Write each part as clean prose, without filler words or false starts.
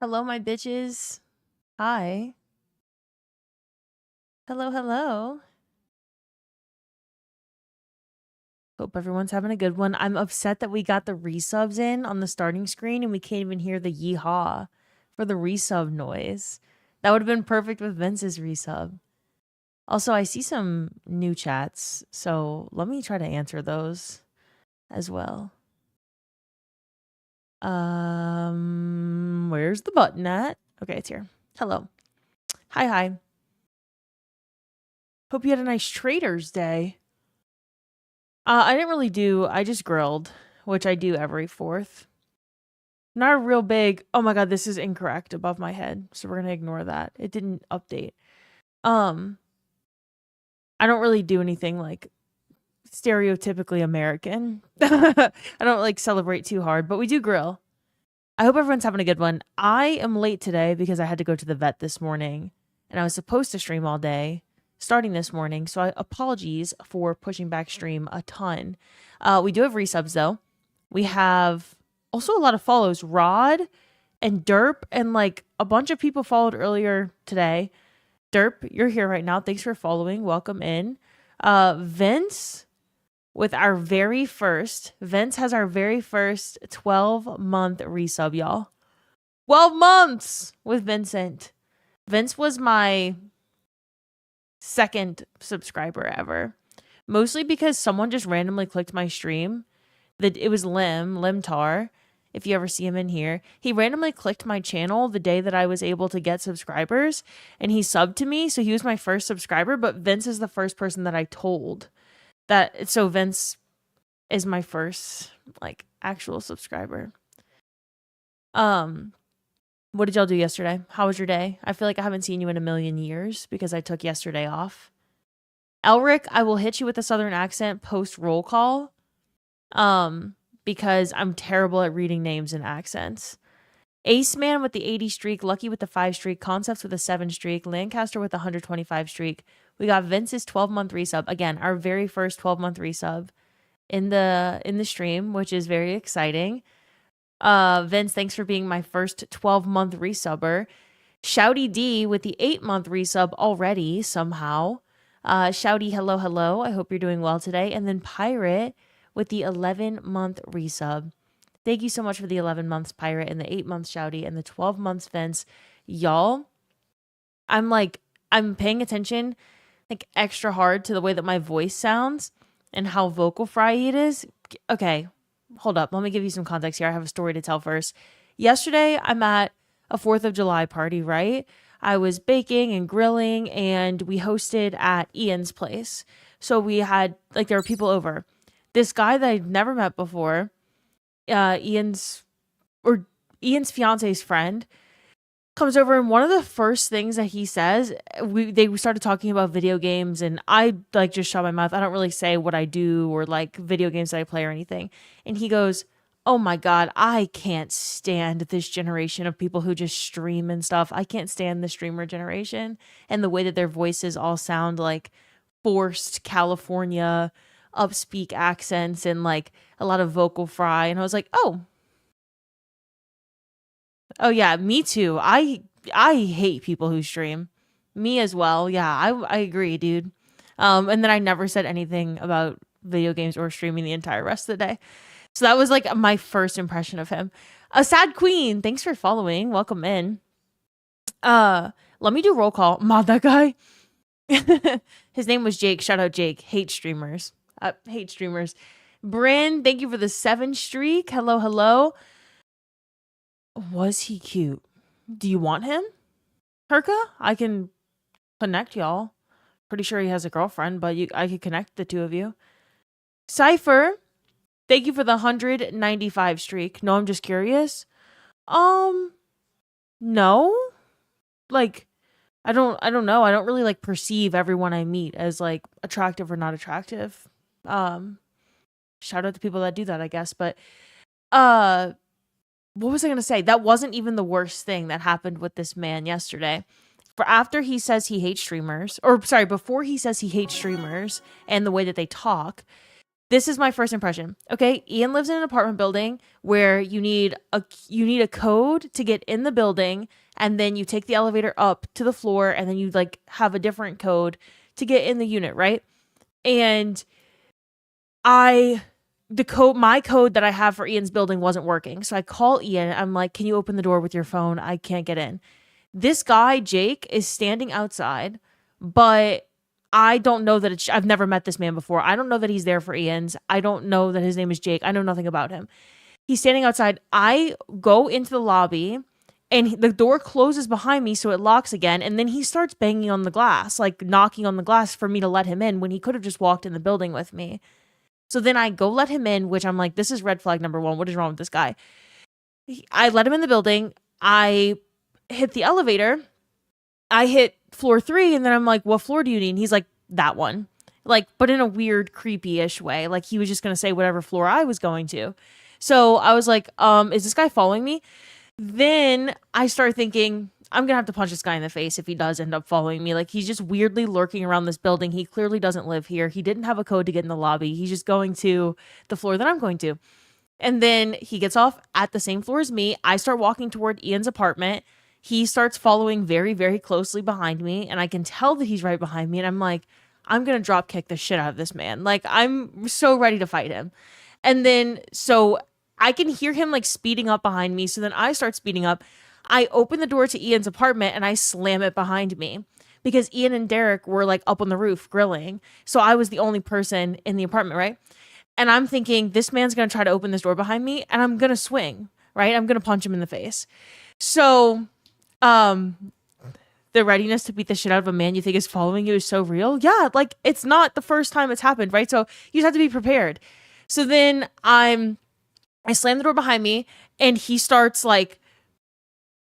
Hello, my bitches. Hi. Hello, hello. Hope everyone's having a good one. I'm upset that we got the resubs in on the starting screen and we can't even hear the yeehaw for the resub noise. That would have been perfect with Vince's resub. Also, I see some new chats, so let me try to answer those as well. Where's the button at? Okay, it's here. Hello. Hi. Hope you had a nice Trader's Day. I didn't really I just grilled, which I do every 4th. Not a real big, oh my god, this is incorrect above my head. So we're going to ignore that. It didn't update. I don't really do anything like stereotypically American. I don't like celebrate too hard, but we do grill. I hope everyone's having a good one. I am late today because I had to go to the vet this morning and I was supposed to stream all day starting this morning. So apologies for pushing back stream a ton. We do have resubs though. We have also a lot of follows. Rod and Derp and like a bunch of people followed earlier today. Derp, you're here right now. Thanks for following. Welcome in. Vince with our very first, Vince has our very first 12-month resub, y'all. 12 months with Vincent. Vince was my second subscriber ever. Mostly because someone just randomly clicked my stream. It was Limtar. If you ever see him in here, he randomly clicked my channel the day that I was able to get subscribers and he subbed to me. So he was my first subscriber, but Vince is the first person that I told that. So Vince is my first like actual subscriber. What did y'all do yesterday? How was your day? I feel like I haven't seen you in a million years because I took yesterday off. Elric, I will hit you with a southern accent post roll call. Because I'm terrible at reading names and accents. Ace Man with the 80 streak, Lucky with the 5 streak, Concepts with a 7 streak, Lancaster with the 125 streak. We got Vince's 12-month resub. Again, our very first 12-month resub in the stream, which is very exciting. Vince, thanks for being my first 12-month resubber. Shouty D with the 8-month resub already somehow. Shouty, hello. I hope you're doing well today. And then Pirate with the 11-month resub. Thank you so much for the 11 months, Pirate, and the 8 months, Shouty, and the 12 months, Vince. Y'all, I'm paying attention like extra hard to the way that my voice sounds and how vocal fry it is. Okay, hold up. Let me give you some context here. I have a story to tell first. Yesterday, I'm at a 4th of July party, right? I was baking and grilling, and we hosted at Ian's place. So we had, like, there were people over. This guy that I'd never met before, Ian's fiance's friend, comes over, and one of the first things that he says, they started talking about video games, and I like just shut my mouth. I don't really say what I do or like video games that I play or anything. And he goes, "Oh my god, I can't stand this generation of people who just stream and stuff. I can't stand the streamer generation and the way that their voices all sound like forced California upspeak accents and like a lot of vocal fry." And I was like, oh yeah, me too. I hate people who stream. Me as well. Yeah, I agree, dude. And then I never said anything about video games or streaming the entire rest of the day. So that was like my first impression of him. A sad queen, thanks for following. Welcome in. Let me do roll call. Mod that guy. His name was Jake. Shout out Jake. Hate streamers. Bryn, thank you for the 7 streak. Hello. Was he cute? Do you want him? Herka? I can connect y'all. Pretty sure he has a girlfriend, but I could connect the two of you. Cypher, thank you for the 195 streak. No, I'm just curious. No. Like, I don't know. I don't really like perceive everyone I meet as like attractive or not attractive. Shout out to people that do that, I guess. But what was I going to say? That wasn't even the worst thing that happened with this man yesterday. Before he says he hates streamers and the way that they talk, this is my first impression. Okay, Ian lives in an apartment building where you need a code to get in the building, and then you take the elevator up to the floor, and then you like have a different code to get in the unit, right? And my code that I have for Ian's building wasn't working. So I call Ian. I'm like, can you open the door with your phone? I can't get in. This guy, Jake, is standing outside, but I don't know that I've never met this man before. I don't know that he's there for Ian's. I don't know that his name is Jake. I know nothing about him. He's standing outside. I go into the lobby and the door closes behind me, so it locks again. And then he starts banging on the glass, like knocking on the glass for me to let him in when he could have just walked in the building with me. So then I go let him in, which I'm like, this is red flag number 1. What is wrong with this guy? I let him in the building. I hit the elevator. I hit floor 3, and then I'm like, what floor do you need? And he's like, that one. Like, but in a weird, creepy-ish way. Like, he was just going to say whatever floor I was going to. So I was like, is this guy following me? Then I start thinking, I'm going to have to punch this guy in the face if he does end up following me. Like, he's just weirdly lurking around this building. He clearly doesn't live here. He didn't have a code to get in the lobby. He's just going to the floor that I'm going to. And then he gets off at the same floor as me. I start walking toward Ian's apartment. He starts following very, very closely behind me. And I can tell that he's right behind me. And I'm like, I'm going to drop kick the shit out of this man. Like, I'm so ready to fight him. And then, so I can hear him like speeding up behind me. So then I start speeding up. I open the door to Ian's apartment and I slam it behind me because Ian and Derek were like up on the roof grilling. So I was the only person in the apartment, right? And I'm thinking, this man's going to try to open this door behind me and I'm going to swing, right? I'm going to punch him in the face. So, the readiness to beat the shit out of a man you think is following you is so real. Yeah, like it's not the first time it's happened, right? So you just have to be prepared. So then I slam the door behind me and he starts like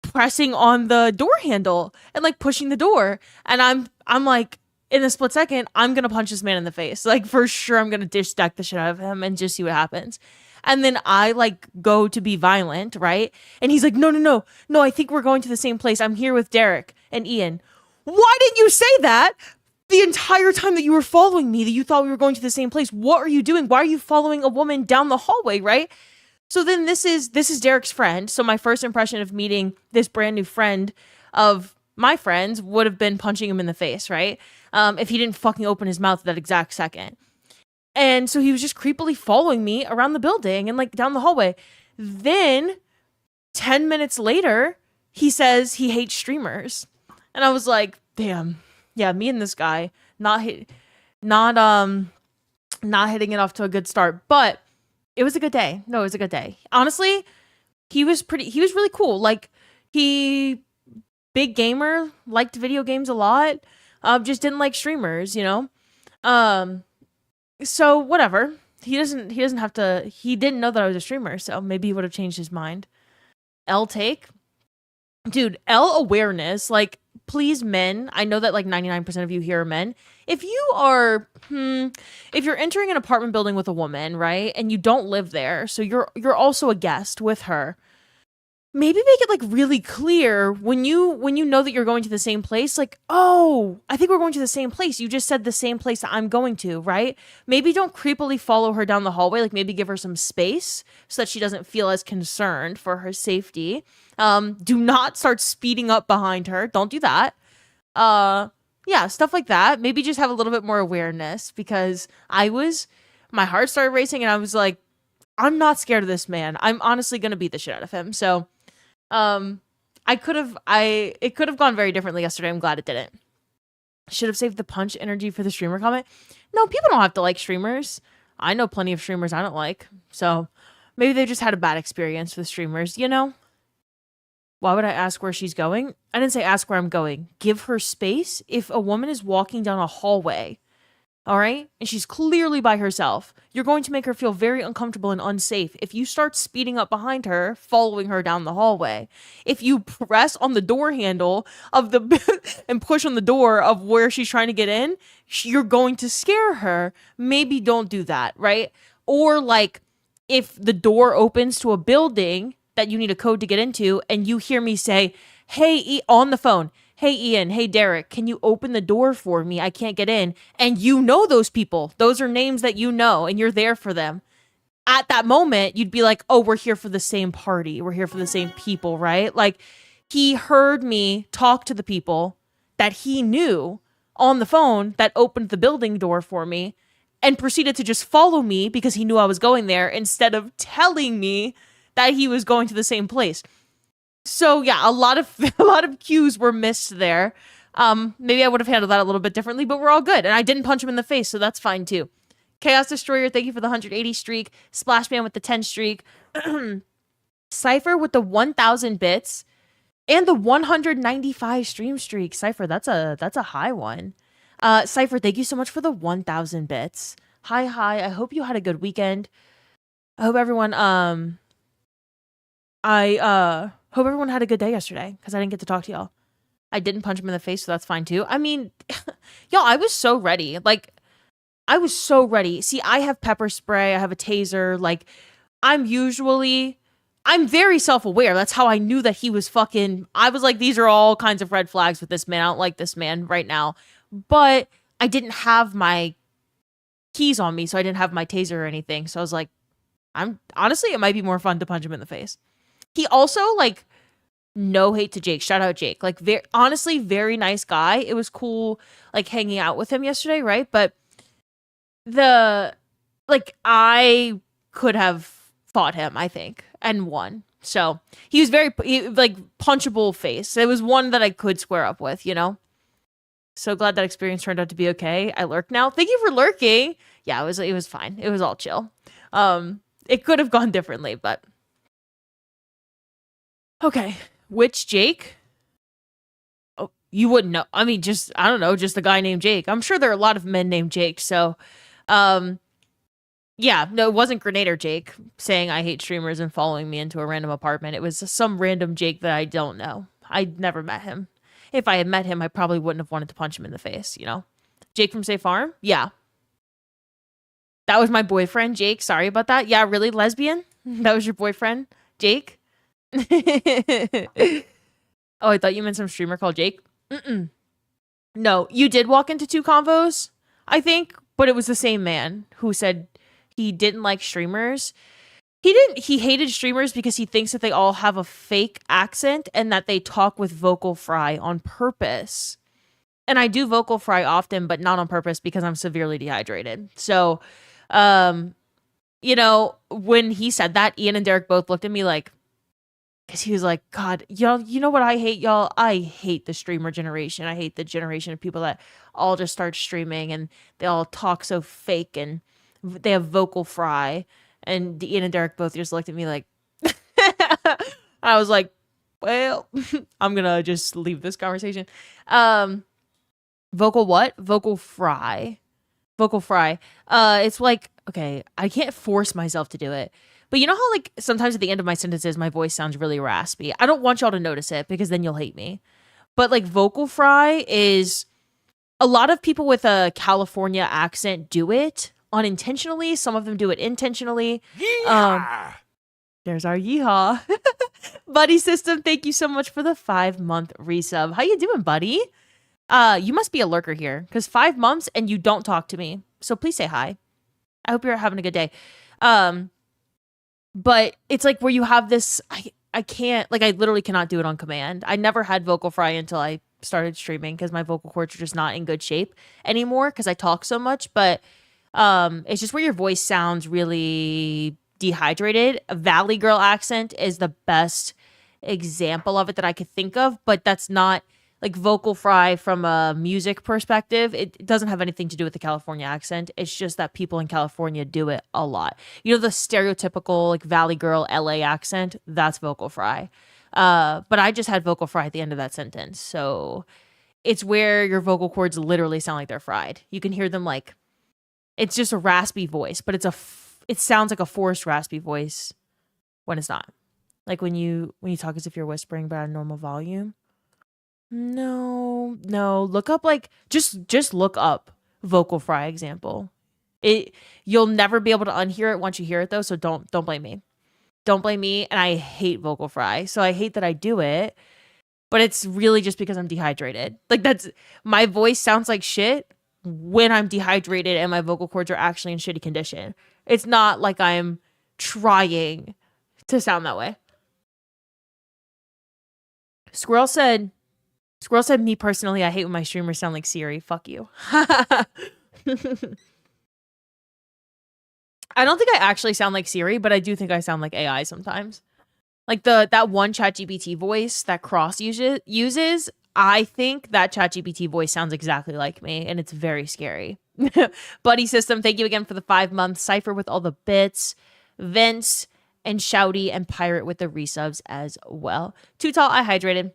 pressing on the door handle and like pushing the door. And I'm like, in a split second, I'm going to punch this man in the face. Like for sure, I'm going to dish stack the shit out of him and just see what happens. And then I like go to be violent, right? And he's like, no, I think we're going to the same place. I'm here with Derek and Ian. Why didn't you say that the entire time that you were following me, that you thought we were going to the same place? What are you doing? Why are you following a woman down the hallway, right? So then this is Derek's friend. So my first impression of meeting this brand new friend of my friends would have been punching him in the face, right? If he didn't fucking open his mouth at that exact second. And so he was just creepily following me around the building and like down the hallway. Then 10 minutes later, he says he hates streamers. And I was like, damn. Yeah, me and this guy not hitting it off to a good start, but it was a good day. No, it was a good day. Honestly, he was really cool. Like big gamer, liked video games a lot. Just didn't like streamers, you know? So whatever. He doesn't have to, he didn't know that I was a streamer, so maybe he would have changed his mind. L take. Dude, L awareness, like, please men, I know that like 99% of you here are men. If you are, if you're entering an apartment building with a woman, right, and you don't live there, so you're also a guest with her, maybe make it like really clear when you know that you're going to the same place, like, oh, I think we're going to the same place. You just said the same place that I'm going to, right? Maybe don't creepily follow her down the hallway. Like maybe give her some space so that she doesn't feel as concerned for her safety. Do not start speeding up behind her. Don't do that. Yeah, stuff like that. Maybe just have a little bit more awareness because my heart started racing and I was like, I'm not scared of this man. I'm honestly going to beat the shit out of him. So, it could have gone very differently yesterday. I'm glad it didn't. Should have saved the punch energy for the streamer comment. No, people don't have to like streamers. I know plenty of streamers I don't like. So maybe they just had a bad experience with streamers, you know? Why would I ask where she's going? I didn't say ask where I'm going. Give her space. If a woman is walking down a hallway, all right, and she's clearly by herself, you're going to make her feel very uncomfortable and unsafe if you start speeding up behind her, following her down the hallway. If you press on the door handle of and push on the door of where she's trying to get in, you're going to scare her. Maybe don't do that, right? Or like if the door opens to a building that you need a code to get into and you hear me say, hey, on the phone, hey, Ian, hey, Derek, can you open the door for me? I can't get in. And you know those people. Those are names that you know, and you're there for them. At that moment, you'd be like, oh, we're here for the same party. We're here for the same people, right? Like, he heard me talk to the people that he knew on the phone that opened the building door for me and proceeded to just follow me because he knew I was going there instead of telling me that he was going to the same place. So yeah, a lot of cues were missed there. Maybe I would have handled that a little bit differently, but we're all good. And I didn't punch him in the face, so that's fine too. Chaos Destroyer, thank you for the 180 streak. Splashman with the 10 streak. Cypher with the 1,000 bits. And the 195 stream streak. Cypher, that's a high one. Cypher, thank you so much for the 1,000 bits. Hi. I hope you had a good weekend. I hope everyone hope everyone had a good day yesterday, because I didn't get to talk to y'all. I didn't punch him in the face, so that's fine too. I mean, y'all, I was so ready. Like, I was so ready. See, I have pepper spray. I have a taser. Like, I'm very self-aware. That's how I knew that he was fucking... I was like, these are all kinds of red flags with this man. I don't like this man right now. But I didn't have my keys on me, so I didn't have my taser or anything. So I was like, honestly, it might be more fun to punch him in the face. He also, like, no hate to Jake. Shout out Jake. Like, honestly, very nice guy. It was cool, like, hanging out with him yesterday, right? But I could have fought him, I think, and won. So he was very punchable face. It was one that I could square up with, you know? So glad that experience turned out to be okay. I lurk now. Thank you for lurking. Yeah, it was fine. It was all chill. It could have gone differently, but okay. Which Jake? Oh, you wouldn't know. I mean, I don't know, just a guy named Jake. I'm sure there are a lot of men named Jake, so yeah, no, it wasn't Grenader Jake saying I hate streamers and following me into a random apartment. It was some random Jake that I don't know. I'd never met him. If I had met him, I probably wouldn't have wanted to punch him in the face, you know? Jake from Safe Farm? Yeah. That was my boyfriend, Jake. Sorry about that. Yeah, really? Lesbian? That was your boyfriend, Jake? Oh, I thought you meant some streamer called Jake. No, you did walk into two convos, I think, but it was the same man who said he didn't like streamers. He hated streamers because he thinks that they all have a fake accent and that they talk with vocal fry on purpose. And I do vocal fry often, but not on purpose because I'm severely dehydrated. So, you know, when he said that, Ian and Derek both looked at me like, because he was like, God, y'all, you know what I hate, y'all? I hate the streamer generation. I hate the generation of people that all just start streaming and they all talk so fake and they have vocal fry. And Ian and Derek both just looked at me like, I was like, well, I'm going to just leave this conversation. Vocal what? Vocal fry. Vocal fry. It's like, okay, I can't force myself to do it. But you know how, like, sometimes at the end of my sentences, my voice sounds really raspy. I don't want y'all to notice it because then you'll hate me. But, like, vocal fry is... A lot of people with a California accent do it unintentionally. Some of them do it intentionally. Yeehaw! There's our yeehaw. Buddy System, thank you so much for the 5-month resub. How you doing, buddy? You must be a lurker here because 5 months and you don't talk to me. So please say hi. I hope you're having a good day. But it's like where you have this, I can't, like I literally cannot do it on command. I never had vocal fry until I started streaming because my vocal cords are just not in good shape anymore because I talk so much. But it's just where your voice sounds really dehydrated. A Valley Girl accent is the best example of it that I could think of, but that's not like vocal fry from a music perspective. It doesn't have anything to do with the California accent. It's just that people in California do it a lot. You know, the stereotypical like Valley Girl LA accent, that's vocal fry. But I just had vocal fry at the end of that sentence. So it's where your vocal cords literally sound like they're fried. You can hear them like, it's just a raspy voice, but it sounds like a forced raspy voice when it's not. Like when you talk as if you're whispering but at a normal volume. No. Look up like just look up vocal fry example. You'll never be able to unhear it once you hear it though, so don't blame me. Don't blame me, and I hate vocal fry. So I hate that I do it. but it's really just because I'm dehydrated. Like, that's, my voice sounds like shit when I'm dehydrated and my vocal cords are actually in shitty condition. It's not like I'm trying to sound that way. Squirrel said, me personally, I hate when my streamers sound like Siri. Fuck you. I don't think I actually sound like Siri, but I do think I sound like AI sometimes. Like that one ChatGPT voice that Cross uses, I think that ChatGPT voice sounds exactly like me, and it's very scary. Buddy System, thank you again for the 5 months. Cypher with all the bits. Vince and Shouty and Pirate with the resubs as well. Too Tall, I hydrated.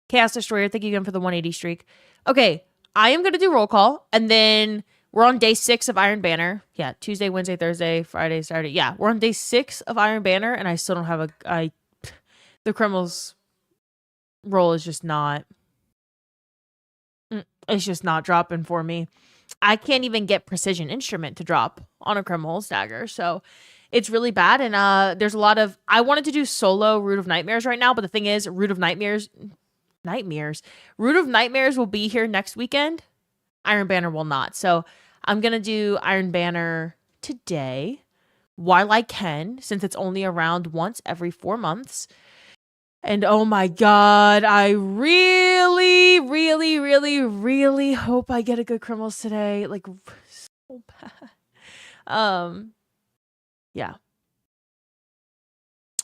Chaos Destroyer, thank you again for the 180 streak. Okay, I am going to do roll call, and then we're on day 6 of Iron Banner. Yeah, Tuesday, Wednesday, Thursday, Friday, Saturday. Yeah, we're on day 6 of Iron Banner, and I still don't have the Crimil'S roll is just not, it's just not dropping for me. I can't even get Precision Instrument to drop on a Crimil'S dagger, so it's really bad. And there's a lot of, I wanted to do solo Root of Nightmares right now, but the thing is, Root of Nightmares will be here next weekend. Iron Banner will not. So I'm going to do Iron Banner today while I can, since it's only around once every 4 months. And oh my God, I really, really, really, really hope I get a good Crimil'S today. Like, so bad. Yeah.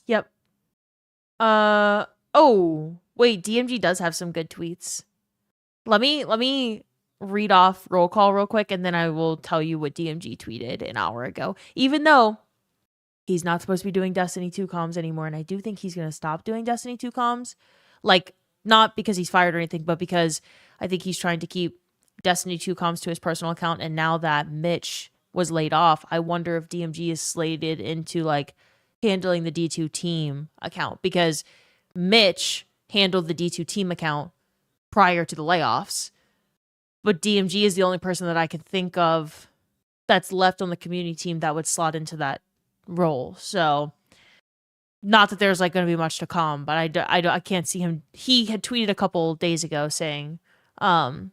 Yep. Oh, wait, DMG does have some good tweets. Let me read off roll call real quick, and then I will tell you what DMG tweeted an hour ago. Even though he's not supposed to be doing Destiny 2 comms anymore, and I do think he's going to stop doing Destiny 2 comms. Like, not because he's fired or anything, but because I think he's trying to keep Destiny 2 comms to his personal account. And now that Mitch was laid off, I wonder if DMG is slated into, like, handling the D2 team account, because Mitch handled the D2 team account prior to the layoffs. But DMG is the only person that I can think of that's left on the community team that would slot into that role. So, not that there's like going to be much to come, but I can't see him. He had tweeted a couple days ago saying, don't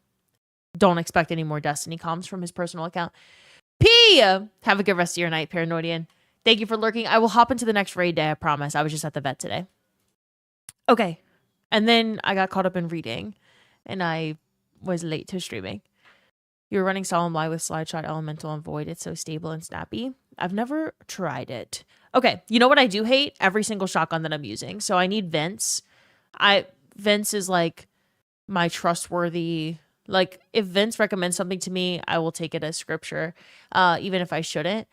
expect any more Destiny comms from his personal account. P! Have a good rest of your night, Paranoidian. Thank you for lurking. I will hop into the next raid day, I promise. I was just at the vet today. Okay. And then I got caught up in reading, and I was late to streaming. You're running Solemn Lie with Slide Shot, Elemental, and Void. It's so stable and snappy. I've never tried it. Okay, you know what I do hate? Every single shotgun that I'm using. So I need Vince. Vince is like my trustworthy, like if Vince recommends something to me, I will take it as scripture, even if I shouldn't.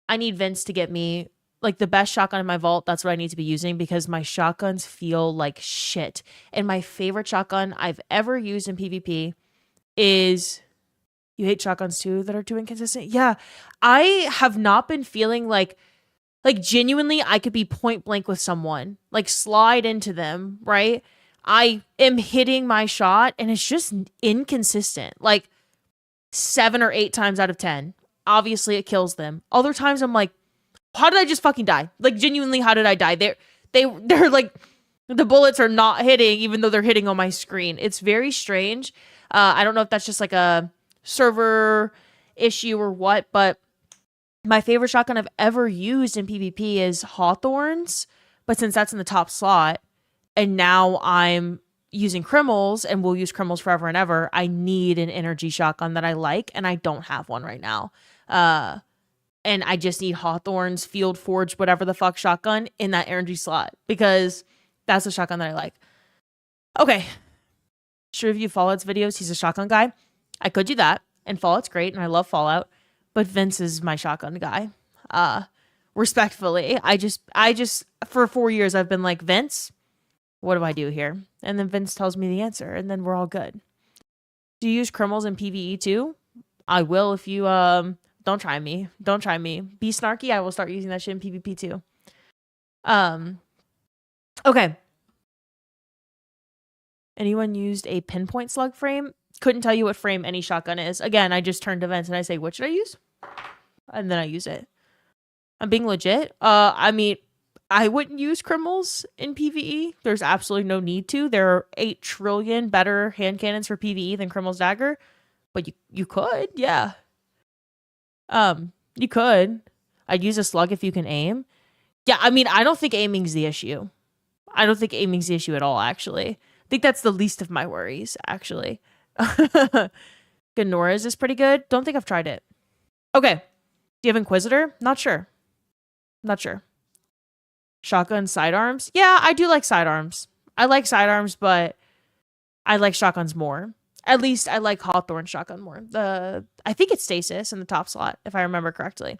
I need Vince to get me like the best shotgun in my vault. That's what I need to be using, because my shotguns feel like shit. And my favorite shotgun I've ever used in PvP is... You hate shotguns too that are too inconsistent? Yeah. I have not been feeling like genuinely I could be point blank with someone, like slide into them, right? I am hitting my shot and it's just inconsistent. Like 7 or 8 times out of 10. Obviously it kills them. Other times I'm like, how did I just fucking die? Like genuinely, how did I die? They're like, the bullets are not hitting even though they're hitting on my screen. It's very strange. I don't know if that's just like a server issue or what, but my favorite shotgun I've ever used in PvP is Hawthorne's, but since that's in the top slot and now I'm using Crimil'S and we'll use Crimil'S forever and ever, I need an energy shotgun that I like, and I don't have one right now. And I just need Hawthorne's Field Forge, whatever the fuck shotgun in that energy slot, because that's the shotgun that I like. Okay. Should review Fallout's videos. He's a shotgun guy. I could do that, and Fallout's great, and I love Fallout, but Vince is my shotgun guy. Respectfully, I just for 4 years I've been like, Vince, what do I do here? And then Vince tells me the answer, and then we're all good. Do you use Crimil'S in PvE too? I will if you don't try me. Don't try me. Be snarky. I will start using that shit in PvP too. Okay. Anyone used a pinpoint slug frame? Couldn't tell you what frame any shotgun is. Again, I just turn to Vince and I say, what should I use? And then I use it. I'm being legit. I mean, I wouldn't use Crimil'S in PvE. There's absolutely no need to. There are 8 trillion better hand cannons for PvE than Crimil'S Dagger, but you could, yeah. You could. I'd use a slug if you can aim. Yeah, I mean, I don't think aiming's the issue. I don't think aiming's the issue at all, actually. I think that's the least of my worries, actually. Ganora's is pretty good. Don't think I've tried it. Okay. Do you have Inquisitor? Not sure. Not sure. Shotgun sidearms? Yeah, I do like sidearms. I like sidearms, but I like shotguns more. At least I like Hawthorne shotgun more. I think it's Stasis in the top slot, if I remember correctly.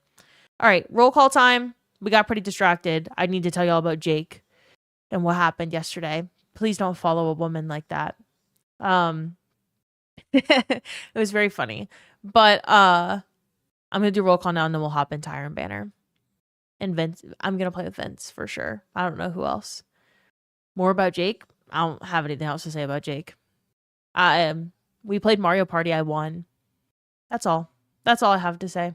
All right, roll call time. We got pretty distracted. I need to tell you all about Jake and what happened yesterday. Please don't follow a woman like that. It was very funny. But I'm gonna do roll call now, and then we'll hop into Iron Banner. And Vince, I'm gonna play with Vince for sure. I don't know who else. More about Jake. I don't have anything else to say about Jake. We played Mario Party. I won. That's all. That's all I have to say.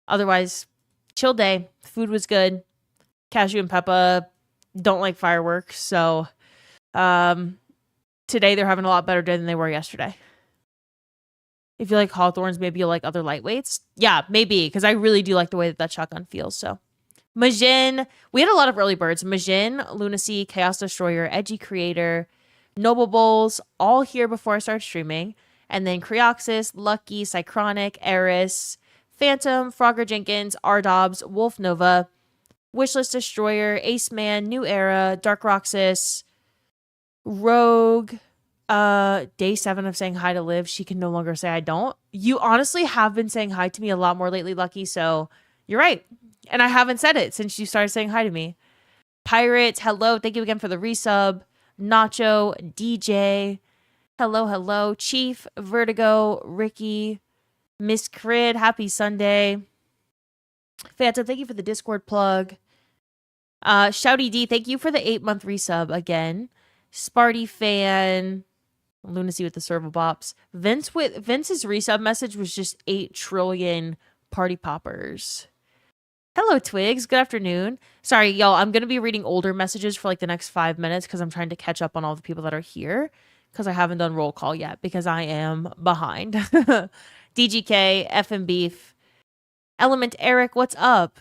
Otherwise, chill day. Food was good. Cashew and Peppa don't like fireworks, so today they're having a lot better day than they were yesterday. If you like Hawthorns, maybe you'll like other lightweights. Yeah, maybe, because I really do like the way that shotgun feels. So, Majin, we had a lot of early birds. Majin, Lunacy, Chaos Destroyer, Edgy Creator, Noble Bulls, all here before I started streaming. And then Creoxys, Lucky, Cychronic, Eris, Phantom, Frogger Jenkins, Ardobs, Wolf Nova, Wishlist Destroyer, Ace Man, New Era, Dark Roxas, Rogue, day 7 of saying hi to Liv. She can no longer say I don't. You honestly have been saying hi to me a lot more lately, Lucky, so you're right. And I haven't said it since you started saying hi to me. Pirates, hello. Thank you again for the resub. Nacho, DJ, hello. Chief, Vertigo, Ricky, Miss Crid, happy Sunday. Phantom, thank you for the Discord plug. Shouty D, thank you for the 8-month resub again. Sparty fan, Lunacy with the servo bops. Vince's resub message was just 8 trillion party poppers. Hello, Twigs. Good afternoon. Sorry, y'all. I'm going to be reading older messages for like the next 5 minutes because I'm trying to catch up on all the people that are here because I haven't done roll call yet because I am behind. DGK, F and Beef, Element Eric, what's up?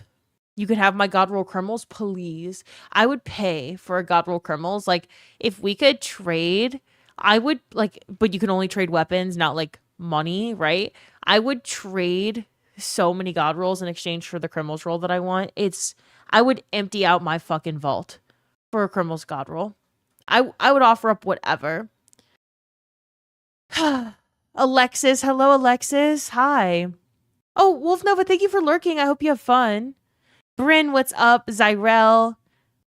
You could have my God Roll Crimil'S, please. I would pay for a God Roll Crimil'S. Like, if we could trade, I would, like, but you can only trade weapons, not, like, money, right? I would trade so many God Rolls in exchange for the Crimil'S roll that I want. I would empty out my fucking vault for a Crimil'S God Roll. I would offer up whatever. Alexis, hello, Alexis. Hi. Oh, Wolf Nova, thank you for lurking. I hope you have fun. Bryn, what's up? Zyrel,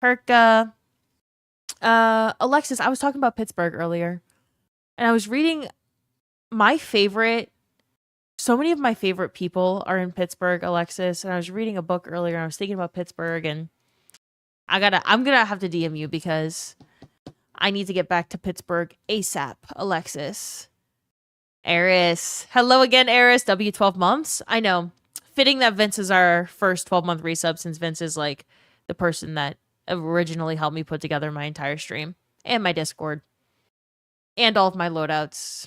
Herka. Alexis, I was talking about Pittsburgh earlier. And I was reading so many of my favorite people are in Pittsburgh, Alexis. And I was reading a book earlier and I was thinking about Pittsburgh and I'm gonna have to DM you because I need to get back to Pittsburgh ASAP, Alexis. Eris. Hello again, Eris. W12 months. I know. Fitting that Vince is our first 12-month resub since Vince is like the person that originally helped me put together my entire stream and my Discord and all of my loadouts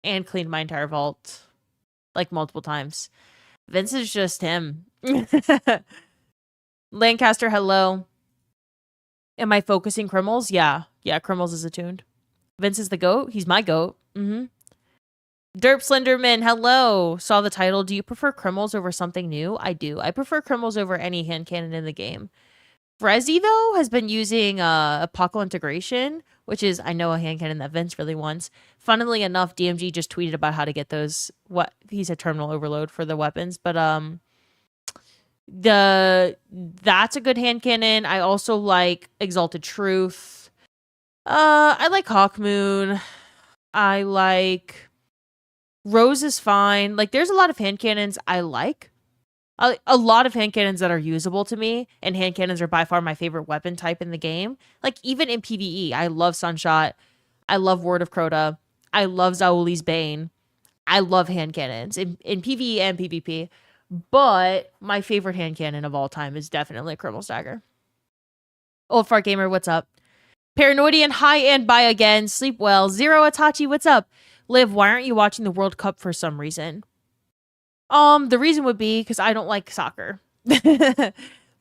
and cleaned my entire vault like multiple times. Vince is just him. Lancaster, hello. Am I focusing Crimil'S? Yeah, Crimil'S is attuned. Vince is the GOAT. He's my GOAT. Derp Slenderman, hello. Saw the title. Do you prefer Crimil'S over something new? I do. I prefer Crimil'S over any hand cannon in the game. Frezzy, though, has been using Apocal Integration, which is, I know, a hand cannon that Vince really wants. Funnily enough, DMG just tweeted about how to get those, he said terminal overload for the weapons, but that's a good hand cannon. I also like Exalted Truth. I like Hawkmoon. I like Rose is fine. Like, there's a lot of hand cannons I like. A lot of hand cannons that are usable to me, and hand cannons are by far my favorite weapon type in the game. Like, even in PvE, I love Sunshot. I love Word of Crota. I love Zauli's Bane. I love hand cannons in PvE and PvP. But my favorite hand cannon of all time is definitely Crimil'S Dagger. Old Fart Gamer, what's up? Paranoidian, hi and bye again. Sleep well. Zero Atachi, what's up? Liv, why aren't you watching the World Cup for some reason? The reason would be because I don't like soccer.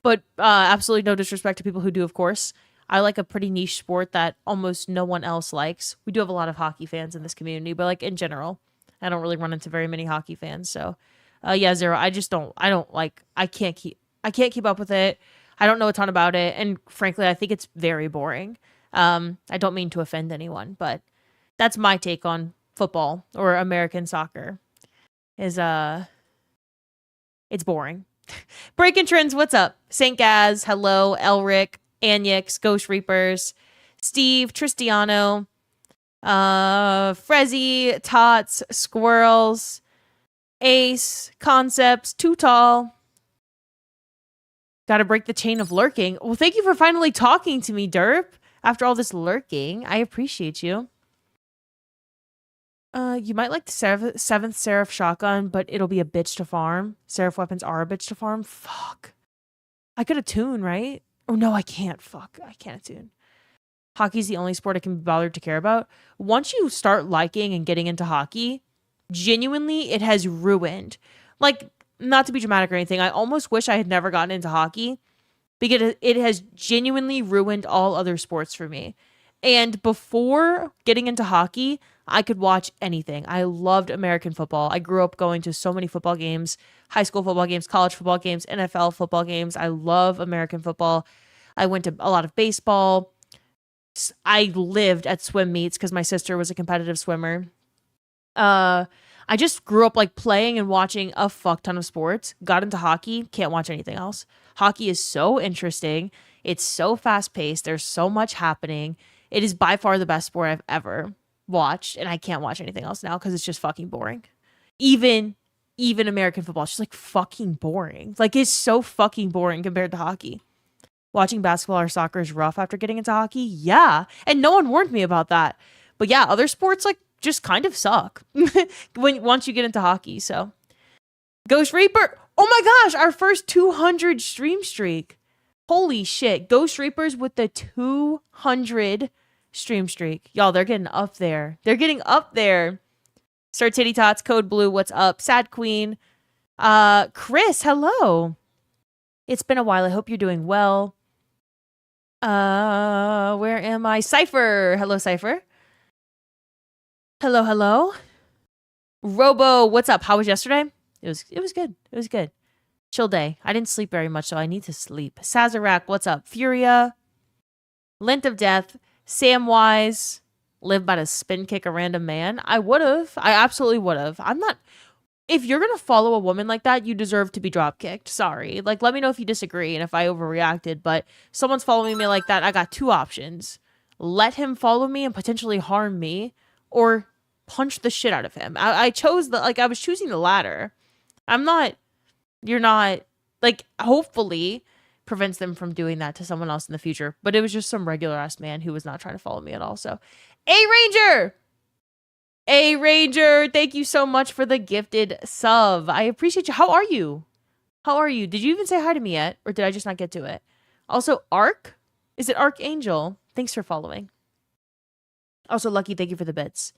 But absolutely no disrespect to people who do, of course. I like a pretty niche sport that almost no one else likes. We do have a lot of hockey fans in this community, but like in general, I don't really run into very many hockey fans. So, yeah, Zero. I can't keep up with it. I don't know a ton about it, and frankly, I think it's very boring. I don't mean to offend anyone, but that's my take on football or American soccer. Is it's boring. Breaking Trends, what's up? St. Gaz, hello, Elric, Anyx, Ghost Reapers, Steve, Tristiano, Frezzy, Tots, Squirrels, Ace, Concepts, Too Tall. Gotta break the chain of lurking. Well, thank you for finally talking to me, Derp. After all this lurking, I appreciate you. You might like the seventh Seraph shotgun, but it'll be a bitch to farm. Seraph weapons are a bitch to farm. Fuck. I could attune, right? Oh no, I can't. Fuck. I can't attune. Hockey's the only sport I can be bothered to care about. Once you start liking and getting into hockey, genuinely, it has ruined. Like, not to be dramatic or anything, I almost wish I had never gotten into hockey because it has genuinely ruined all other sports for me. And before getting into hockey, I could watch anything. I loved American football. I grew up going to so many football games, high school football games, college football games, NFL football games. I love American football. I went to a lot of baseball. I lived at swim meets because my sister was a competitive swimmer. I just grew up like playing and watching a fuck ton of sports. Got into hockey, can't watch anything else. Hockey is so interesting. It's so fast paced. There's so much happening. It is by far the best sport I've ever watched, and I can't watch anything else now because it's just fucking boring. Even American football is just like fucking boring. Like, it's so fucking boring compared to hockey. Watching basketball or soccer is rough after getting into hockey. Yeah, and no one warned me about that. But yeah, other sports like just kind of suck once you get into hockey. So Ghost Reaper, oh my gosh, our first 200 stream streak. Holy shit, Ghost Reapers with the 200 stream streak. Y'all, they're getting up there. They're getting up there. Sir Titty Tots, Code Blue, what's up? Sad Queen. Chris, hello. It's been a while. I hope you're doing well. Where am I? Cypher. Hello, Cypher. Hello. Robo, what's up? How was yesterday? It was good. It was good. Chill day. I didn't sleep very much, so I need to sleep. Sazerac, what's up? Furia. Lint of Death. Samwise. Live by to spin kick a random man. I would have. I absolutely would have. I'm not. If you're going to follow a woman like that, you deserve to be drop kicked. Sorry. Like, let me know if you disagree and if I overreacted. But someone's following me like that. I got two options. Let him follow me and potentially harm me, or punch the shit out of him. I chose I was choosing the latter. You're not, like, hopefully prevents them from doing that to someone else in the future. But it was just some regular ass man who was not trying to follow me at all. So, A Ranger, thank you so much for the gifted sub. I appreciate you. How are you? Did you even say hi to me yet? Or did I just not get to it? Also, Arc? Is it Archangel? Thanks for following. Also, Lucky, thank you for the bits.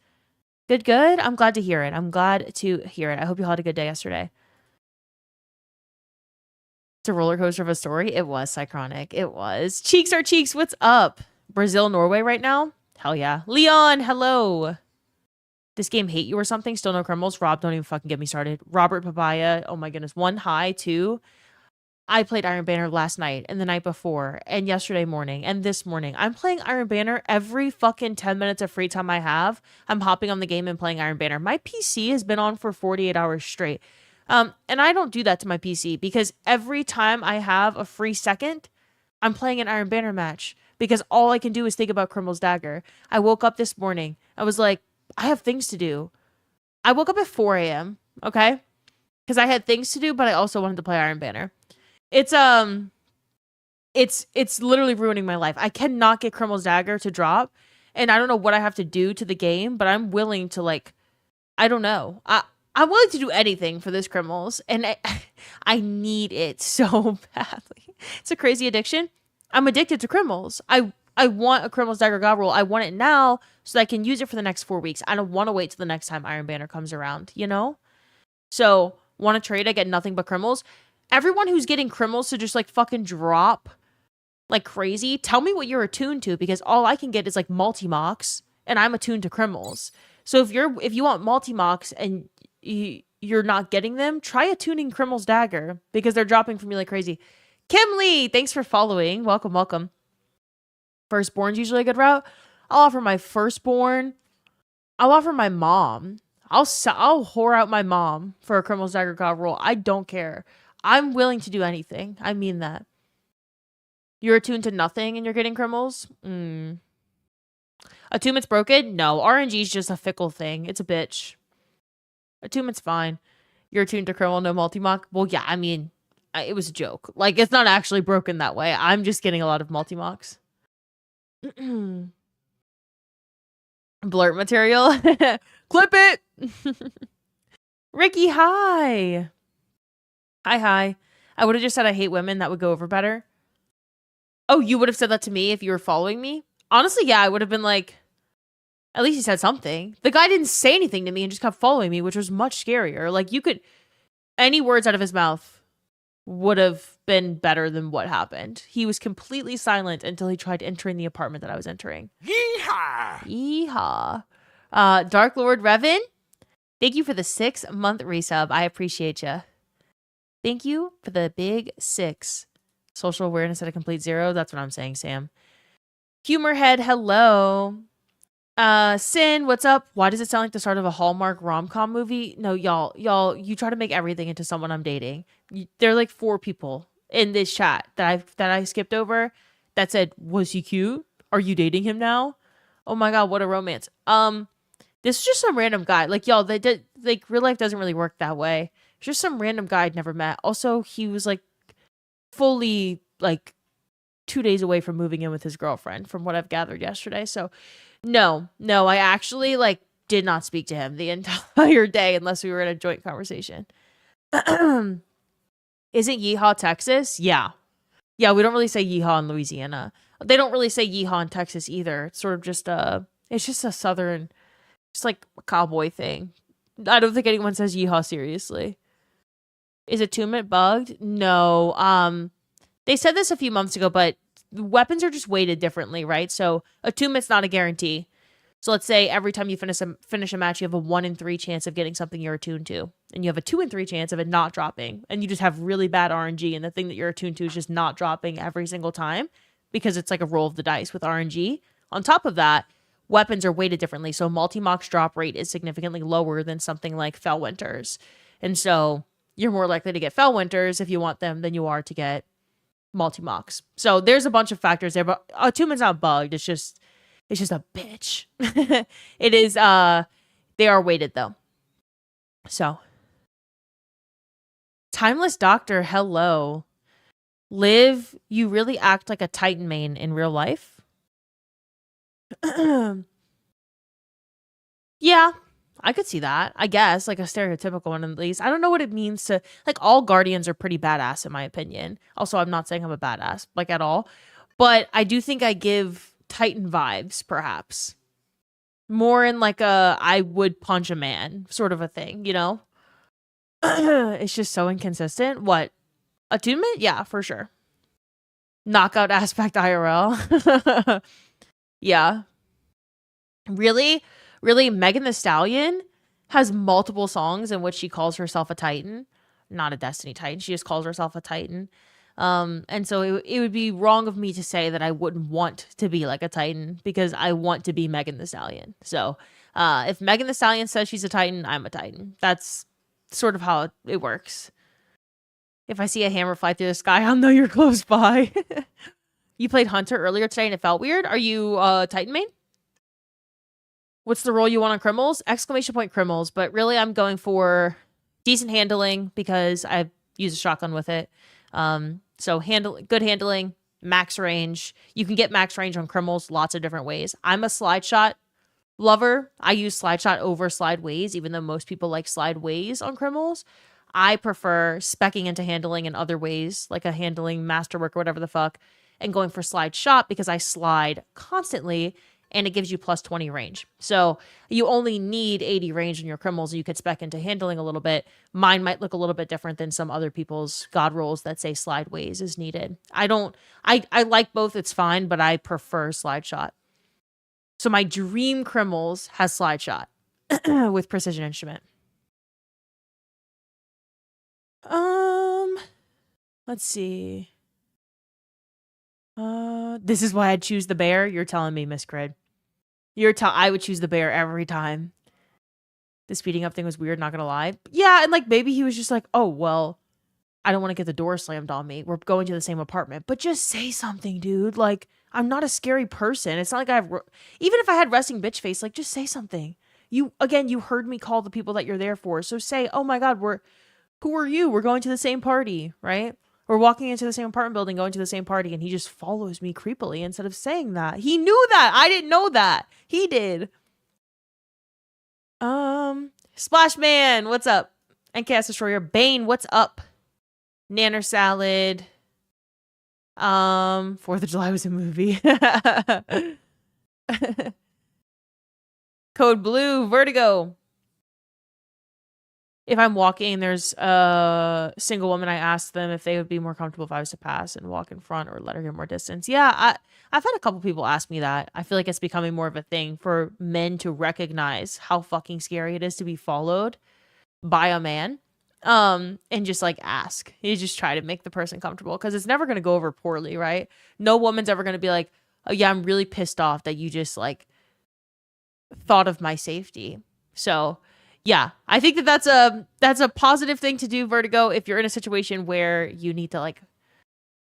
Good. I'm glad to hear it. I hope you all had a good day yesterday. It's a roller coaster of a story. It was, Cychronic. It was. Cheeks are cheeks. What's up? Brazil, Norway right now? Hell yeah. Leon, hello. This game hate you or something? Still no Crimil'S? Rob, don't even fucking get me started. Robert Papaya. Oh my goodness. 1 high, 2. I played Iron Banner last night and the night before and yesterday morning and this morning. I'm playing Iron Banner every fucking 10 minutes of free time I have. I'm hopping on the game and playing Iron Banner. My PC has been on for 48 hours straight. And I don't do that to my PC because every time I have a free second, I'm playing an Iron Banner match because all I can do is think about Crimil'S Dagger. I woke up this morning. I was like, I have things to do. I woke up at 4 a.m., okay? Because I had things to do, but I also wanted to play Iron Banner. It's literally ruining my life. I cannot get Crimil'S Dagger to drop, and I don't know what I have to do to the game, but I'm willing to, like, I don't know. I'm willing to do anything for this Crimil'S, and I need it so badly. It's a crazy addiction. I'm addicted to Crimil'S. I want a Crimil'S Dagger God roll. I want it now so that I can use it for the next 4 weeks. I don't want to wait till the next time Iron Banner comes around, you know? So, want to trade? I get nothing but Crimil'S. Everyone who's getting Crimil'S to just like fucking drop like crazy, tell me what you're attuned to, because all I can get is like multi-mox, and I'm attuned to Crimil'S. So if you want multi-mox and you're not getting them, try attuning Crimil'S Dagger, because they're dropping for me like crazy. Kimlee, thanks for following. Welcome, welcome. Firstborn's usually a good route. I'll offer my firstborn. I'll offer my mom. I'll whore out my mom for a Crimil'S Dagger God roll. I don't care. I'm willing to do anything. I mean that. You're attuned to nothing and you're getting Crimil'S? Attunement's broken? No. RNG is just a fickle thing. It's a bitch. Attunement's fine. You're attuned to Crimil'S, no multi-mock? Well, yeah, I mean, it was a joke. Like, it's not actually broken that way. I'm just getting a lot of multi-mocks. Blurt material. Clip it. Ricky, hi. Hi. I would have just said I hate women. That would go over better. Oh, you would have said that to me if you were following me? Honestly, yeah, I would have been like, at least he said something. The guy didn't say anything to me and just kept following me, which was much scarier. Like, any words out of his mouth would have been better than what happened. He was completely silent until he tried entering the apartment that I was entering. Yeehaw! Yeehaw. Dark Lord Revan, thank you for the 6-month resub. I appreciate you. Thank you for the big 6. Social awareness at a complete 0. That's what I'm saying, Sam. Humorhead, hello. Sin, what's up? Why does it sound like the start of a Hallmark rom-com movie? No, y'all, you try to make everything into someone I'm dating. There are like 4 people in this chat that I skipped over that said, was he cute? Are you dating him now? Oh my god, what a romance. This is just some random guy. Like, y'all, real life doesn't really work that way. It's just some random guy I'd never met. Also, he was like fully like 2 days away from moving in with his girlfriend, from what I've gathered yesterday. So no, I actually like did not speak to him the entire day unless we were in a joint conversation. Isn't Yeehaw Texas? Yeah, we don't really say Yeehaw in Louisiana. They don't really say Yeehaw in Texas either. It's sort of just it's just a southern, just like a cowboy thing. I don't think anyone says Yeehaw seriously. Is attunement bugged? No. They said this a few months ago, but weapons are just weighted differently, right? So attunement's not a guarantee. So let's say every time you finish a match, you have a 1 in 3 chance of getting something you're attuned to, and you have a 2 in 3 chance of it not dropping, and you just have really bad RNG, and the thing that you're attuned to is just not dropping every single time because it's like a roll of the dice with RNG. On top of that, weapons are weighted differently, so multi-mox drop rate is significantly lower than something like Fellwinter's, and so you're more likely to get Fellwinter's if you want them than you are to get multi-mox. So there's a bunch of factors there, but attunement's not bugged. It's just a bitch. It is, they are weighted though. So. Timeless Doctor, hello. Liv, you really act like a Titan main in real life? Yeah, I could see that. I guess, like a stereotypical one at least. I don't know what it means to, like, all Guardians are pretty badass in my opinion. Also, I'm not saying I'm a badass, like, at all. But I do think I give Titan vibes, perhaps. More in like a, I would punch a man sort of a thing, you know? It's just so inconsistent. What? Attunement? Yeah, for sure. Knockout aspect IRL. Yeah. Really? Megan Thee Stallion has multiple songs in which she calls herself a Titan. Not a Destiny Titan. She just calls herself a Titan. And so it would be wrong of me to say that I wouldn't want to be like a Titan, because I want to be Megan Thee Stallion. So if Megan Thee Stallion says she's a Titan, I'm a Titan. That's sort of how it works. If I see a hammer fly through the sky, I'll know you're close by. You played Hunter earlier today and it felt weird. Are you Titan main? What's the role you want on Crimil'S? Exclamation point Crimil'S, but really I'm going for decent handling because I've used a shotgun with it. So good handling, max range. You can get max range on Crimil'S lots of different ways. I'm a slide shot lover. I use slide shot over slide ways, even though most people like slide ways on Crimil'S. I prefer speccing into handling in other ways, like a handling masterwork or whatever the fuck, and going for slide shot because I slide constantly and it gives you plus 20 range. So you only need 80 range in your Crimil'S. You could spec into handling a little bit. Mine might look a little bit different than some other people's god rolls that say slideways is needed. I like both. It's fine, but I prefer slide shot. So my dream Crimil'S has slide shot with precision instrument. Let's see. This is why I'd choose the bear. You're telling me, Miss Crid. I would choose the bear every time. The speeding up thing was weird, not gonna lie. Yeah, and like maybe he was just like, oh well, I don't want to get the door slammed on me. We're going to the same apartment. But just say something, dude. Like, I'm not a scary person. It's not like I have even if I had resting bitch face, like just say something. You heard me call the people that you're there for. So say, oh my God, who are you? We're going to the same party, right? We're walking into the same apartment building, going to the same party, and he just follows me creepily instead of saying that. He knew that. I didn't know that. He did. Splash Man, what's up? And Chaos Destroyer. Bane, what's up? Nanner Salad. 4th of July was a movie. Code Blue, Vertigo. If I'm walking, there's a single woman, I asked them if they would be more comfortable if I was to pass and walk in front or let her get more distance. Yeah, I've had a couple people ask me that. I feel like it's becoming more of a thing for men to recognize how fucking scary it is to be followed by a man. And just like ask. You just try to make the person comfortable because it's never going to go over poorly, right? No woman's ever going to be like, oh yeah, I'm really pissed off that you just like thought of my safety. So yeah, I think that's a positive thing to do, Vertigo, if you're in a situation where you need to like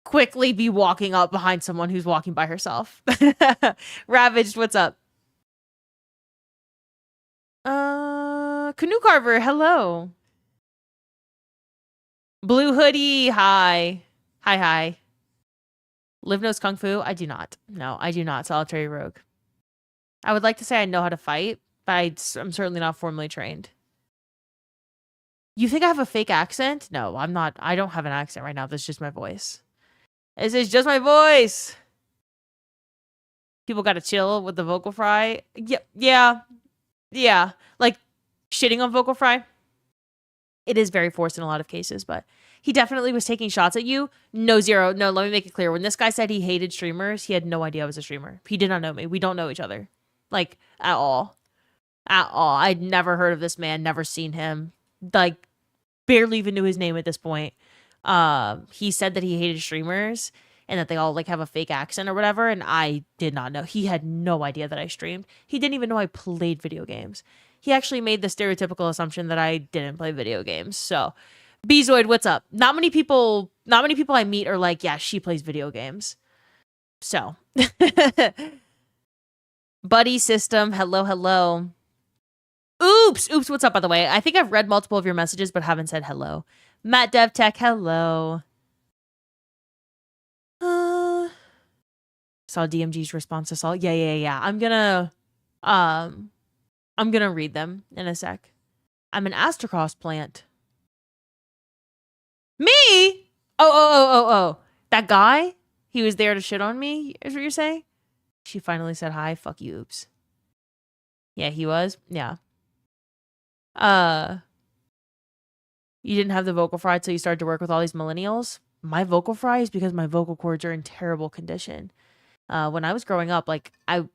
quickly be walking up behind someone who's walking by herself. Ravaged, what's up? Canoe Carver, hello. Blue Hoodie, hi. Hi. Liv knows Kung Fu? I do not. No, I do not. Solitary Rogue. I would like to say I know how to fight, but I'm certainly not formally trained. You think I have a fake accent? No, I'm not. I don't have an accent right now. That's just my voice. This is just my voice. People got to chill with the vocal fry. Yeah. Like shitting on vocal fry. It is very forced in a lot of cases, but he definitely was taking shots at you. No, Zero. No, let me make it clear. When this guy said he hated streamers, he had no idea I was a streamer. He did not know me. We don't know each other. Like, at all. At all. I'd never heard of this man, never seen him. Like, barely even knew his name at this point. He said that he hated streamers and that they all like have a fake accent or whatever, and I did not know. He had no idea that I streamed. He didn't even know I played video games. He actually made the stereotypical assumption that I didn't play video games. So, Bezoid, what's up? Not many people I meet are like, yeah, she plays video games. So, Buddy System, hello. Oops, what's up, by the way? I think I've read multiple of your messages, but haven't said hello. Matt Dev Tech, hello. Saw DMG's response to Salt. Yeah. I'm gonna read them in a sec. I'm an Astrocross plant. Me? Oh. That guy? He was there to shit on me, is what you're saying? She finally said hi. Fuck you, oops. Yeah, he was. Yeah. You didn't have the vocal fry until you started to work with all these millennials? My vocal fry is because my vocal cords are in terrible condition. When I was growing up, like, I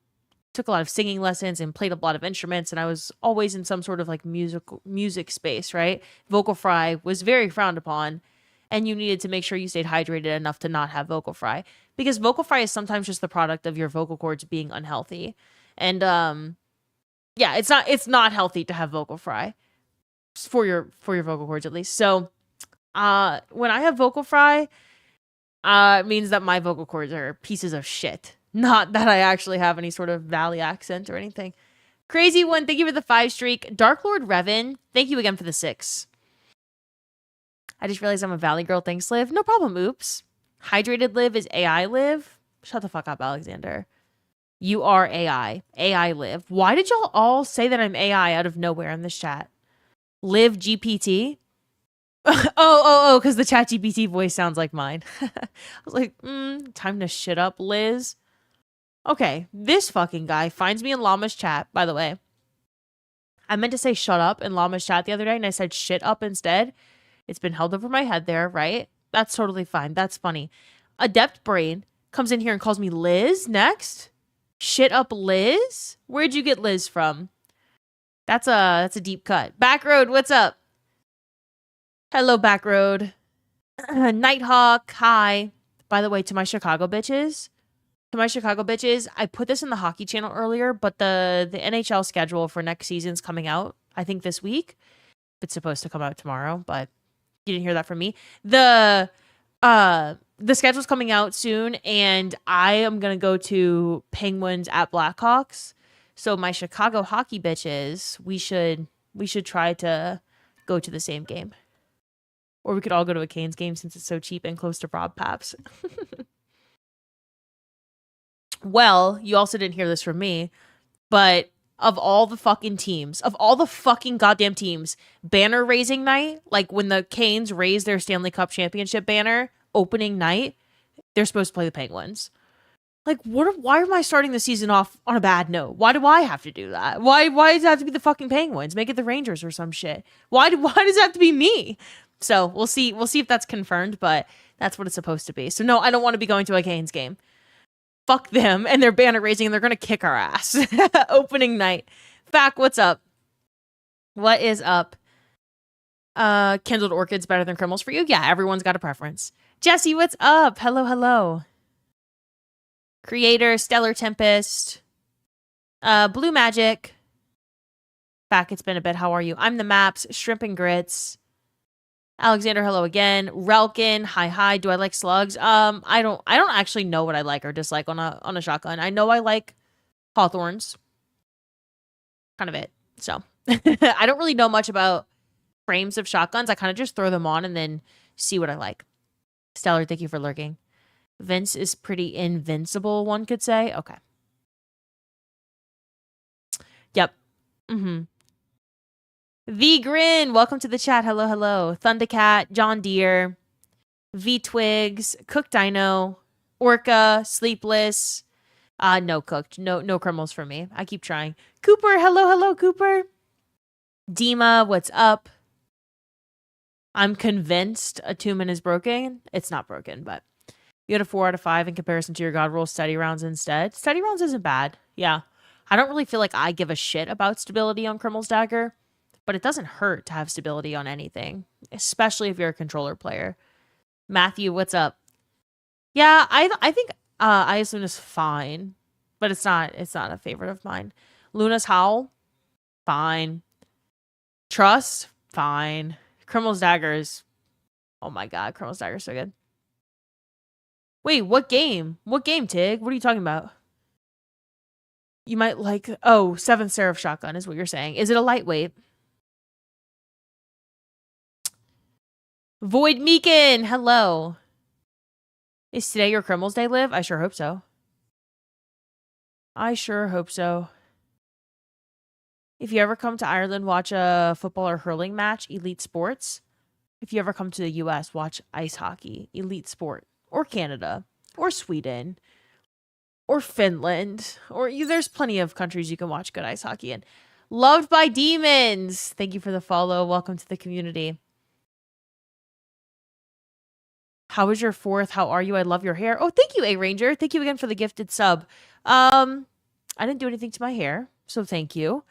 took a lot of singing lessons and played a lot of instruments, and I was always in some sort of like music space, right? Vocal fry was very frowned upon, and you needed to make sure you stayed hydrated enough to not have vocal fry, because vocal fry is sometimes just the product of your vocal cords being unhealthy. And yeah, it's not healthy to have vocal fry for your vocal cords, at least. So when I have vocal fry, it means that my vocal cords are pieces of shit. Not that I actually have any sort of valley accent or anything. Crazy One, thank you for the 5 streak. Dark Lord Revan, thank you again for the 6. I just realized I'm a Valley girl. Thanks, Liv. No problem, oops. Hydrated Liv is AI Liv. Shut the fuck up, Alexander. You are AI. AI Liv. Why did y'all all say that I'm AI out of nowhere in this chat? Liv GPT? Oh, because the ChatGPT voice sounds like mine. I was like, time to shit up, Liz. Okay, this fucking guy finds me in Llama's chat, by the way. I meant to say shut up in Llama's chat the other day, and I said shit up instead. It's been held over my head there, right? That's totally fine. That's funny. Adept Brain comes in here and calls me Liz next. Shit up, Liz? Where'd you get Liz from? That's a deep cut. Backroad, what's up? Hello, Backroad. Nighthawk, hi. By the way, to my Chicago bitches, I put this in the hockey channel earlier, but the NHL schedule for next season's coming out, I think this week. It's supposed to come out tomorrow, but you didn't hear that from me. The schedule's coming out soon, and I am gonna go to Penguins at Blackhawks. So my Chicago hockey bitches, we should try to go to the same game. Or we could all go to a Canes game since it's so cheap and close to Rob Paps. Well, you also didn't hear this from me, but of all the fucking teams, of all the fucking goddamn teams, banner raising night, like when the Canes raise their Stanley Cup championship banner, opening night, they're supposed to play the Penguins. Like, why am I starting the season off on a bad note? Why do I have to do that? Why does it have to be the fucking Penguins? Make it the Rangers or some shit. Why does it have to be me? So we'll see if that's confirmed, but that's what it's supposed to be. So no, I don't want to be going to a Canes game. Fuck them and their banner raising, and they're gonna kick our ass. Opening night. Fact, what's up? What is up? Kindled Orchids better than Crimil'S for you? Yeah, everyone's got a preference. Jesse, what's up? Hello. Creator, Stellar Tempest. Blue Magic. Back, it's been a bit. How are you? I'm the Maps, Shrimp and Grits. Alexander, hello again. Relkin, hi. Do I like slugs? I don't actually know what I like or dislike on a shotgun. I know I like hawthorns. Kind of it. So I don't really know much about frames of shotguns. I kind of just throw them on and then see what I like. Stellar, thank you for lurking. Vince is pretty invincible, one could say. Okay. Yep. V Grin, welcome to the chat. Hello. Thundercat, John Deere, V Twigs, Cook Dino, Orca, Sleepless. No cooked. No Crimil'S for me. I keep trying. Cooper, hello, Cooper. Dima, what's up? I'm convinced Attumen is broken. It's not broken, but you had a 4 out of 5 in comparison to your God roll steady rounds instead. Steady rounds isn't bad. Yeah. I don't really feel like I give a shit about stability on Crimil'S Dagger. But it doesn't hurt to have stability on anything, especially if you're a controller player. Matthew, what's up? Yeah, I think Ice Luna's fine, but it's not a favorite of mine. Luna's Howl, fine. Trust, fine. Crimil'S Daggers, oh my god, Crimil'S Daggers so good. Wait, what game? What game, Tig? What are you talking about? You might like, 7th Seraph Shotgun is what you're saying. Is it a lightweight? Void Meekin, hello. Is today your Crimil'S Day, Liv? I sure hope so. If you ever come to Ireland, watch a football or hurling match, Elite Sports. If you ever come to the US, watch ice hockey, Elite Sport. Or Canada. Or Sweden. Or Finland. Or there's plenty of countries you can watch good ice hockey in. Loved by Demons. Thank you for the follow. Welcome to the community. How was your 4th? How are you? I love your hair. Oh, thank you, A Ranger. Thank you again for the gifted sub. I didn't do anything to my hair, so thank you.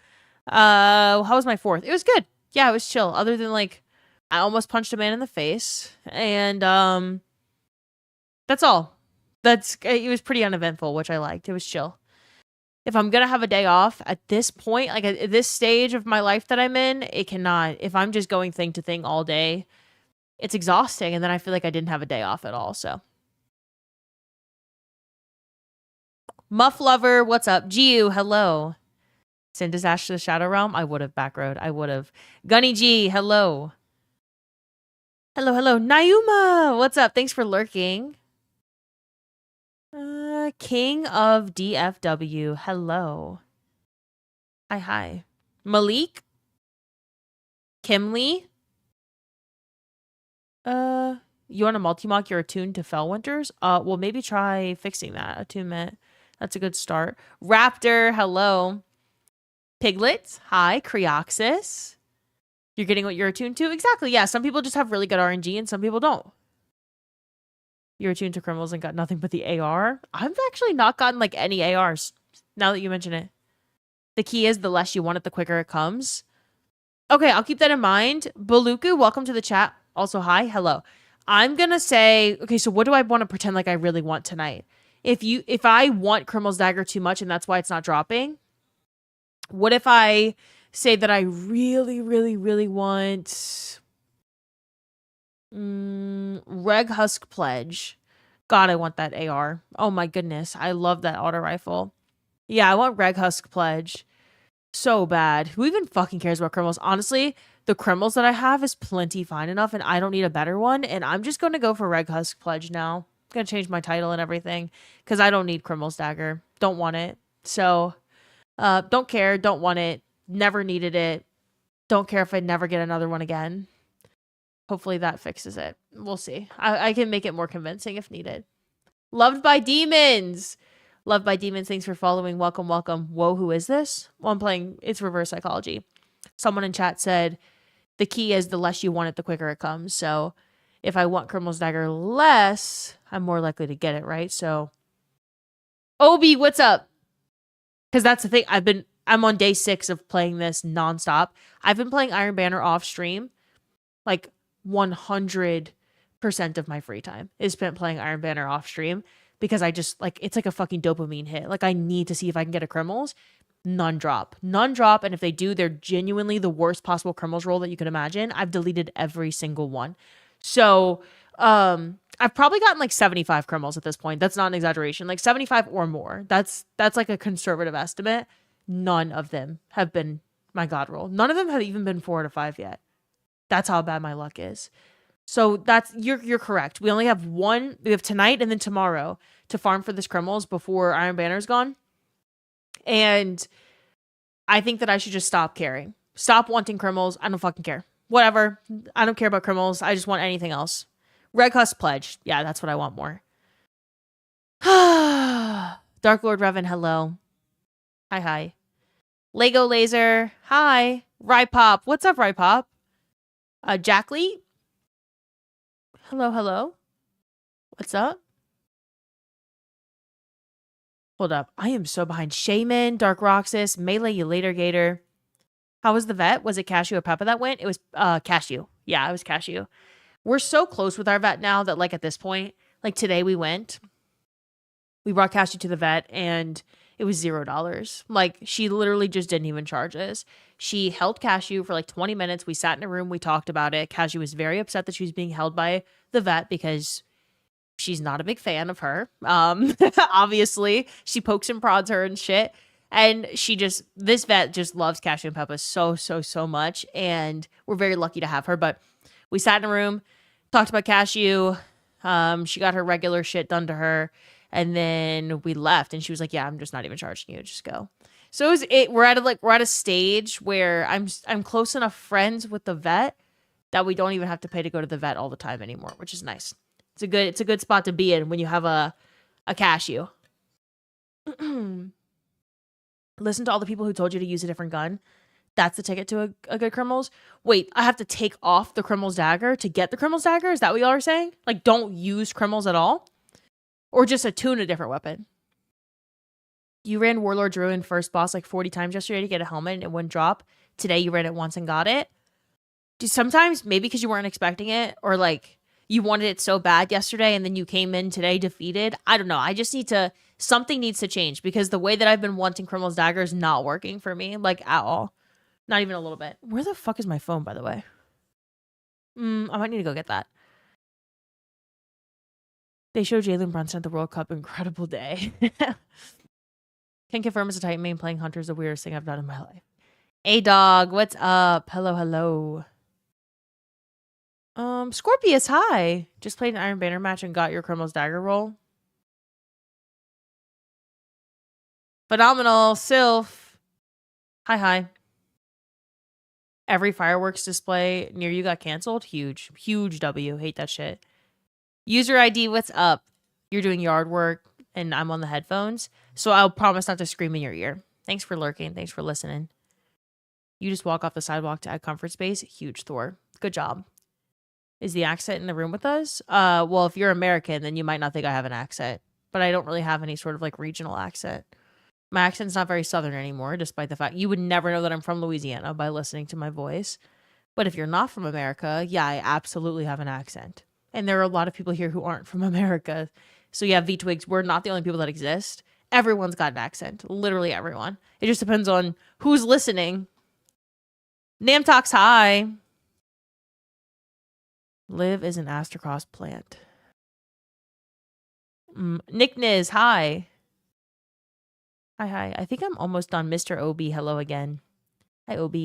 How was my 4th? It was good. Yeah, it was chill. Other than like, I almost punched a man in the face, and that's all. It was pretty uneventful, which I liked. It was chill. If I'm gonna have a day off at this point, like at this stage of my life that I'm in, it cannot. If I'm just going thing to thing all day, it's exhausting, and then I feel like I didn't have a day off at all, so. Muff Lover, what's up? Giu, hello. Send his ash to the Shadow Realm? I would have, Backroad. I would have. Gunny G, hello. Hello. Nauma, what's up? Thanks for lurking. King of DFW, hello. Hi. Malik? Kimley? You want to multi-mock your attuned to Fellwinters? Well, maybe try fixing that attunement. That's a good start. Raptor, hello. Piglets, hi. Creoxys. You're getting what you're attuned to? Exactly, yeah. Some people just have really good RNG and some people don't. You're attuned to Crimil'S and got nothing but the AR? I've actually not gotten like any ARs, now that you mention it. The key is the less you want it, the quicker it comes. Okay, I'll keep that in mind. Baluku, welcome to the chat. Also, hi, hello. I'm gonna say, okay, so what do I want to pretend like I really want tonight? If I want Crimil'S Dagger too much and that's why it's not dropping, what if I say that I really, really, really want Reg Husk Pledge? God, I want that AR. Oh my goodness, I love that auto rifle. Yeah, I want Reg Husk Pledge. So bad. Who even fucking cares about Crimil'S? Honestly, the Crimil'S that I have is plenty fine enough and I don't need a better one. And I'm just going to go for Reg Husk Pledge now. I'm going to change my title and everything because I don't need Crimil'S Dagger. Don't want it. So, don't care. Don't want it. Never needed it. Don't care if I never get another one again. Hopefully that fixes it. We'll see. I can make it more convincing if needed. Loved by Demons. Loved by Demons, thanks for following. Welcome, welcome. Whoa, who is this? Well, I'm playing, it's reverse psychology. Someone in chat said, the key is the less you want it, the quicker it comes. So if I want Crimil'S Dagger less, I'm more likely to get it, right? So, Obi, what's up? Because that's the thing. I'm on day 6 of playing this nonstop. I've been playing Iron Banner off stream. Like 100% of my free time is spent playing Iron Banner off stream. Because I just, like, it's like a fucking dopamine hit. Like, I need to see if I can get a Crimil'S. None drop. None drop, and if they do, they're genuinely the worst possible Crimil'S roll that you could imagine. I've deleted every single one. So, I've probably gotten, like, 75 Crimil'S at this point. That's not an exaggeration. Like, 75 or more. That's like, a conservative estimate. None of them have been my god roll. None of them have even been 4 out of 5 yet. That's how bad my luck is. So that's you're correct. We only have one. We have tonight and then tomorrow to farm for this Crimil'S before Iron Banner's gone. And I think that I should just stop caring. Stop wanting Crimil'S. I don't fucking care. Whatever. I don't care about Crimil'S. I just want anything else. Reg Husk Pledge. Yeah, that's what I want more. Dark Lord Revan, hello. Hi. Lego Laser. Hi. Rypop. What's up, Rypop? Jackley. Hello. What's up? Hold up. I am so behind. Shaman, Dark Roxas, Melee, you later, Gator. How was the vet? Was it Cashew or Peppa that went? It was Cashew. Yeah, it was Cashew. We're so close with our vet now that, like, at this point, like, today we brought Cashew to the vet and it was $0. Like, she literally just didn't even charge us. She held Cashew for like 20 minutes. We sat in a room. We talked about it. Cashew was very upset that she was being held by the vet because she's not a big fan of her. Obviously, she pokes and prods her and shit. And this vet just loves Cashew and Peppa so much. And we're very lucky to have her. But we sat in a room, talked about Cashew. She got her regular shit done to her. And then we left and she was like, yeah, I'm just not even charging you. Just go. So we're at a stage where I'm close enough friends with the vet that we don't even have to pay to go to the vet all the time anymore, which is nice. It's a good spot to be in when you have a Cashew. Listen to all the people who told you to use a different gun. That's the ticket to a good Crimil'S. Wait, I have to take off the Crimil'S Dagger to get the Crimil'S Dagger? Is that what y'all are saying? Like, don't use Crimil'S at all? Or just attune a different weapon? You ran Warlord Druid first boss like 40 times yesterday to get a helmet and it wouldn't drop. Today you ran it once and got it. Sometimes maybe because you weren't expecting it, or like you wanted it so bad yesterday and then you came in today defeated. I don't know. I just something needs to change because the way that I've been wanting Crimil'S Dagger is not working for me, like, at all. Not even a little bit. Where the fuck is my phone, by the way? I might need to go get that. They showed Jalen Brunson at the World Cup. Incredible day. Can confirm as a Titan main playing Hunter is the weirdest thing I've done in my life. Hey, dog. What's up? Hello. Scorpius, hi. Just played an Iron Banner match and got your Crimil'S Dagger roll. Phenomenal. Sylph. Hi. Every fireworks display near you got canceled. Huge W. Hate that shit. User ID, what's up? You're doing yard work and I'm on the headphones, so I'll promise not to scream in your ear. Thanks for lurking. Thanks for listening. You just walk off the sidewalk to add comfort space. Huge Thor. Good job. Is the accent in the room with us? Well, if you're American, then you might not think I have an accent, but I don't really have any sort of like regional accent. My accent's not very southern anymore, despite the fact you would never know that I'm from Louisiana by listening to my voice. But if you're not from America, yeah, I absolutely have an accent. And there are a lot of people here who aren't from America. So yeah, V-Twigs, we're not the only people that exist. Everyone's got an accent. Literally everyone. It just depends on who's listening. Namtox, hi. Liv is an Astrocross plant. Nick Niz, hi. Hi. I think I'm almost done. Mr. OB, hello again. Hi, OB.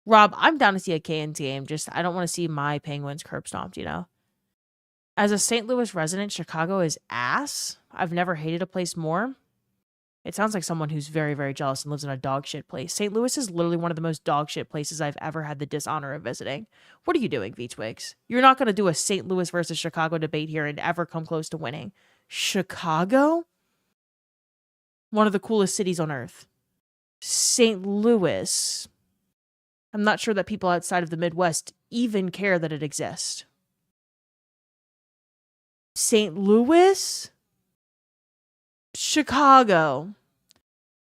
Rob, I'm down to see a Canes game. Just, I don't want to see my Penguins curb stomped, you know? As a St. Louis resident, Chicago is ass. I've never hated a place more. It sounds like someone who's very, very jealous and lives in a dog shit place. St. Louis is literally one of the most dog shit places I've ever had the dishonor of visiting. What are you doing, V-Twigs? You're not going to do a St. Louis versus Chicago debate here and ever come close to winning. Chicago? One of the coolest cities on earth. St. Louis. I'm not sure that people outside of the Midwest even care that it exists. St. Louis? Chicago.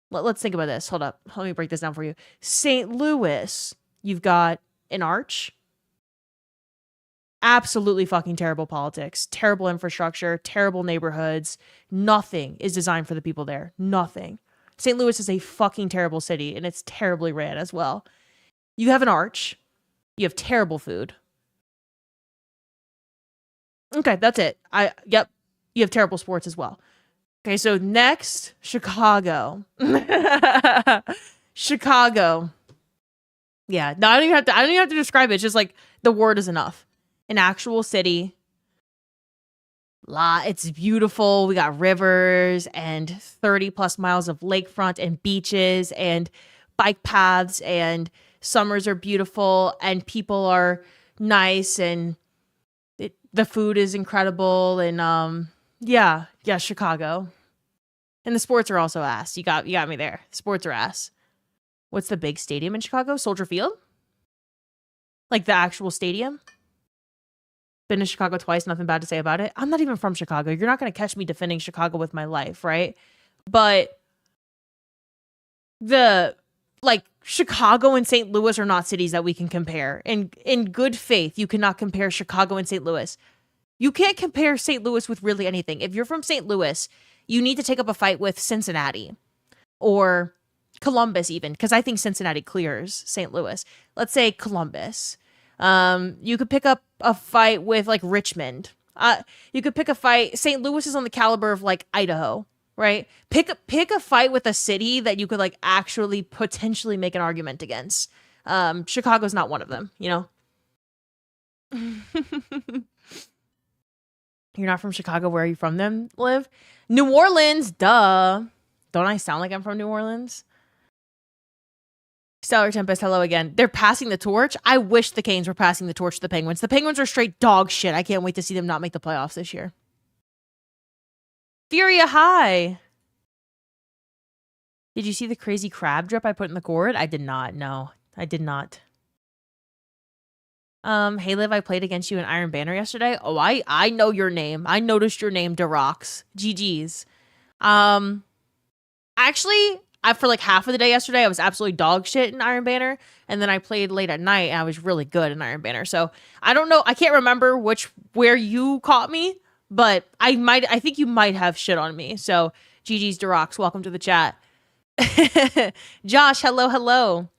Let's think about this. Hold up. Let me break this down for you. St. Louis. You've got an arch. Absolutely fucking terrible politics. Terrible infrastructure. Terrible neighborhoods. Nothing is designed for the people there. Nothing. St. Louis is a fucking terrible city, and it's terribly ran as well. You have an arch. You have terrible food. Okay, that's it. Yep. You have terrible sports as well. Okay, so next, Chicago. Chicago. Yeah, no, I don't even have to describe it. It's just like the word is enough. An actual city. It's beautiful. We got rivers and 30 plus miles of lakefront and beaches and bike paths, and summers are beautiful and people are nice and the food is incredible, and yeah, Chicago. And the sports are also ass. You got me there. Sports are ass. What's the big stadium in Chicago? Soldier Field? Like the actual stadium? Been to Chicago twice, nothing bad to say about it. I'm not even from Chicago. You're not going to catch me defending Chicago with my life, right? But Chicago and St. Louis are not cities that we can compare. And in good faith, you cannot compare Chicago and St. Louis. You can't compare St. Louis with really anything. If you're from St. Louis, you need to take up a fight with Cincinnati or Columbus even, because I think Cincinnati clears St. Louis. Let's say Columbus. You could pick up a fight with like Richmond. You could pick a fight. St. Louis is on the caliber of like Idaho. Right? Pick a fight with a city that you could like actually potentially make an argument against. Chicago's not one of them, you know? You're not from Chicago. Where are you from then, Liv? New Orleans, duh. Don't I sound like I'm from New Orleans? Stellar Tempest, hello again. They're passing the torch. I wish the Canes were passing the torch to the Penguins. The Penguins are straight dog shit. I can't wait to see them not make the playoffs this year. Furia, hi. Did you see the crazy crab drip I put in the gourd? I did not. No, I did not. Hey Liv, I played against you in Iron Banner yesterday. Oh, I know your name. I noticed your name, Derox. GG's. Actually, for like half of the day yesterday, I was absolutely dog shit in Iron Banner, and then I played late at night, and I was really good in Iron Banner. So I don't know. I can't remember where you caught me. But I think you might have shit on me. So GG's Derox, welcome to the chat. Josh, hello.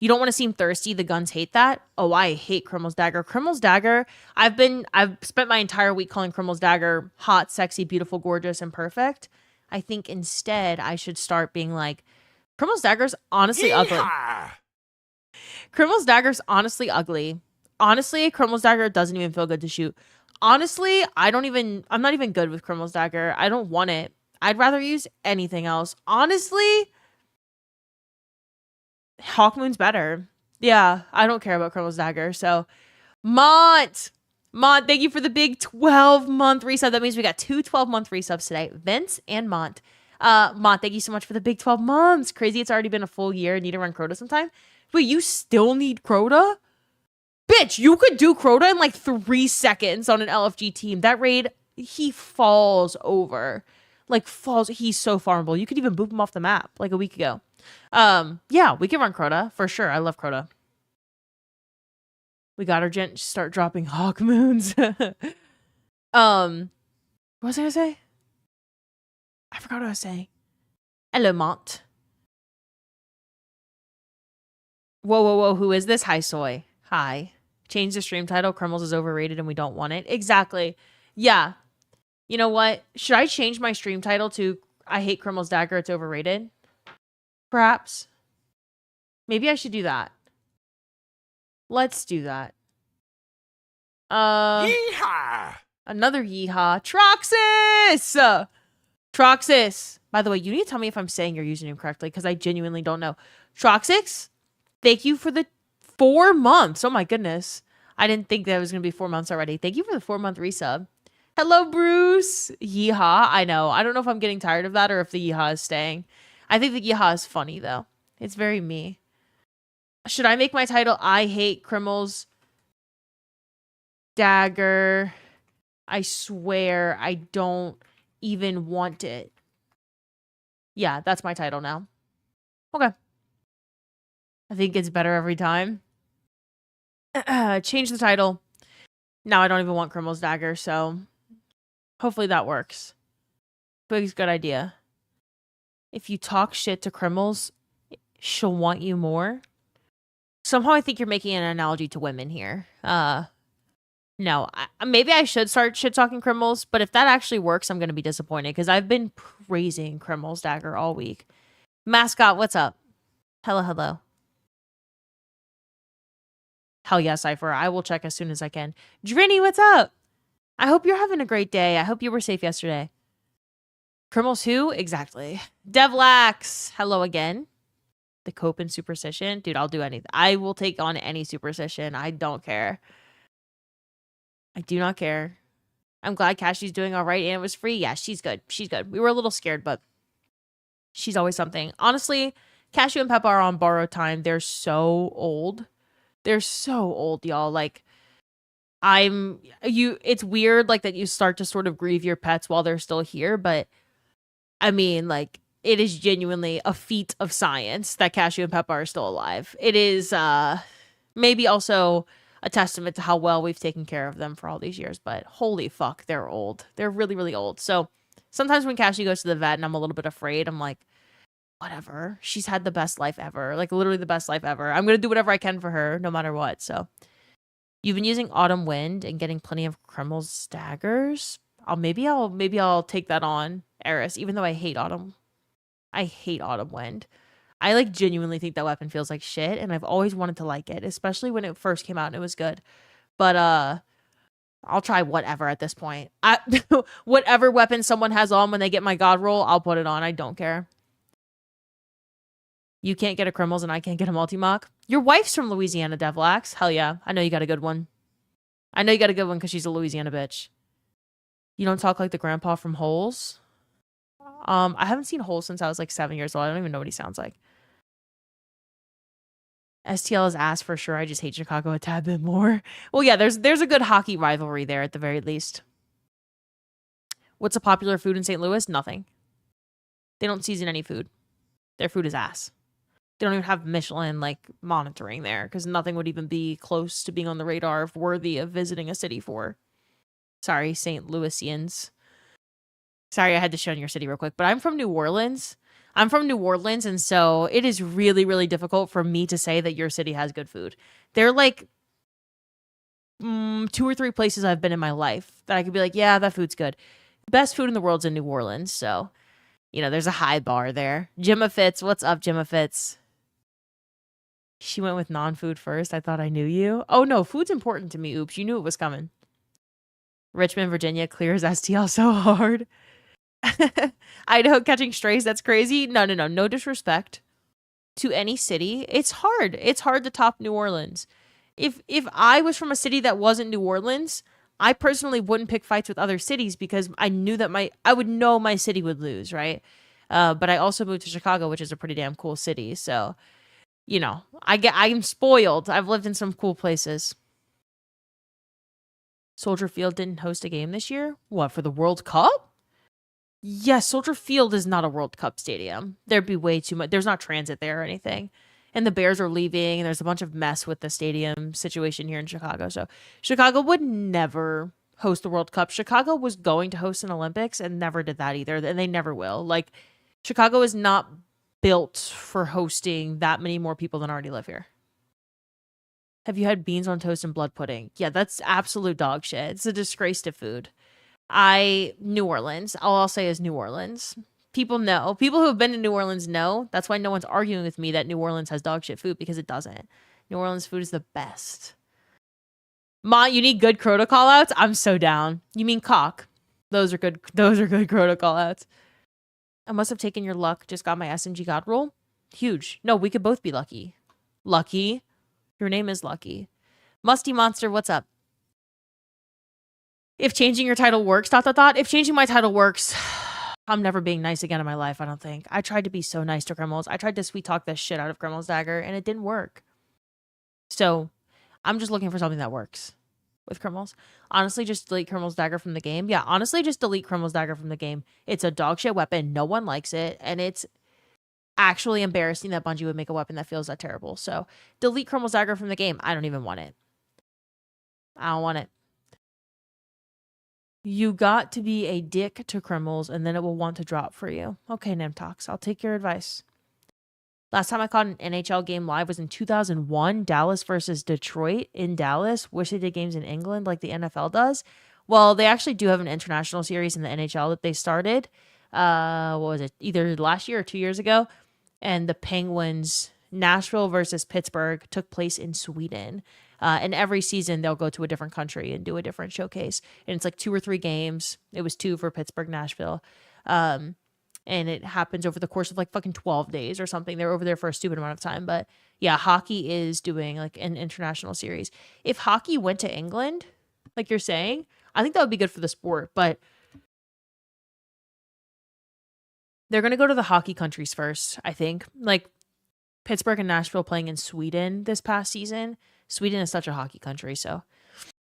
You don't want to seem thirsty. The guns hate that. Oh, I hate Crimil'S Dagger. Crimil'S Dagger, I've spent my entire week calling Crimil'S Dagger hot, sexy, beautiful, gorgeous, and perfect. I think instead I should start being like, Crimil'S Dagger's honestly ugly. Crimil'S Dagger's honestly ugly. Honestly, Crimil'S Dagger doesn't even feel good to shoot. Honestly, I'm not even good with Crimil'S Dagger. I don't want it. I'd rather use anything else. Honestly, Hawkmoon's better. Yeah, I don't care about Crimil'S Dagger. So, Mont, Mont, thank you for the big 12-month resub. That means we got 2 12-month resubs today. Vince and Mont. Mont, thank you so much for the big 12 months. Crazy, it's already been a full year. Need to run Crota sometime. Wait, you still need Crota? Bitch, you could do Crota in like 3 seconds on an LFG team. That raid, he falls over. Like, falls. He's so farmable. You could even boop him off the map like a week ago. Yeah, we can run Crota for sure. I love Crota. We got our gent start dropping Hawk Moons. What was I gonna say? I forgot what I was saying. Hello, Mont. Whoa, whoa, whoa. Who is this? Hi, Soy. Hi. Change the stream title. Crimil'S is overrated and we don't want it. Exactly. Yeah. You know what? Should I change my stream title to I hate Crimil'S Dagger, it's overrated? Perhaps. Maybe I should do that. Let's do that. Yeehaw! Another yeehaw. Troxus! Troxus. By the way, you need to tell me if I'm saying your username correctly because I genuinely don't know. Troxus, thank you for the 4 months. Oh my goodness. I didn't think that was going to be 4 months already. Thank you for the 4-month resub. Hello, Bruce. Yeehaw. I know. I don't know if I'm getting tired of that or if the yeehaw is staying. I think the yeehaw is funny, though. It's very me. Should I make my title I hate Crimil'S Dagger? I swear I don't even want it. Yeah, that's my title now. Okay. I think it's better every time. Change the title. Now I don't even want Crimil'S Dagger, so hopefully that works. Big's good idea. If you talk shit to Crimil'S, she'll want you more. Somehow I think you're making an analogy to women here. No, maybe I should start shit-talking Crimil'S, but if that actually works, I'm going to be disappointed because I've been praising Crimil'S Dagger all week. Mascot, what's up? Hello, hello. Hell yeah, Cypher. I will check as soon as I can. Drinny, what's up? I hope you're having a great day. I hope you were safe yesterday. Crimil'S who? Exactly. Devlax, hello again. The Cope and Superstition. Dude, I'll do anything. I will take on any superstition. I don't care. I do not care. I'm glad Cassie's doing all right and it was free. Yeah, she's good. She's good. We were a little scared, but she's always something. Honestly, Cashew and Peppa are on borrowed time. They're so old. They're so old, y'all. Like, it's weird, like, that you start to sort of grieve your pets while they're still here, but I mean, like, it is genuinely a feat of science that Cashew and Peppa are still alive. It is, maybe also a testament to how well we've taken care of them for all these years, but holy fuck, they're old. They're really, really old. So sometimes when Cassie goes to the vet and I'm a little bit afraid, I'm like, whatever. She's had the best life ever. Like, literally the best life ever. I'm going to do whatever I can for her, no matter what. So you've been using Autumn Wind and getting plenty of Crimil'S Daggers. Maybe I'll take that on, Eris, even though I hate Autumn. I hate Autumn Wind. I, like, genuinely think that weapon feels like shit, and I've always wanted to like it, especially when it first came out and it was good. But, I'll try whatever at this point. Whatever weapon someone has on when they get my god roll, I'll put it on. I don't care. You can't get a Crimil'S and I can't get a multi-mock. Your wife's from Louisiana, Devlax. Hell yeah. I know you got a good one. I know you got a good one because she's a Louisiana bitch. You don't talk like the grandpa from Holes? I haven't seen Holes since I was like 7 years old. I don't even know what he sounds like. STL is ass for sure. I just hate Chicago a tad bit more. Well, yeah, there's a good hockey rivalry there at the very least. What's a popular food in St. Louis? Nothing. They don't season any food. Their food is ass. They don't even have Michelin like monitoring there because nothing would even be close to being on the radar of worthy of visiting a city for. Sorry, St. Louisians. Sorry, I had to show in your city real quick, but I'm from New Orleans. And so it is really, really difficult for me to say that your city has good food. There are like 2 or 3 places I've been in my life that I could be like, yeah, that food's good. Best food in the world's in New Orleans, so, you know, there's a high bar there. Gemma Fitz, what's up, Gemma Fitz? She went with non-food first. I thought I knew you. Oh, no, food's important to me. Oops, you knew it was coming. Richmond, Virginia clears STL so hard. Idaho catching strays, that's crazy. No disrespect to any city. It's hard to top New Orleans. If I was from a city that wasn't New Orleans, I personally wouldn't pick fights with other cities because I knew that I would know my city would lose, right? But I also moved to Chicago, which is a pretty damn cool city. So, I'm spoiled. I've lived in some cool places. Soldier Field didn't host a game this year. What, for the World Cup? Yes, Soldier Field is not a World Cup stadium. There'd be way too much. There's not transit there or anything. And the Bears are leaving, and there's a bunch of mess with the stadium situation here in Chicago. So Chicago would never host the World Cup. Chicago was going to host an Olympics and never did that either. And they never will. Like, Chicago is not built for hosting that many more people than already live here. Have you had beans on toast and blood pudding? Yeah, that's absolute dog shit. It's a disgrace to food. New Orleans. All I'll say is New Orleans. People know. People who have been to New Orleans know. That's why no one's arguing with me that New Orleans has dog shit food, because it doesn't. New Orleans food is the best. Ma, you need good Crota call outs? I'm so down. You mean cock. Those are good Crota call outs. I must have taken your luck. Just got my SMG God roll. Huge. No, we could both be lucky. Lucky. Your name is Lucky. Musty Monster, what's up? If changing your title works, ... If changing my title works, I'm never being nice again in my life, I don't think. I tried to be so nice to Crimil'S. I tried to sweet talk the shit out of Crimil'S Dagger, and it didn't work. So, I'm just looking for something that works with Crimil'S. Honestly, just delete Crimil'S Dagger from the game. Yeah, honestly, just delete Crimil'S Dagger from the game. It's a dog shit weapon. No one likes it, and it's actually embarrassing that Bungie would make a weapon that feels that terrible. So, delete Crimil'S Dagger from the game. I don't even want it. I don't want it. You got to be a dick to Crimil'S, and then it will want to drop for you. Okay, Nemtox, I'll take your advice. Last time I caught an NHL game live was in 2001, Dallas versus Detroit in Dallas. Wish they did games in England like the NFL does. Well, they actually do have an international series in the NHL that they started. What was it? Either last year or 2 years ago. And the Penguins, Nashville versus Pittsburgh, took place in Sweden. And every season they'll go to a different country and do a different showcase. And it's like 2 or 3 games. It was 2 for Pittsburgh, Nashville. And it happens over the course of like fucking 12 days or something. They're over there for a stupid amount of time. But yeah, hockey is doing like an international series. If hockey went to England, like you're saying, I think that would be good for the sport. But they're going to go to the hockey countries first, I think. Like Pittsburgh and Nashville playing in Sweden this past season. Sweden is such a hockey country, so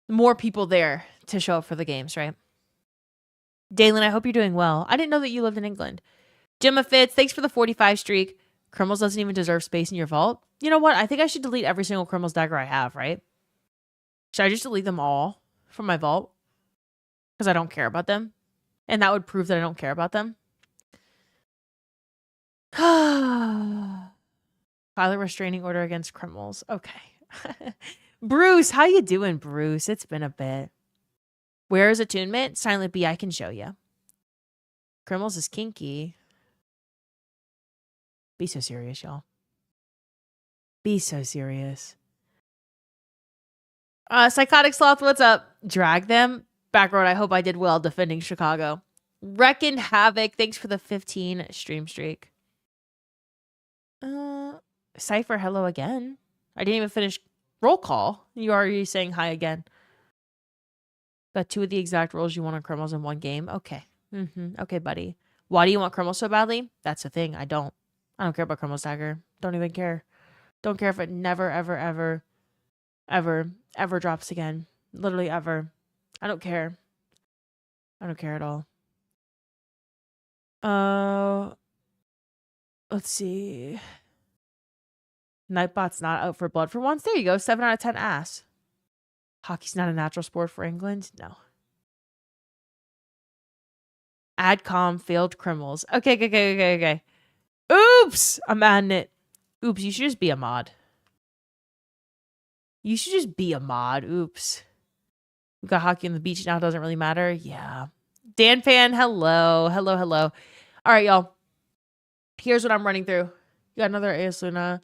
more people there to show up for the games, right? Dalen, I hope you're doing well. I didn't know that you lived in England. Gemma Fitz, thanks for the 45 streak. Crimil'S doesn't even deserve space in your vault. You know what? I think I should delete every single Crimil'S dagger I have, right? Should I just delete them all from my vault? Because I don't care about them. And that would prove that I don't care about them. File a restraining order against Crimil'S. Okay. Bruce, how you doing, Bruce? It's been a bit. Where is attunement? Silent B, I can show you. Crimil'S is kinky. Be so serious, y'all. Be so serious. Psychotic Sloth, what's up? Drag them. Backroad, I hope I did well defending Chicago. Reckon Havoc, thanks for the 15 stream streak. Cypher, hello again. I didn't even finish roll call. You are already saying hi again. Got 2 of the exact rolls you want on Crimil'S in one game. Okay. Okay, buddy. Why do you want Crimil'S so badly? That's the thing. I don't care about Crimil'S Dagger. Don't even care. Don't care if it never, ever, ever, ever, ever drops again. Literally ever. I don't care. I don't care at all. Let's see. Nightbot's not out for blood for once. There you go. 7 out of 10 ass. Hockey's not a natural sport for England? No. Adcom failed Crimil'S. Okay. Oops! I'm adding it. Oops, you should just be a mod. You should just be a mod. Oops. We got hockey on the beach now. Doesn't really matter. Yeah. Dan Fan, hello. Hello. All right, y'all. Here's what I'm running through. You got another AS Luna.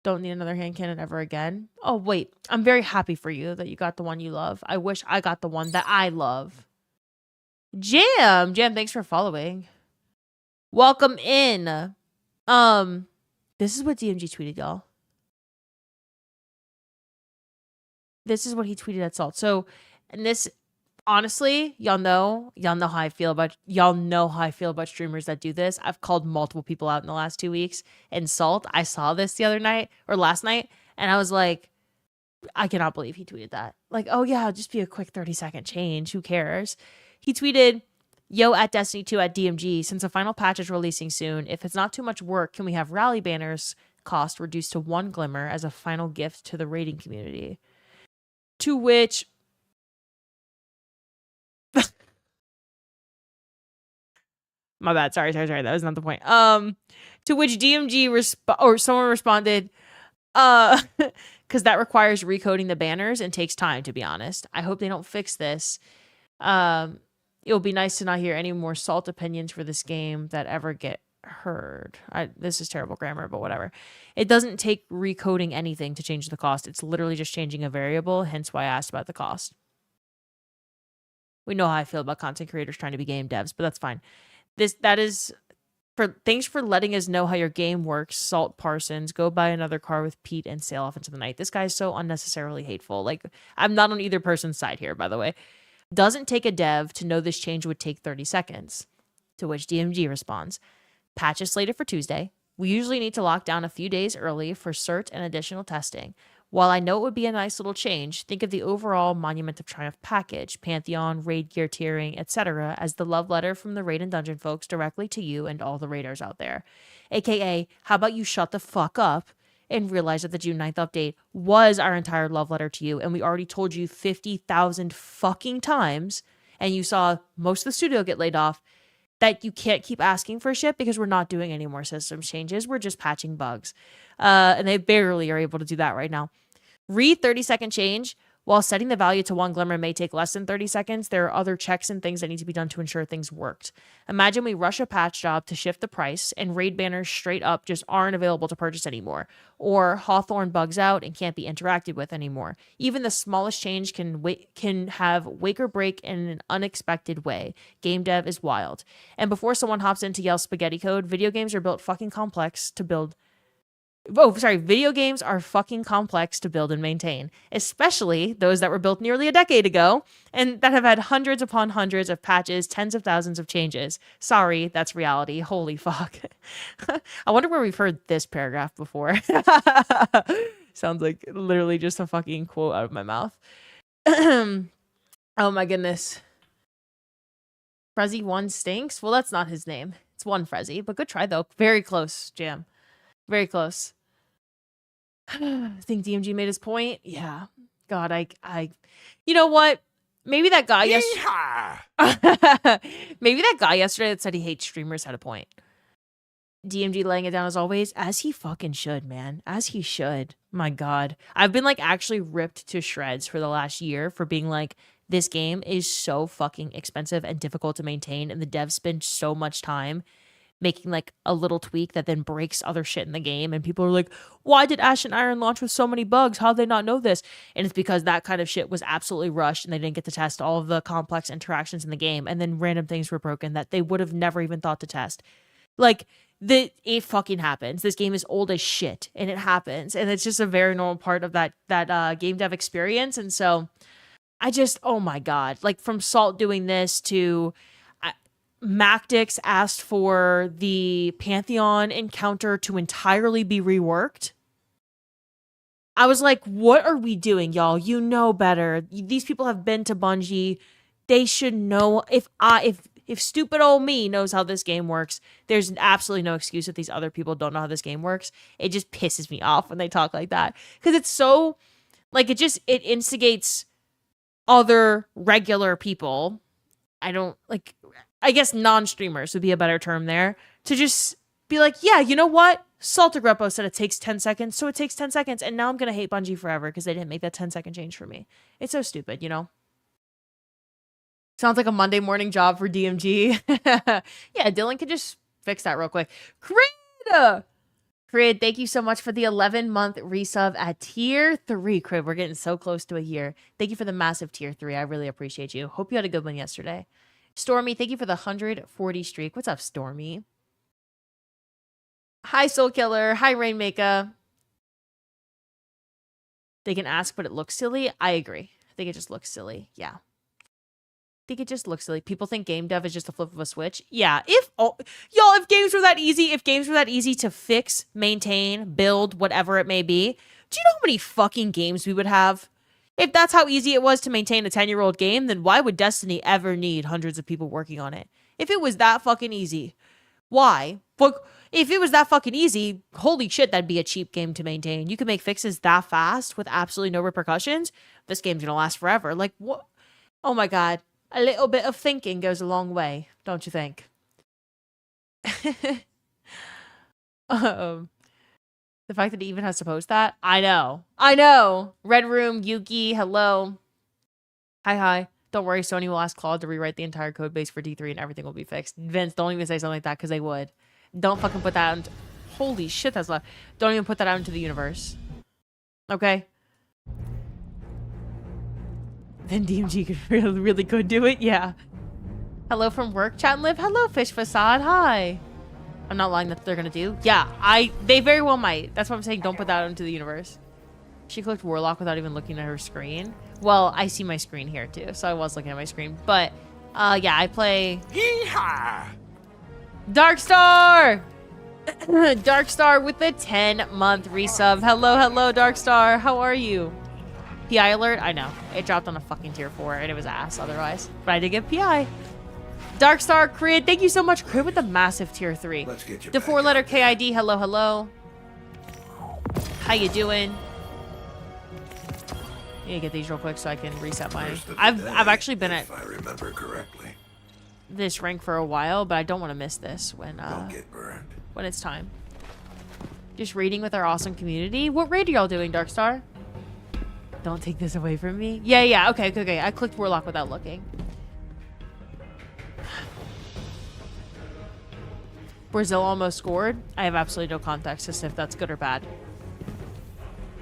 Don't need another hand cannon ever again. Oh, wait. I'm very happy for you that you got the one you love. I wish I got the one that I love. Jam, thanks for following. Welcome in. This is what DMG tweeted, y'all. This is what he tweeted at Salt. So, and this Honestly, y'all know how I feel about streamers that do this. I've called multiple people out in the last 2 weeks. And Salt, I saw this the other night or last night, and I was like, I cannot believe he tweeted that. Like, oh yeah, it'll just be a quick 30-second change. Who cares? He tweeted, yo, at Destiny 2 at DMG, since the final patch is releasing soon, if it's not too much work, can we have rally banners cost reduced to 1 glimmer as a final gift to the raiding community? To which my bad. Sorry. That was not the point. To which DMG or someone responded, because that requires recoding the banners and takes time, to be honest. I hope they don't fix this. It will be nice to not hear any more Salt opinions for this game that ever get heard. This is terrible grammar, but whatever. It doesn't take recoding anything to change the cost. It's literally just changing a variable, hence why I asked about the cost. We know how I feel about content creators trying to be game devs, but that's fine. Thanks for letting us know how your game works, Salt Parsons. Go buy another car with Pete and sail off into the night. This guy is so unnecessarily hateful. Like, I'm not on either person's side here, by the way. Doesn't take a dev to know this change would take 30 seconds. To which DMG responds, patch is slated for Tuesday. We usually need to lock down a few days early for cert and additional testing. While I know it would be a nice little change, think of the overall Monument of Triumph package, Pantheon, raid gear tiering, etc. as the love letter from the raid and dungeon folks directly to you and all the raiders out there. AKA, how about you shut the fuck up and realize that the June 9th update was our entire love letter to you, and we already told you 50,000 fucking times, and you saw most of the studio get laid off, that you can't keep asking for shit because we're not doing any more systems changes. We're just patching bugs. And they barely are able to do that right now. Read 30-second change. While setting the value to 1 glimmer may take less than 30 seconds, there are other checks and things that need to be done to ensure things worked. Imagine we rush a patch job to shift the price and raid banners straight up just aren't available to purchase anymore. Or Hawthorne bugs out and can't be interacted with anymore. Even the smallest change can have wake or break in an unexpected way. Game dev is wild. And before someone hops in to yell spaghetti code, video games are built fucking complex to build. Video games are fucking complex to build and maintain, especially those that were built nearly a decade ago and that have had hundreds upon hundreds of patches, tens of thousands of changes. Sorry, that's reality. Holy fuck. I wonder where we've heard this paragraph before. Sounds like literally just a fucking quote out of my mouth. Oh my goodness. Frezzy1 stinks? Well, that's not his name. It's one Frezzy, but good try though. Very close, Jam. Very close. I think DMG made his point. Yeah. God, you know what? Maybe that guy Maybe that guy yesterday that said he hates streamers had a point. DMG laying it down as always, as he fucking should, man. As he should. My God. I've been like actually ripped to shreds for the last year for being like, this game is so fucking expensive and difficult to maintain, and the devs spend so much time making like a little tweak that then breaks other shit in the game. And people are like, why did Ash and Iron launch with so many bugs? How'd they not know this? And it's because that kind of shit was absolutely rushed and they didn't get to test all of the complex interactions in the game. And then random things were broken that they would have never even thought to test. Like, it fucking happens. This game is old as shit and it happens. And it's just a very normal part of that game dev experience. And so I just, oh my God, like from Salt doing this to Macdix asked for the Pantheon encounter to entirely be reworked. I was like, what are we doing, y'all? You know better. These people have been to Bungie. They should know. If stupid old me knows how this game works, there's absolutely no excuse if these other people don't know how this game works. It just pisses me off when they talk like that. Because it's so, like, it instigates other regular people. I guess non-streamers would be a better term there, to just be like, yeah, you know what? Saltagrepo said it takes 10 seconds, so it takes 10 seconds, and now I'm going to hate Bungie forever because they didn't make that 10-second change for me. It's so stupid, you know? Sounds like a Monday morning job for DMG. Yeah, Dylan could just fix that real quick. Crid, thank you so much for the 11-month resub at tier 3. Crid, we're getting so close to a year. Thank you for the massive tier 3. I really appreciate you. Hope you had a good one yesterday. Stormy, thank you for the 140 streak. What's up, Stormy? Hi, Soul Killer. Hi, Rainmaker. They can ask, but it looks silly. I agree. I think it just looks silly. Yeah. think it just looks silly. People think game dev is just a flip of a switch. Yeah, if games were that easy to fix, maintain, build, whatever it may be, do you know how many fucking games we would have? If that's how easy it was to maintain a 10-year-old game, then why would Destiny ever need hundreds of people working on it? If it was that fucking easy, why? But if it was that fucking easy, holy shit, that'd be a cheap game to maintain. You could make fixes that fast with absolutely no repercussions. This game's gonna last forever. Like, what? Oh my god. A little bit of thinking goes a long way, don't you think? The fact that he even has to post that? I know. Red Room, Yuki, hello. Hi. Don't worry, Sony will ask Claude to rewrite the entire code base for D3 and everything will be fixed. Vince, don't even say something like that because they would. Don't fucking put that out into... Holy shit, that's loud. Don't even put that out into the universe. Okay? Then DMG really could do it? Yeah. Hello from work, chat and live. Hello, Fish Facade. Hi. I'm not lying, that's what they're gonna do. Yeah, they very well might. That's what I'm saying. Don't put that out into the universe. She clicked Warlock without even looking at her screen. Well, I see my screen here too, so I was looking at my screen. But, yeah, I play... Yeehaw! Darkstar! Darkstar with the 10-month resub. Hello, Darkstar. How are you? PI alert? I know. It dropped on a fucking tier 4, and it was ass otherwise. But I did get PI. Darkstar Crid, thank you so much. Crid with the massive tier 3. Let's get you the 4-letter KID, hello. How you doing? I need to get these real quick so I can reset my... I've actually been at... If I remember correctly. This rank for a while, but I don't want to miss this when Don't get burned. When it's time. Just raiding with our awesome community. What raid are y'all doing, Darkstar? Don't take this away from me. Yeah. Okay. I clicked Warlock without looking. Brazil almost scored. I have absolutely no context as to if that's good or bad.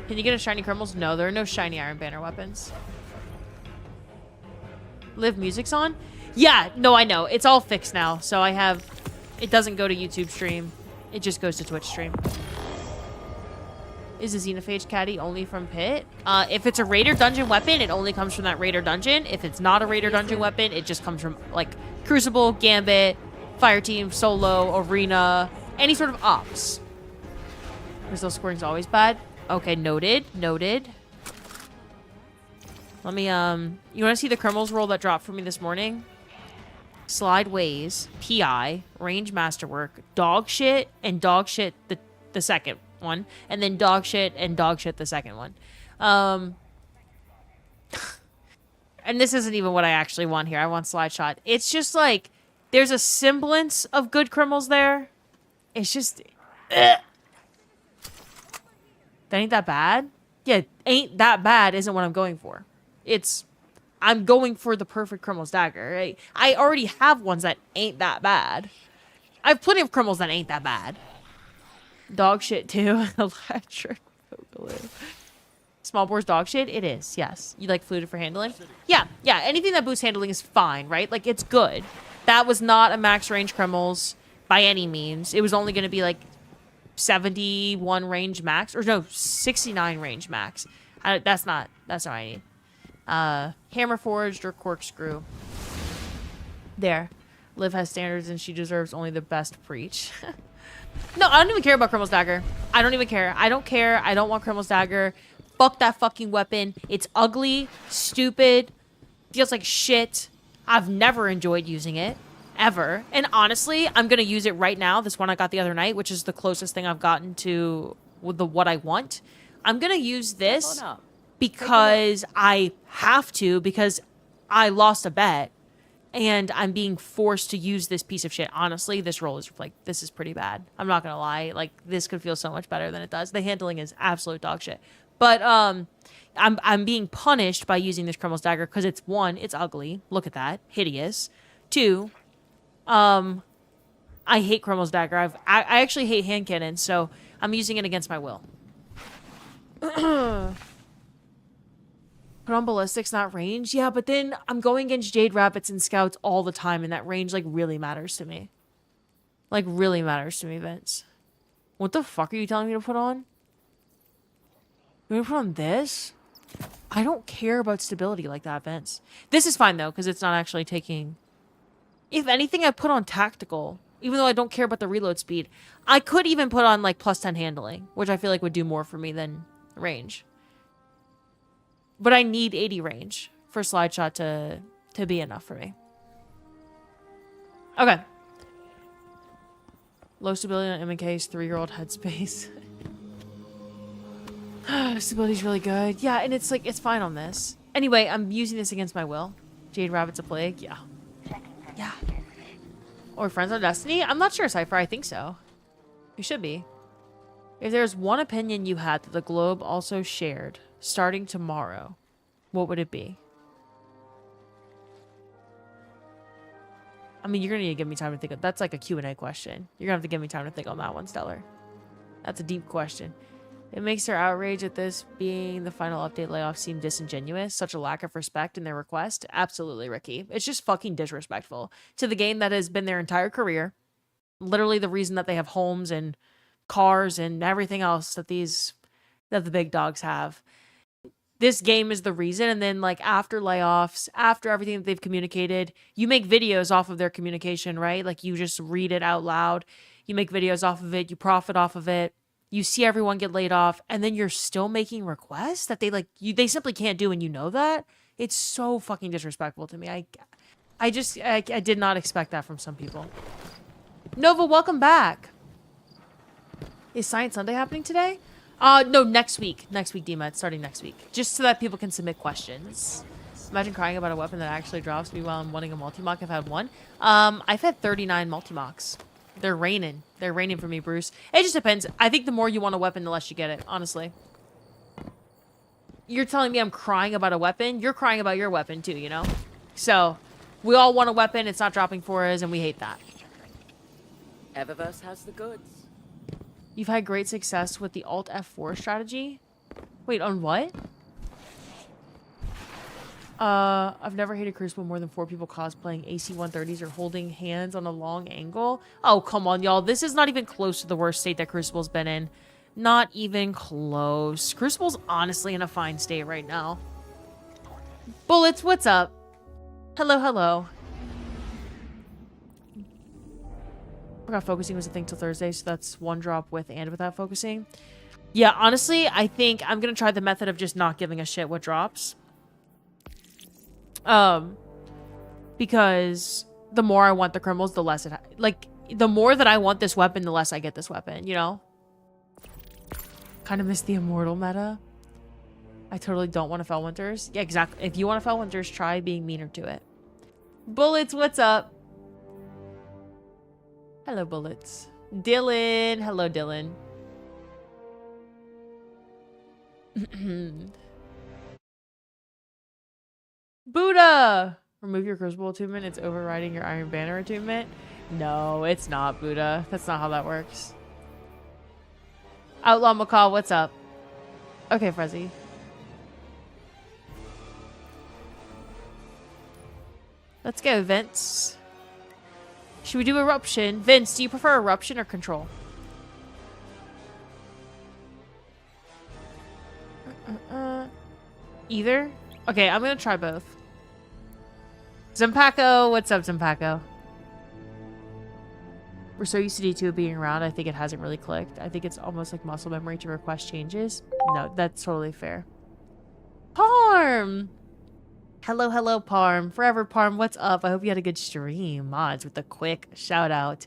Can you get a shiny Crimil'S? No, there are no shiny Iron Banner weapons. Live music's on? Yeah, no, I know. It's all fixed now. So I have... It doesn't go to YouTube stream. It just goes to Twitch stream. Is a Xenophage caddy only from Pit? If it's a Raider Dungeon weapon, it only comes from that Raider Dungeon. If it's not a Raider Dungeon weapon, it just comes from, like, Crucible, Gambit, Fireteam, Solo, Arena, any sort of ops. Brazil scoring's always bad. Okay, noted. Let me, you want to see the Crimil'S roll that dropped for me this morning? Slide Ways, PI, Range Masterwork, Dog Shit, and Dog Shit the second one. And then Dog Shit and Dog Shit the second one. And this isn't even what I actually want here. I want Slide Shot. It's just like... There's a semblance of good Crimil'S there. It's just... That ain't that bad? Yeah, ain't that bad isn't what I'm going for. It's... I'm going for the perfect Crimil'S dagger, right? I already have ones that ain't that bad. I have plenty of Crimil'S that ain't that bad. Dog shit, too. Electric Boogaloo. Small bore's dog shit? It is, yes. You like fluted for handling? Yeah. Anything that boosts handling is fine, right? Like, it's good. That was not a max range Crimil'S by any means. It was only going to be like 71 range max. Or no, 69 range max. That's not what I need. Hammer forged or corkscrew. There. Liv has standards and she deserves only the best preach. No, I don't even care about Crimil'S dagger. I don't even care. I don't care. I don't want Crimil'S dagger. Fuck that fucking weapon. It's ugly, stupid, feels like shit. I've never enjoyed using it, ever. And honestly, I'm going to use it right now. This one I got the other night, which is the closest thing I've gotten to what I want. I'm going to use this because I have to, because I lost a bet. And I'm being forced to use this piece of shit. Honestly, this roll is like, this is pretty bad. I'm not going to lie. Like, this could feel so much better than it does. The handling is absolute dog shit. But I'm being punished by using this Crimil'S dagger because it's, one, it's ugly. Look at that. Hideous. Two, I hate Crimil'S dagger. I actually hate hand cannons, so I'm using it against my will. Put on ballistics, not range. Yeah, but then I'm going against Jade Rabbits and Scouts all the time, and that range, like, really matters to me. Like, really matters to me, Vince. What the fuck are you telling me to put on? You want to put on this? I don't care about stability like that, Vince. This is fine, though, because it's not actually taking... If anything, I put on tactical. Even though I don't care about the reload speed. I could even put on, like, +10 handling. Which I feel like would do more for me than range. But I need 80 range for slide shot to be enough for me. Okay. Low stability on M&K's 3-year-old headspace. Stability's really good. Yeah, and it's like, it's fine on this. Anyway, I'm using this against my will. Jade Rabbit's a plague. Yeah. Yeah. Or Friends on Destiny? I'm not sure, Cypher. I think so. You should be. If there's one opinion you had that the globe also shared, starting tomorrow, what would it be? I mean, you're going to need to give me time to think of... That's like a Q&A question. You're going to have to give me time to think on that one, Stellar. That's a deep question. It makes their outrage at this being the final update layoff seem disingenuous. Such a lack of respect in their request. Absolutely, Ricky. It's just fucking disrespectful to the game that has been their entire career. Literally the reason that they have homes and cars and everything else that the big dogs have. This game is the reason. And then, like, after layoffs, after everything that they've communicated, you make videos off of their communication, right? Like, you just read it out loud. You make videos off of it. You profit off of it. You see everyone get laid off, and then you're still making requests that they simply can't do, and you know that? It's so fucking disrespectful to me. I did not expect that from some people. Nova, welcome back. Is Science Sunday happening today? No, next week. Next week, Dima. It's starting next week. Just so that people can submit questions. Imagine crying about a weapon that actually drops me while I'm wanting a multi-mock. I've had one. I've had 39 multi-mocks. They're raining. They're raining for me, Bruce. It just depends. I think the more you want a weapon, the less you get it, honestly. You're telling me I'm crying about a weapon? You're crying about your weapon, too, you know? So, we all want a weapon. It's not dropping for us, and we hate that. Eververse has the goods. You've had great success with the Alt F4 strategy? Wait, on what? I've never hated Crucible more than 4 people cosplaying AC-130s or holding hands on a long angle. Oh, come on, y'all. This is not even close to the worst state that Crucible's been in. Not even close. Crucible's honestly in a fine state right now. Bullets, what's up? Hello, hello. Forgot focusing was a thing till Thursday, so that's 1 drop with and without focusing. Yeah, honestly, I think I'm gonna try the method of just not giving a shit what drops. Because the more I want the Crimil'S, the less the more that I want this weapon, the less I get this weapon, you know? Kind of miss the Immortal meta. I totally don't want to Fell Winters. Yeah, exactly. If you want to Fell Winters, try being meaner to it. Bullets, what's up? Hello, Bullets. Dylan. Hello, Dylan. Buddha! Remove your Crucible attunement. It's overriding your Iron Banner attunement. No, it's not, Buddha. That's not how that works. Outlaw Macaw, what's up? Okay, Frezzy. Let's go, Vince. Should we do Eruption? Vince, do you prefer Eruption or Control? Either? Okay, I'm gonna try both. Zimpaco, what's up, Zimpaco? We're so used to D2 being around, I think it hasn't really clicked. I think it's almost like muscle memory to request changes. No, that's totally fair. Parm! Hello, hello, Parm. Forever, Parm, what's up? I hope you had a good stream. Mods with a quick shout out.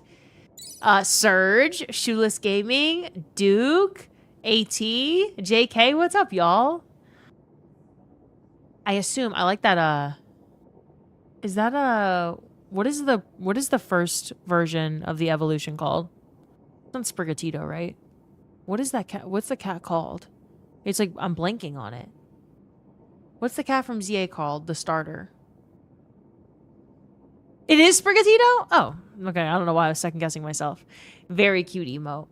Surge, Shoeless Gaming, Duke, AT, JK, what's up, y'all? I assume, I like that, is that what is the first version of the evolution called? It's on Sprigatito, right? What is that cat? What's the cat called? It's like, I'm blanking on it. What's the cat from ZA called? The starter. It is Sprigatito? Oh, okay. I don't know why I was second guessing myself. Very cute emote.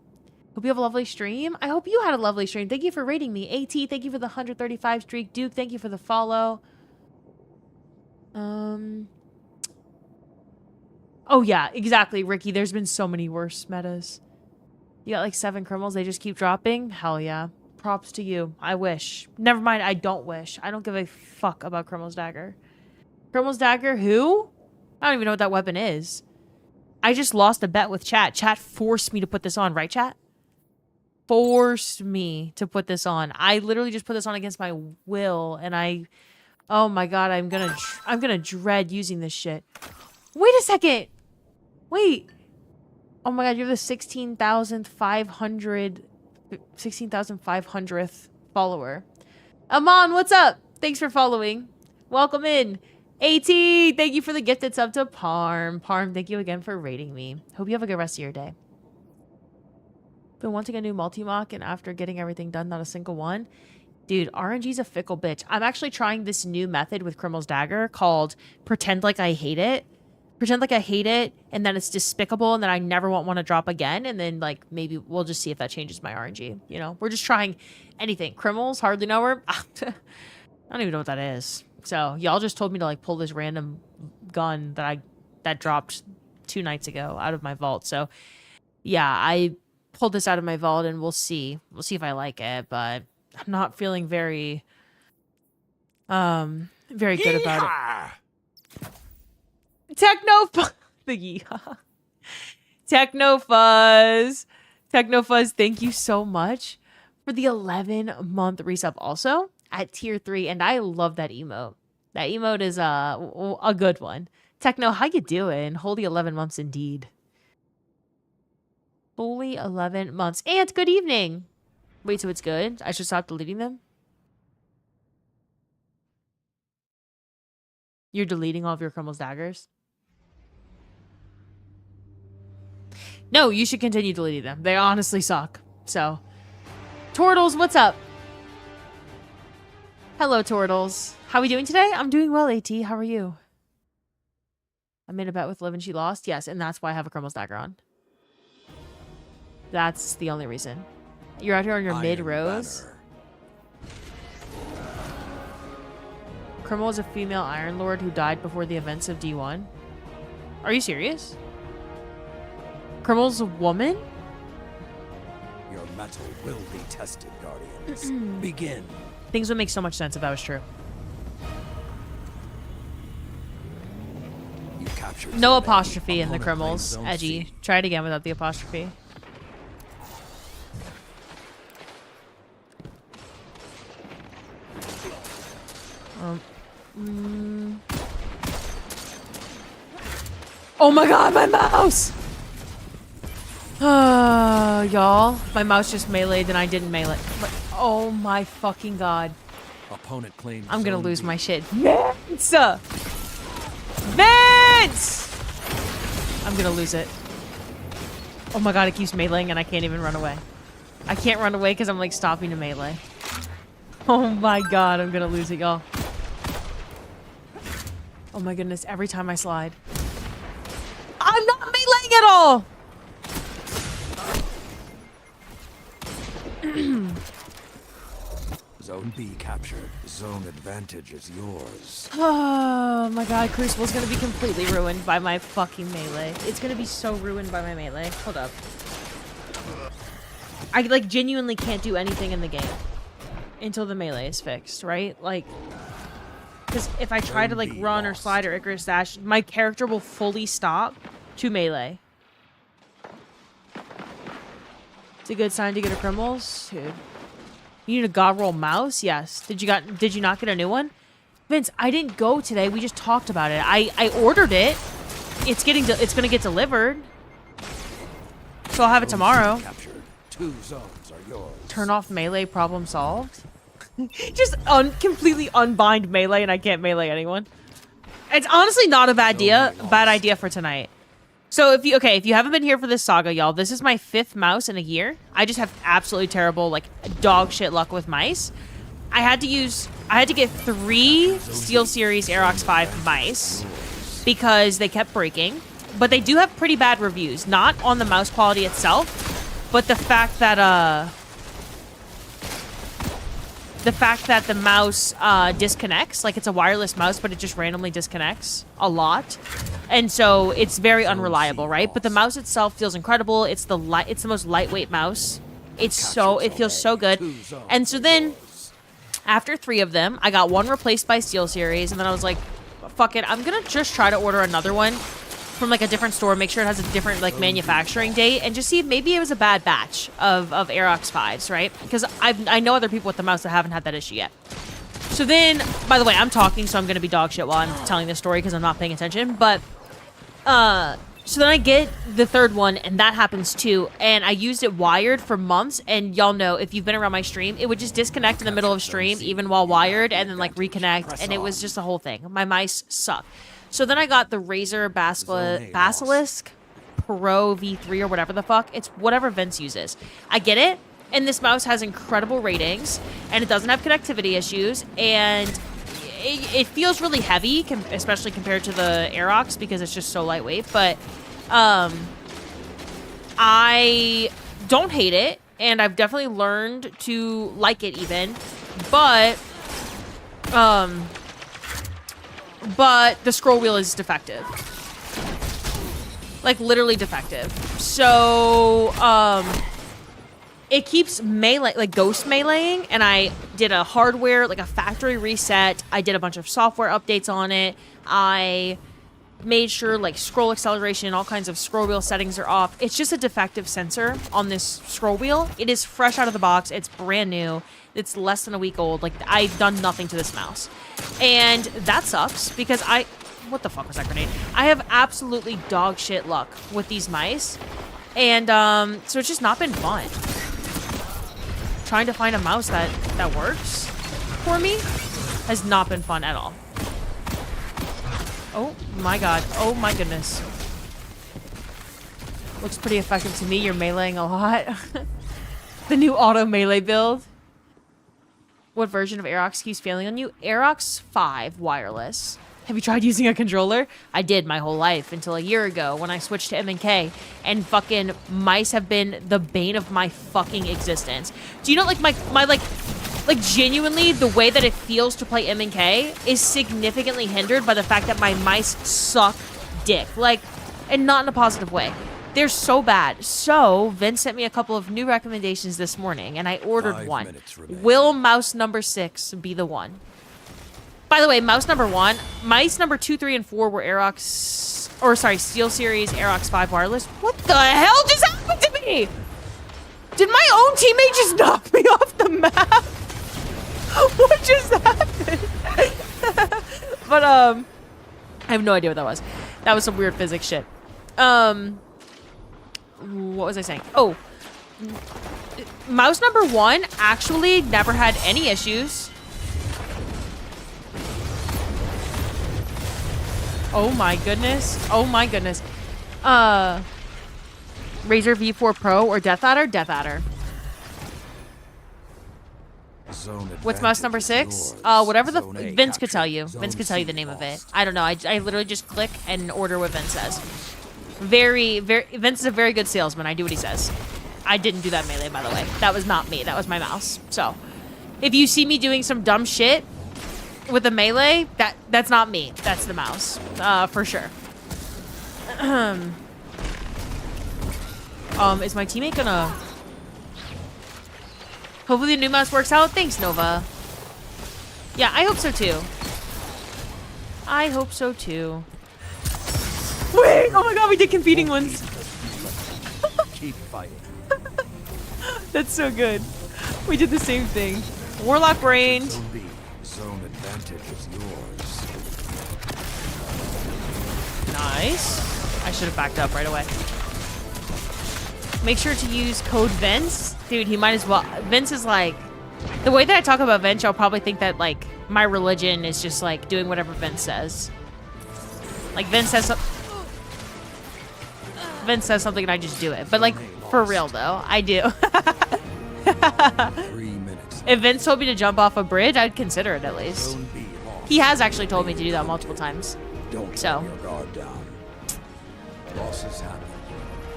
Hope you have a lovely stream. I hope you had a lovely stream. Thank you for rating me. AT, thank you for the 135 streak. Duke, thank you for the follow. Oh, yeah, exactly, Ricky. There's been so many worse metas. You got like 7 Crimil'S. They just keep dropping? Hell yeah. Props to you. I wish. Never mind, I don't wish. I don't give a fuck about Crimil'S dagger. Crimil'S dagger, who? I don't even know what that weapon is. I just lost a bet with chat. Chat forced me to put this on, right, chat? Forced me to put this on. I literally just put this on against my will, and oh my god, I'm gonna dread using this shit. Wait a second. Wait. Oh my god, you're the 16,500th follower. Amon, what's up? Thanks for following. Welcome in. AT, thank you for the gifted sub to Parm. Parm, thank you again for rating me. Hope you have a good rest of your day. Been wanting a new multi-mock, and after getting everything done, not a single one. Dude, RNG's a fickle bitch. I'm actually trying this new method with Crimil'S dagger called Pretend Like I Hate It. Pretend like I hate it, and then it's despicable, and then I never want to drop again, and then, like, maybe we'll just see if that changes my RNG, you know? We're just trying anything. Crimil'S, hardly know her. I don't even know what that is. So, y'all just told me to, like, pull this random gun that dropped 2 nights ago out of my vault. So, yeah, I pulled this out of my vault, and we'll see. We'll see if I like it, but I'm not feeling very good about it. Technofuzz, thank you so much for the 11-month resub also at tier 3, and I love that emote. That emote is a good one. Techno, how you doing? Holy 11 months indeed. Holy 11 months. And good evening. Wait, so it's good? I should stop deleting them? You're deleting all of your Crimil'S daggers? No, you should continue deleting them. They honestly suck. So, Tortles, what's up? Hello, Tortles. How are we doing today? I'm doing well, AT. How are you? I made a bet with Liv and she lost. Yes, and that's why I have a Crimil'S dagger on. That's the only reason. You're out here on your mid-rows. Crimil'S is a female Iron Lord who died before the events of D1. Are you serious? Crimil'S a woman? Your metal will be tested, Guardians. Begin. Things would make so much sense if that was true. You captured No something. apostrophe in the Opponent claims Crimil'S. zone Edgy. C. Try it again without the apostrophe. Oh my god, my mouse! Y'all, my mouse just meleeed and I didn't melee. But, oh my fucking god. Opponent claims I'm gonna zone lose B. my shit. Vince! Vince! I'm gonna lose it. Oh my god, it keeps meleeing and I can't even run away. I can't run away because I'm like stopping to melee. Oh my god, I'm gonna lose it, y'all. Oh my goodness, every time I slide. I'm not meleeing at all! Zone B captured. Zone advantage is yours. Oh my god, Crucible's gonna be completely ruined by my fucking melee. It's gonna be so ruined by my melee. Hold up. I, like, genuinely can't do anything in the game until the melee is fixed, right? Like, because if I try to, like, run or slide or Icarus dash, my character will fully stop to melee. It's a good sign to get a Crimil'S. Dude. You need a god roll mouse? Yes. Did you not get a new one? Vince, I didn't go today. We just talked about it. I ordered it. It's gonna get delivered. So I'll have it tomorrow. Captured. 2 zones are yours. Turn off melee, problem solved. Just completely unbind melee and I can't melee anyone. It's honestly not a bad idea for tonight. So if you haven't been here for this saga, y'all, this is my 5th mouse in a year. I just have absolutely terrible, like, dog shit luck with mice. I had to get 3 SteelSeries Aerox 5 mice because they kept breaking. But they do have pretty bad reviews. Not on the mouse quality itself, but the fact that the mouse disconnects. Like, it's a wireless mouse, but it just randomly disconnects a lot. And so it's very unreliable, right? But the mouse itself feels incredible. It's the most lightweight mouse It feels so good. And so then after 3 of them, I got 1 replaced by SteelSeries, and then I was like, fuck it, I'm gonna just try to order another one from like a different store, make sure it has a different like manufacturing date, and just see if maybe it was a bad batch of Aerox 5s, right? Because I know other people with the mouse that haven't had that issue yet. So then, by the way, I'm talking, so I'm gonna be dog shit while I'm telling this story because I'm not paying attention, but so then I get the 3rd one, and that happens too, and I used it wired for months, and y'all know, if you've been around my stream, it would just disconnect in the middle of stream, even while wired, and then like reconnect, and it was just a whole thing. My mice suck. So then I got the Razer Basilisk Pro V3 or whatever the fuck. It's whatever Vince uses. I get it, and this mouse has incredible ratings, and it doesn't have connectivity issues, and it feels really heavy, especially compared to the Aerox because it's just so lightweight. But I don't hate it, and I've definitely learned to like it even. But the scroll wheel is defective. Like, literally defective. So, it keeps melee, like ghost meleeing, and I did a hardware, like a factory reset. I did a bunch of software updates on it. I made sure like scroll acceleration and all kinds of scroll wheel settings are off. It's just a defective sensor on this scroll wheel. It is fresh out of the box. It's brand new. It's less than a week old. Like, I've done nothing to this mouse. And that sucks because what the fuck was that grenade? I have absolutely dog shit luck with these mice. And so it's just not been fun. Trying to find a mouse that works for me has not been fun at all. Oh my god. Oh my goodness. Looks pretty effective to me. You're meleeing a lot. The new auto melee build. What version of Aerox keeps failing on you? Aerox 5 wireless. Have you tried using a controller? I did my whole life until a year ago when I switched to M&K, and fucking mice have been the bane of my fucking existence. Do you know, like, my genuinely, the way that it feels to play M&K is significantly hindered by the fact that my mice suck dick. Like, and not in a positive way. They're so bad. So, Vince sent me a couple of new recommendations this morning, and I ordered one. Will mouse number 6 be the one? By the way, mouse number 1, mice number 2, 3, and 4 were Aerox, or sorry, SteelSeries Aerox 5 wireless. What the hell just happened to me? Did my own teammate just knock me off the map? What just happened? But, I have no idea what that was. That was some weird physics shit. What was I saying? Oh, mouse number 1 actually never had any issues. Oh my goodness. Oh my goodness. Razer V4 Pro or Death Adder? Death Adder. What's mouse number 6? Whatever the Vince could tell you. Vince could tell you the name of it. I don't know. I literally just click and order what Vince says. Vince is a very good salesman. I do what he says. I didn't do that melee, by the way. That was not me. That was my mouse. So, if you see me doing some dumb shit with the melee, that's not me. That's the mouse, for sure. Is my teammate gonna? Hopefully the new mouse works out. Thanks, Nova. Yeah, I hope so too. I hope so too. Wait! Oh my god, we did competing ones. Keep fighting. That's so good. We did the same thing. Warlock range. Zone advantage is yours. Nice. I should have backed up right away. Make sure to use code Vince. Dude, he might as well. Vince is like... The way that I talk about Vince, y'all probably think that, like, my religion is just, like, doing whatever Vince says. Like, Vince says something and I just do it. But, like, for real, though, I do. 3 minutes. If Vince told me to jump off a bridge, I'd consider it at least. He has actually told me to do that multiple times. Don't so. let your guard down. Losses happen.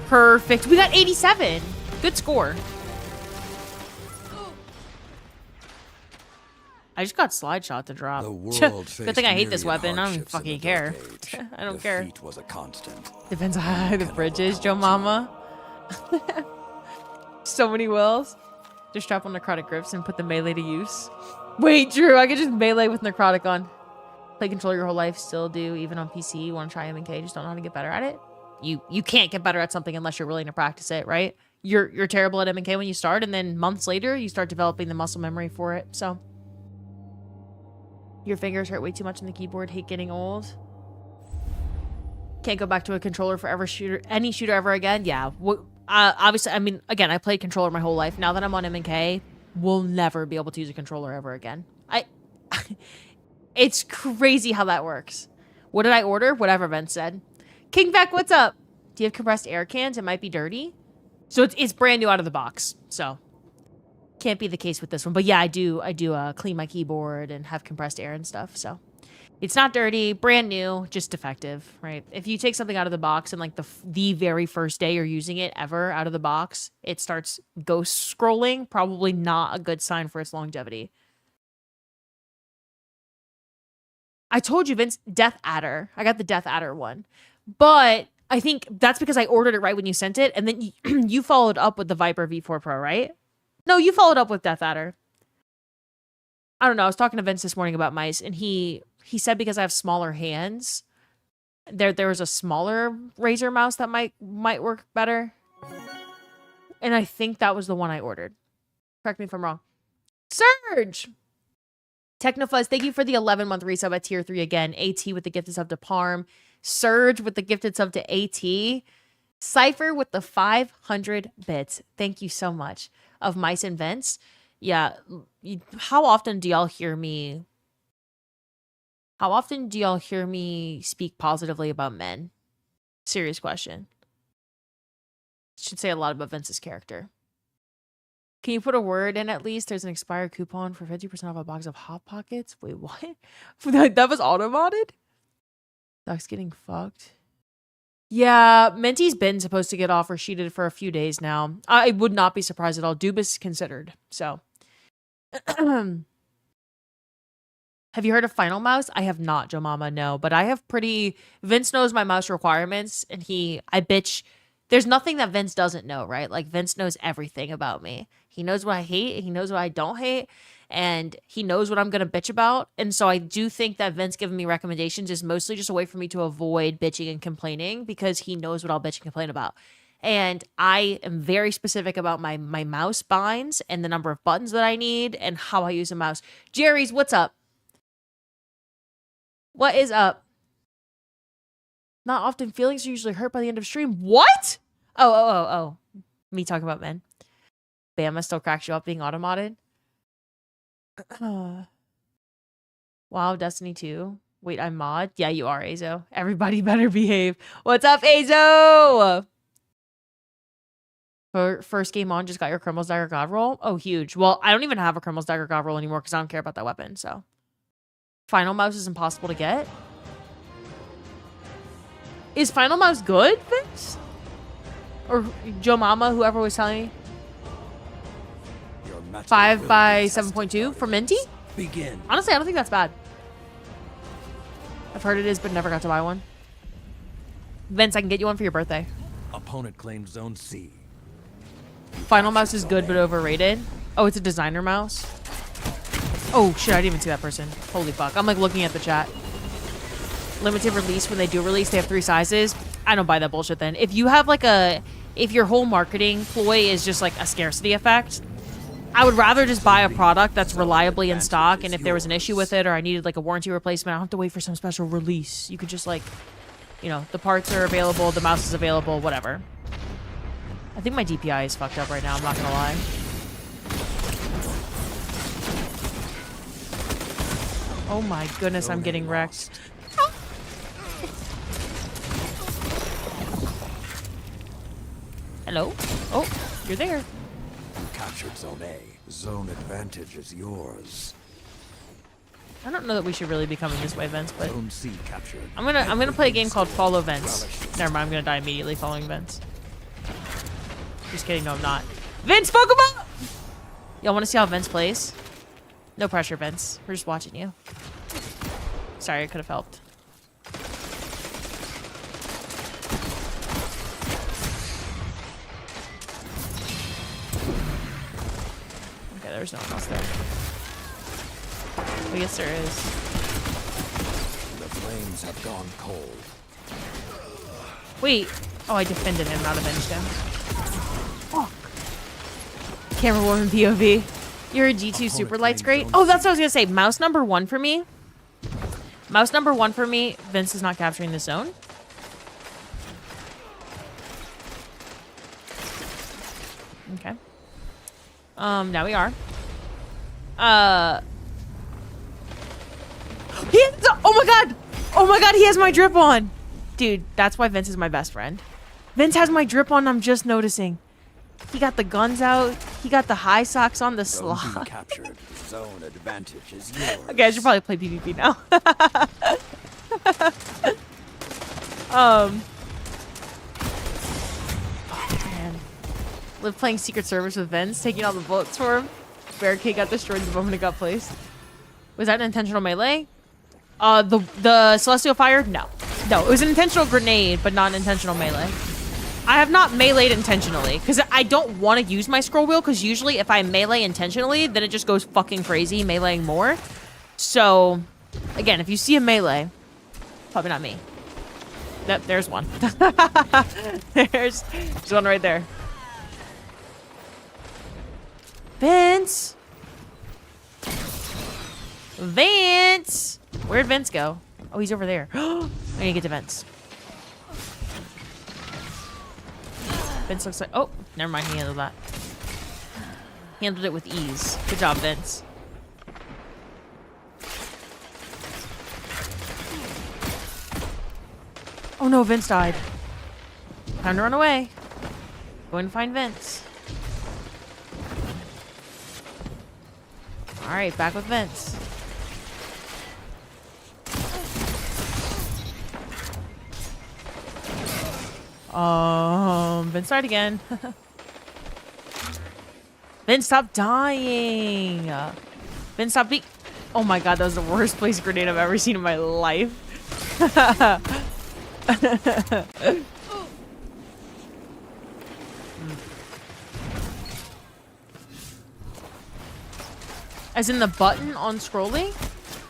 Perfect. We got 87. Good score. I just got slide shot to drop. Good thing I hate this weapon. I don't fucking care. I don't care. Was a constant. Depends on how high the bridge is, Joe Mama. So many wills. Just strap on necrotic grips and put the melee to use. Wait, Drew, I could just melee with necrotic on. Play controller your whole life, still do, even on PC. You want to try M&K, just don't know how to get better at it. You can't get better at something unless you're willing to practice it, right? You're terrible at M&K when you start, and then months later, you start developing the muscle memory for it, so. Your fingers hurt way too much on the keyboard, hate getting old. Can't go back to a controller for any shooter ever again. Yeah, obviously, I mean, again, I played controller my whole life. Now that I'm on M&K, we'll never be able to use a controller ever again. It's crazy how that works. What did I order? Whatever Vince said. King Beck, what's up? Do you have compressed air cans? It might be dirty. So it's brand new out of the box. So can't be the case with this one. But yeah, I do clean my keyboard and have compressed air and stuff. So it's not dirty, brand new, just defective, right? If you take something out of the box and like the very first day you're using it ever out of the box, it starts ghost scrolling, probably not a good sign for its longevity. I told you, Vince, Death Adder. I got the Death Adder one. But I think that's because I ordered it right when you sent it, and then you followed up with the Viper V4 Pro, right? No, you followed up with Death Adder. I don't know. I was talking to Vince this morning about mice, and he said because I have smaller hands, there was a smaller Razer mouse that might work better. And I think that was the one I ordered. Correct me if I'm wrong. Surge! Technofuzz, thank you for the 11-month resub at tier 3 again. AT with the gifted sub to Parm. Surge with the gifted sub to AT. Cypher with the 500 bits. Thank you so much. Of Mice and Vents. Yeah, how often do y'all hear me? How often do y'all hear me speak positively about men? Serious question. Should say a lot about Vince's character. Can you put a word in at least? There's an expired coupon for 50% off a box of Hot Pockets. Wait, what? That was auto-modded? Duck's getting fucked. Yeah, Menti's been supposed to get offer sheeted for a few days now. I would not be surprised at all. Dubis considered. So. Have you heard of Final Mouse? I have not, Joe Mama, no. But I have Vince knows my mouse requirements, and I bitch. There's nothing that Vince doesn't know, right? Like, Vince knows everything about me. He knows what I hate. He knows what I don't hate. And he knows what I'm going to bitch about. And so I do think that Vince giving me recommendations is mostly just a way for me to avoid bitching and complaining because he knows what I'll bitch and complain about. And I am very specific about my mouse binds and the number of buttons that I need and how I use a mouse. Jerry's, what's up? What is up? Not often. Feelings are usually hurt by the end of stream. What? Oh. Me talking about men. Bama still cracks you up being automated. Wow, Destiny 2. Wait, I'm mod? Yeah, you are, Azo. Everybody better behave. What's up, Azo? First game on, just got your Crimil'S Dagger God roll. Oh, huge. Well, I don't even have a Crimil'S Dagger God roll anymore because I don't care about that weapon, so. Final Mouse is impossible to get. Is Final Mouse good, Vince? Or Joe Mama, whoever was telling me? 5 by 7.2 for Minty? Begin. Honestly, I don't think that's bad. I've heard it is, but never got to buy one. Vince, I can get you one for your birthday. Opponent claimed Zone C. Final Mouse is good, but overrated. Oh, it's a designer mouse. Oh, shit, I didn't even see that person. Holy fuck. I'm, like, looking at the chat. Limited release, when they do release, they have 3 sizes. I don't buy that bullshit then. If you have, like, if your whole marketing ploy is just, like, a scarcity effect, I would rather just buy a product that's reliably in stock, and if there was an issue with it or I needed, like, a warranty replacement, I don't have to wait for some special release. You could just, like, you know, the parts are available, the mouse is available, whatever. I think my DPI is fucked up right now, I'm not gonna lie. Oh my goodness, I'm getting wrecked. Hello? Oh, you're there. You captured Zone A. Zone advantage is yours. I don't know that we should really be coming this way, Vince, but Zone C captured. I'm gonna play a game called Follow Vince. Never mind, I'm gonna die immediately following Vince. Just kidding, no I'm not. Vince, fuck him up! Y'all wanna see how Vince plays? No pressure, Vince. We're just watching you. Sorry, I could have helped. there's no one else there. I guess there is. The flames have gone cold. Wait. Oh, I defended him, not avenged him. Fuck. Camera woman POV. You're a G2 super light's great. Oh, that's what I was gonna say. Mouse number 1 for me. Mouse number 1 for me. Vince is not capturing the zone. Okay. Now we are. Oh my god! Oh my god, he has my drip on! Dude, that's why Vince is my best friend. Vince has my drip on, I'm just noticing. He got the guns out. He got the high socks on the Zone B slot. captured. Zone advantage is yours. Okay, I should probably play PvP now. Oh, man. Live playing Secret Service with Vince, taking all the bullets for him. Barricade got destroyed the moment it got placed. Was that an intentional melee? The Celestial Fire? No. No, it was an intentional grenade, but not an intentional melee. I have not meleeed intentionally, because I don't want to use my scroll wheel, because usually if I melee intentionally, then it just goes fucking crazy, meleeing more. So, again, if you see a melee, probably not me. Yep, there's one. There's one right there. Vince! Vince! Where'd Vince go? Oh, he's over there. I need to get to Vince. Vince looks like... Oh, never mind. He handled that. Handled it with ease. Good job, Vince. Oh no, Vince died. Time to run away. Going to find Vince. Alright, back with Vince. Vince died again. Vince, stop dying. Vince, stop being... Oh my god, that was the worst place grenade I've ever seen in my life. As in the button on scrolling?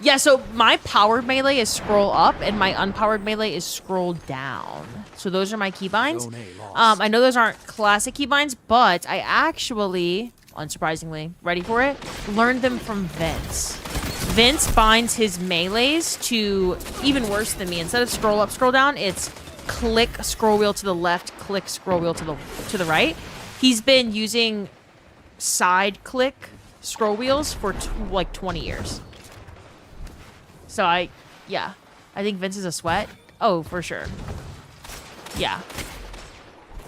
Yeah, so my powered melee is scroll up and my unpowered melee is scroll down. So those are my keybinds. I know those aren't classic keybinds, but I actually, unsurprisingly, ready for it, learned them from Vince. Vince binds his melees to even worse than me. Instead of scroll up, scroll down, it's click scroll wheel to the left, click scroll wheel to the right. He's been using side click scroll wheels for like 20 years. So yeah, I think Vince is a sweat. Oh, for sure. Yeah,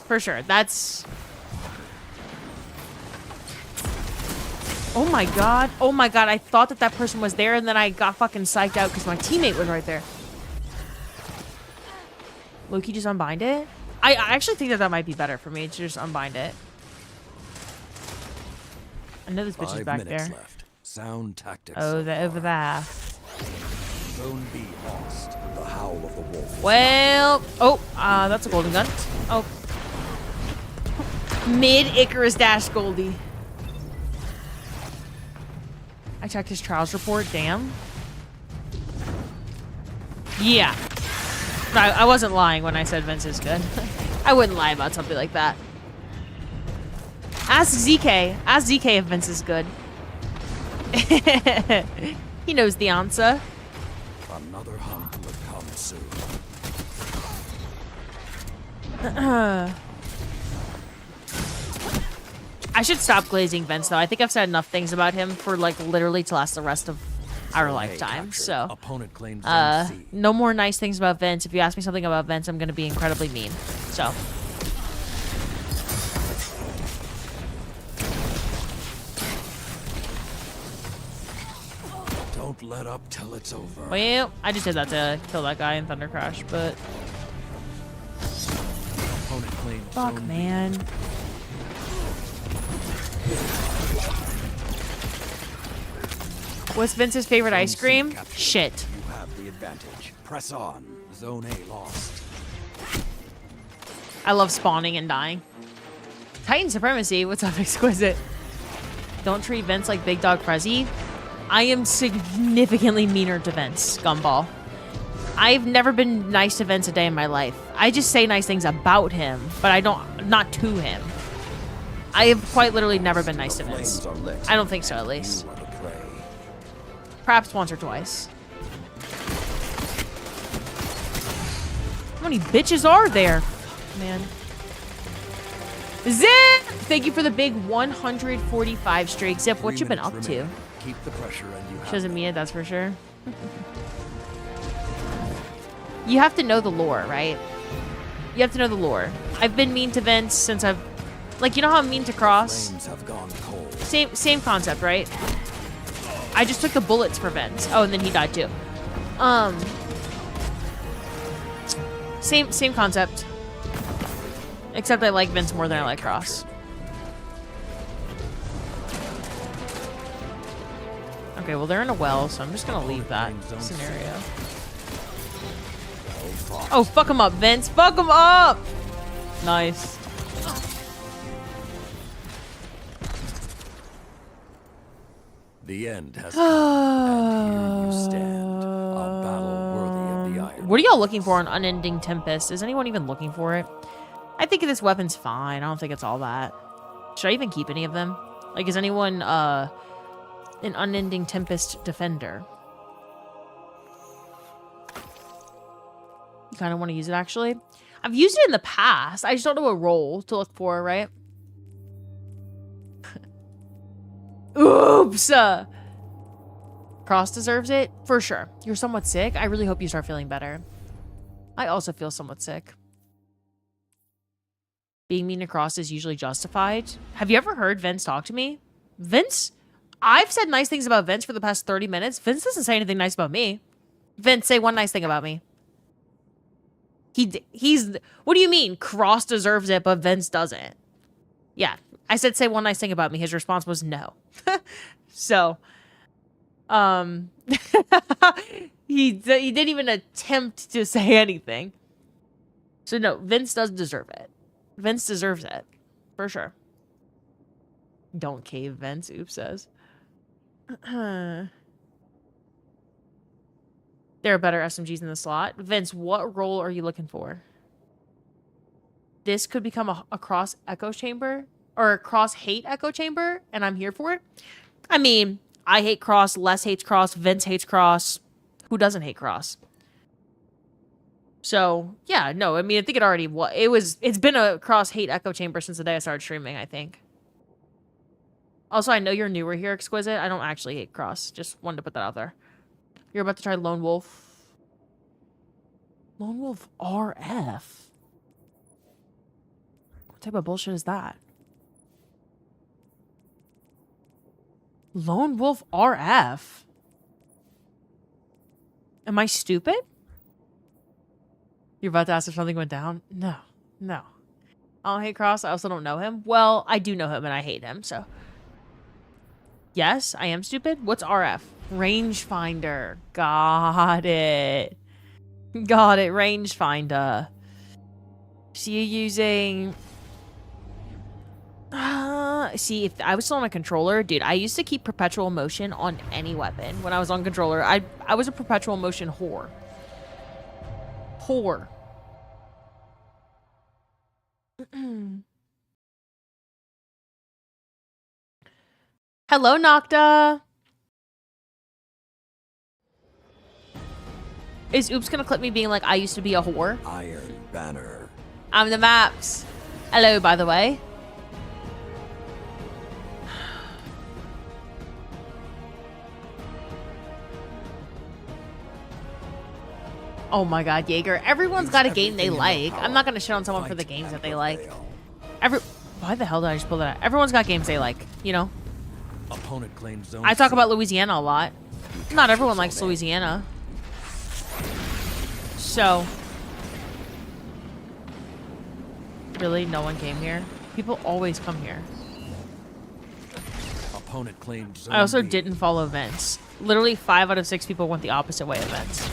for sure. That's... Oh my god. Oh my god, I thought that person was there and then I got fucking psyched out because my teammate was right there. Loki just unbind it? I actually think that might be better for me to just unbind it. I know this bitch is back there. Left. Sound tactics. Oh, they're over there. Zone B lost. The howl of the wolf. Well, oh, that's a golden gun. Oh. Mid Icarus dash Goldie. I checked his trials report, damn. Yeah. I wasn't lying when I said Vince is good. I wouldn't lie about something like that. Ask ZK. Ask ZK if Vince is good. He knows the answer. Another hunt will come soon. I should stop glazing Vince, though. I think I've said enough things about him for, like, literally to last the rest of our lifetime. So, opponent claims no more nice things about Vince. If you ask me something about Vince, I'm going to be incredibly mean. So. Don't let up till it's over. Well, I just did that to kill that guy in Thunder Crash, but... Opponent claims Fuck, man. What's Vince's favorite ice cream? Shit. You have the advantage. Press on. Zone A lost. I love spawning and dying. Titan Supremacy. What's up, Exquisite? Don't treat Vince like Big Dog Prezi. I am significantly meaner to Vince, Gumball. I've never been nice to Vince a day in my life. I just say nice things about him, but I don't, not to him. I have quite literally never been nice to Vince. I don't think so, at least. Perhaps once or twice. How many bitches are there? Man. Zip! Thank you for the big 145 streak. Zip, what you been up to? Keep the pressure and you She doesn't mean it, that's for sure. You have to know the lore, right? You have to know the lore. I've been mean to Vince since I've... Like, you know how I'm mean to Cross? have gone cold. Same concept, right? I just took the bullets for Vince. Oh, and then he died too. Same concept. Except I like Vince more than I like Cross. Okay, well, they're in a well, so I'm just gonna leave that scenario. Oh, fuck him up, Vince. Fuck him up! Nice. The end has come, and here you stand. A battle worthy of the iron. What are y'all looking for on Unending Tempest? Is anyone even looking for it? I think this weapon's fine. I don't think it's all that. Should I even keep any of them? Like, is anyone, an Unending Tempest defender? You kind of want to use it, actually. I've used it in the past. I just don't know a role to look for, right? Oops! Cross deserves it? For sure. You're somewhat sick? I really hope you start feeling better. I also feel somewhat sick. Being mean to Cross is usually justified. Have you ever heard Vince talk to me? Vince? I've said nice things about Vince for the past 30 minutes. Vince doesn't say anything nice about me. Vince, say one nice thing about me. He's... What do you mean? Cross deserves it, but Vince doesn't. Yeah. I said say one nice thing about me. His response was no. So... he didn't even attempt to say anything. So no, Vince does deserve it. Vince deserves it. For sure. Don't cave, Vince. Oops says. There are better SMGs in the slot. Vince, what role are you looking for? This could become a cross echo chamber. Or a cross hate echo chamber. And I'm here for it. I mean, I hate Cross. Les hates Cross. Vince hates Cross. Who doesn't hate Cross? So, yeah, no, I mean, I think it already was. It's been a Cross hate echo chamber since the day I started streaming, I think. Also, I know you're newer here, Exquisite. I don't actually hate Cross. Just wanted to put that out there. You're about to try Lone Wolf. Lone Wolf RF? What type of bullshit is that? Lone Wolf RF? Am I stupid? You're about to ask if something went down? No. No. I don't hate Cross. I also don't know him. Well, I do know him and I hate him, so... Yes, I am stupid. What's RF? Rangefinder. Got it. Got it. Rangefinder. So you're using... see, if I was still on a controller, dude, I used to keep perpetual motion on any weapon when I was on controller. I was a perpetual motion whore. Whore. Hello, Nocta. Is Oops gonna clip me being like, I used to be a whore? Iron Banner. I'm the maps. Hello, by the way. Oh my god, Jaeger. Everyone's got a game they like. I'm not gonna shit on someone for the games that they like. Why the hell did I just pull that out? Everyone's got games they like, you know? Opponent claims zone. I talk about Louisiana a lot. Not everyone likes Louisiana. So. Really? No one came here? People always come here. Opponent claims zone. I also B. didn't follow events. Literally 5 out of 6 people went the opposite way events.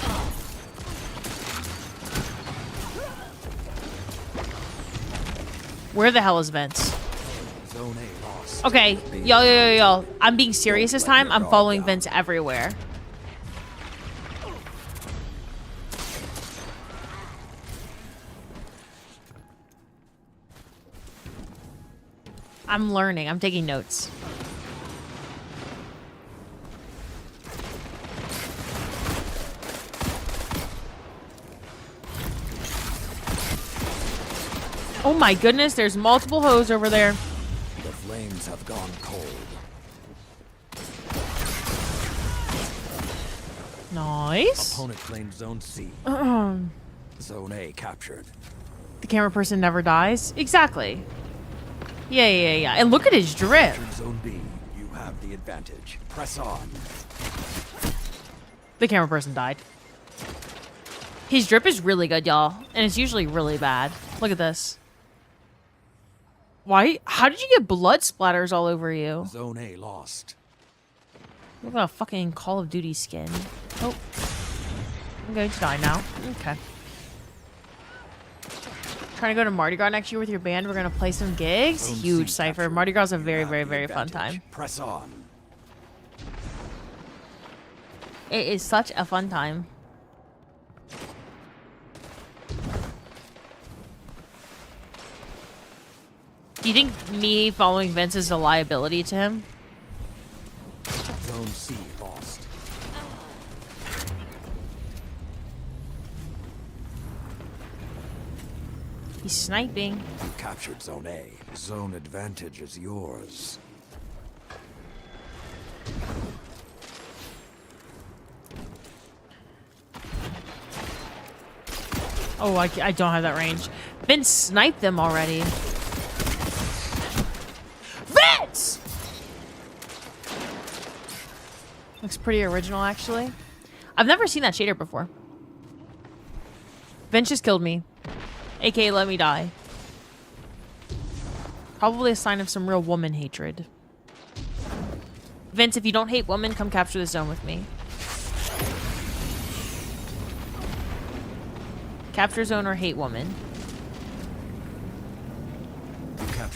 Where the hell is Vince? Zone A lost. Okay, yo. I'm being serious this time. I'm following Vince everywhere. I'm learning. I'm taking notes. Oh my goodness, there's multiple hoes over there. The flames have gone cold. Nice. Opponent claimed Zone C. Zone A captured. The camera person never dies. Exactly. Yeah. And look at his drip. Captured Zone B. You have the advantage. Press on. The camera person died. His drip is really good, y'all. And it's usually really bad. Look at this. Why? How did you get blood splatters all over you? Zone A lost. Look at a fucking Call of Duty skin. Oh. I'm going to die now. Okay. Trying to go to Mardi Gras next year with your band. We're going to play some gigs. Zone Huge C cipher. captured. Mardi Gras is a You very, have very, the very fun advantage. time. Press on. It is such a fun time. Do you think me following Vince is a liability to him? Zone C lost. He's sniping. You captured Zone A. Zone advantage is yours. Oh, I don't have that range. Vince sniped them already. Vince! Looks pretty original, actually. I've never seen that shader before. Vince just killed me. AKA let me die. Probably a sign of some real woman hatred. Vince, if you don't hate women, come capture the zone with me. Capture zone or hate woman.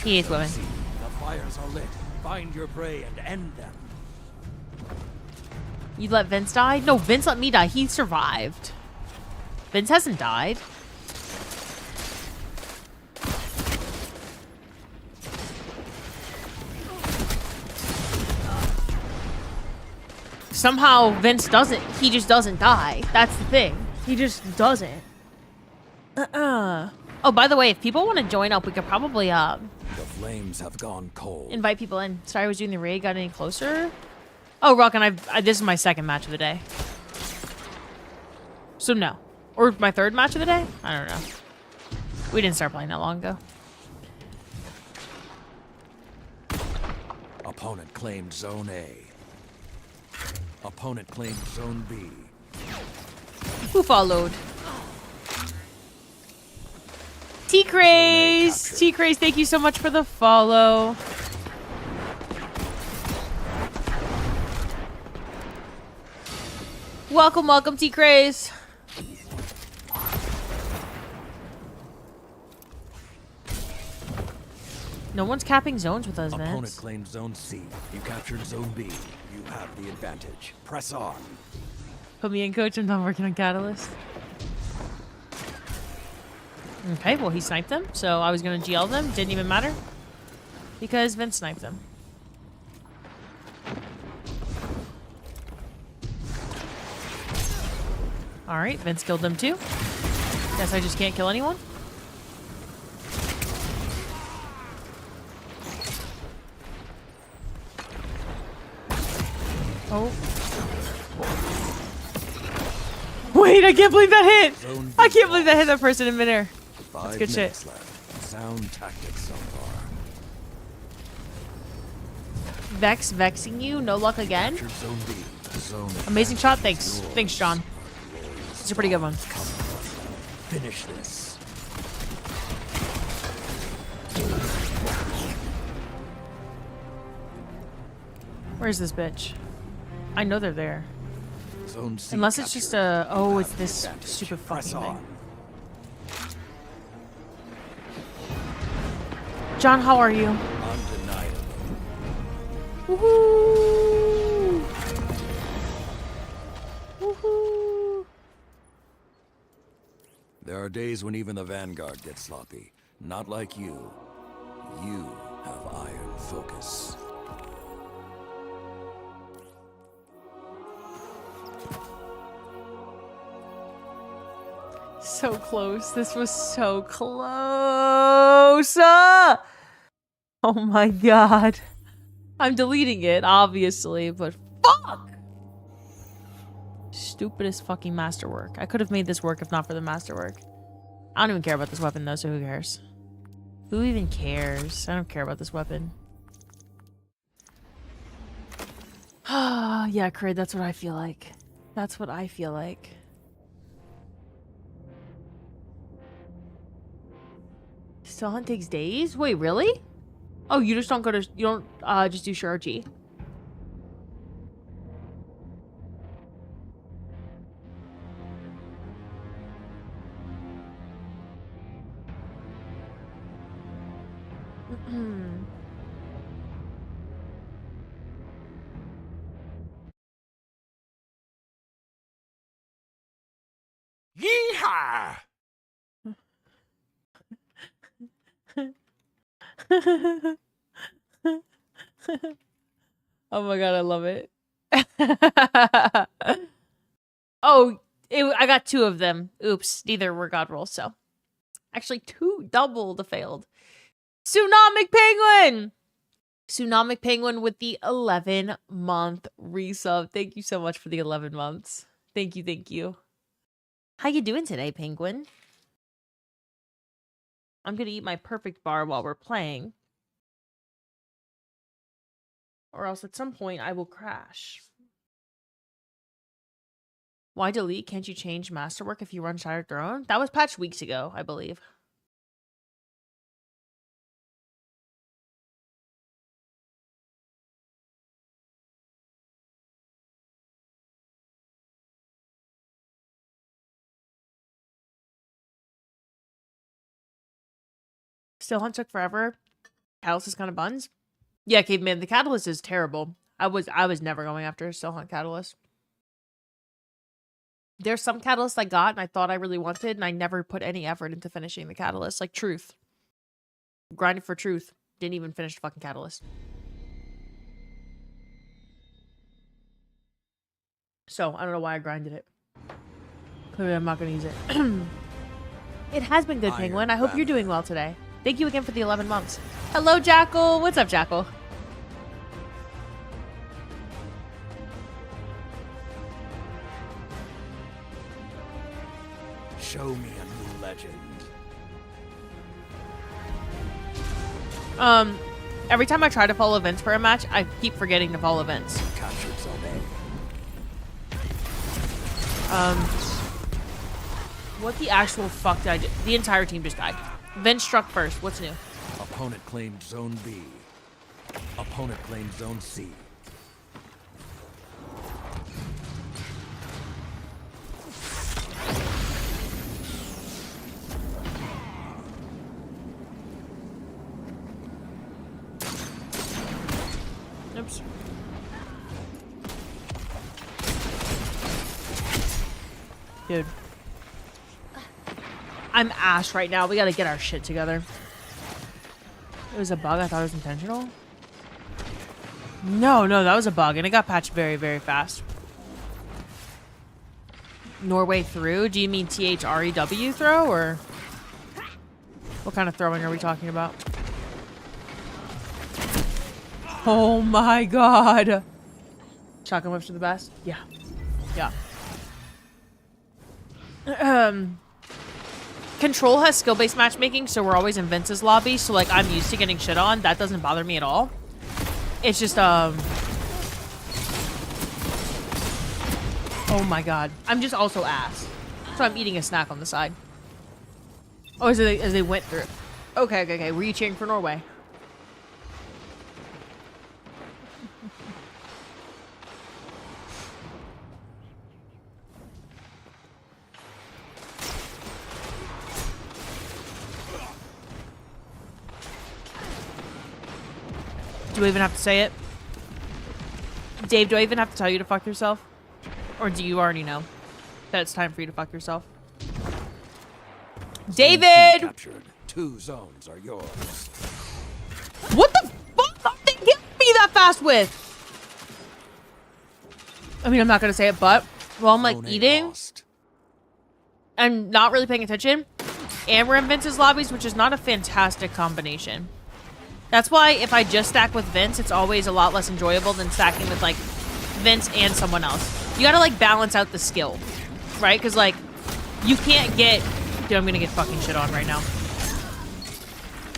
He hates women. The fires are lit. Find your prey and end them. You let Vince die? No, Vince let me die. He survived. Vince hasn't died. Somehow Vince doesn't. He just doesn't die. That's the thing. He just doesn't. Oh, by the way, if people want to join up, we could probably The flames have gone cold. invite people in. Sorry, I was doing the raid. Got any closer? Oh, Rock, and this is my second match of the day. So no. Or my third match of the day? I don't know. We didn't start playing that long ago. Opponent claimed Zone A. Opponent claimed Zone B. Who followed? T-Craze! T-Craze, thank you so much for the follow. Welcome, T-Craze. No one's capping zones with us, Opponent Vince. claimed Zone C. You captured Zone B. You have the advantage. Press on. Put me in, coach. I'm not working on Catalyst. Okay, well, he sniped them, so I was going to GL them. Didn't even matter. Because Vince sniped them. Alright, Vince killed them too. Guess I just can't kill anyone. Oh. Wait, I can't believe that hit! Zone I B can't believe that hit that lost. person in midair. 5 good shit. minutes left. Sound tactics so far. Vex vexing you? No luck again? Captured Zone B. Zone Amazing shot, advantage thanks. is yours. Thanks, John. It's a pretty good one. Come on. Finish this. Where's this bitch? I know they're there. Zone C Unless it's just captured. a... Oh, You it's have this the advantage. stupid Press fucking on. thing. John, how are you? Undeniable. days when even the Vanguard gets sloppy. Not like you. You have iron focus. So close. This was so close. Oh my god. I'm deleting it, obviously, but fuck! Stupidest fucking masterwork. I could have made this work if not for the masterwork. I don't even care about this weapon though, so who cares? Who even cares? I don't care about this weapon. Yeah, Craig, that's what I feel like. That's what I feel like. Still hunt takes days? Wait, really? Oh, you just don't go to... You don't just do Shurji. Yeehaw! Oh my god, I love it. Oh, I got 2 of them. Oops, neither were god rolls, so. Actually, 2 double failed. Tsunamic Penguin! Tsunamic Penguin with the 11-month resub. Thank you so much for the 11 months. Thank you, thank you. How you doing today, Penguin? I'm gonna eat my perfect bar while we're playing. Or else at some point I will crash. Why delete? Can't you change Masterwork if you run Shattered Throne? That was patched weeks ago, I believe. Still Hunt took forever. Catalyst is kind of buns. Yeah, Caveman, the Catalyst is terrible. I was never going after Still Hunt Catalyst. There's some Catalyst I got and I thought I really wanted, and I never put any effort into finishing the Catalyst. Like Truth. Grinded for Truth. Didn't even finish the fucking Catalyst. So, I don't know why I grinded it. Clearly, I'm not going to use it. It has been good, Penguin. I hope you're doing well today. Thank you again for the 11 months. Hello, Jackal. What's up, Jackal? Show me a new legend. Every time I try to follow events for a match, I keep forgetting to follow events. Captured Zone. What the actual fuck did I do? The entire team just died. Vince struck first. What's new? Opponent claimed Zone B. Opponent claimed Zone C. Oops. Dude. I'm ash right now. We gotta get our shit together. It was a bug. I thought it was intentional. No, that was a bug, and it got patched very, very fast. Norway through? Do you mean THREW throw, or what kind of throwing are we talking about? Oh my god. Shotgun whips are the best? Yeah. Yeah. Control has skill-based matchmaking, so we're always in Vince's lobby, so like I'm used to getting shit on. That doesn't bother me at all. It's just oh my god. I'm just also ass. So I'm eating a snack on the side. Oh, as they went through. Okay. Were you cheering for Norway? Do I even have to say it? Dave, do I even have to tell you to fuck yourself? Or do you already know that it's time for you to fuck yourself? David! Captured. 2 zones are yours. What the fuck? They hit me that fast with? I mean, I'm not gonna say it, but while I'm like Zone A eating lost. and not really paying attention, and we're in Vince's lobbies, which is not a fantastic combination. That's why if I just stack with Vince, it's always a lot less enjoyable than stacking with like Vince and someone else. You gotta like balance out the skill, right? Because like you can't get. Dude, I'm gonna get fucking shit on right now.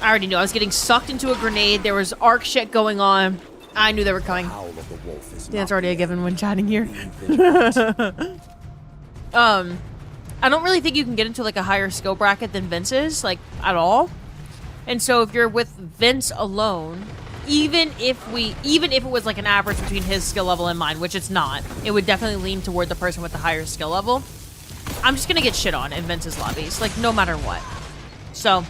I already knew I was getting sucked into a grenade. There was arc shit going on. I knew they were coming. Howl of the wolf is That's not already a dead. given when chatting here. Be vigilant. I don't really think you can get into like a higher skill bracket than Vince's, like at all. And so if you're with Vince alone, even if it was like an average between his skill level and mine, which it's not, it would definitely lean toward the person with the higher skill level. I'm just gonna get shit on in Vince's lobbies, like no matter what. So,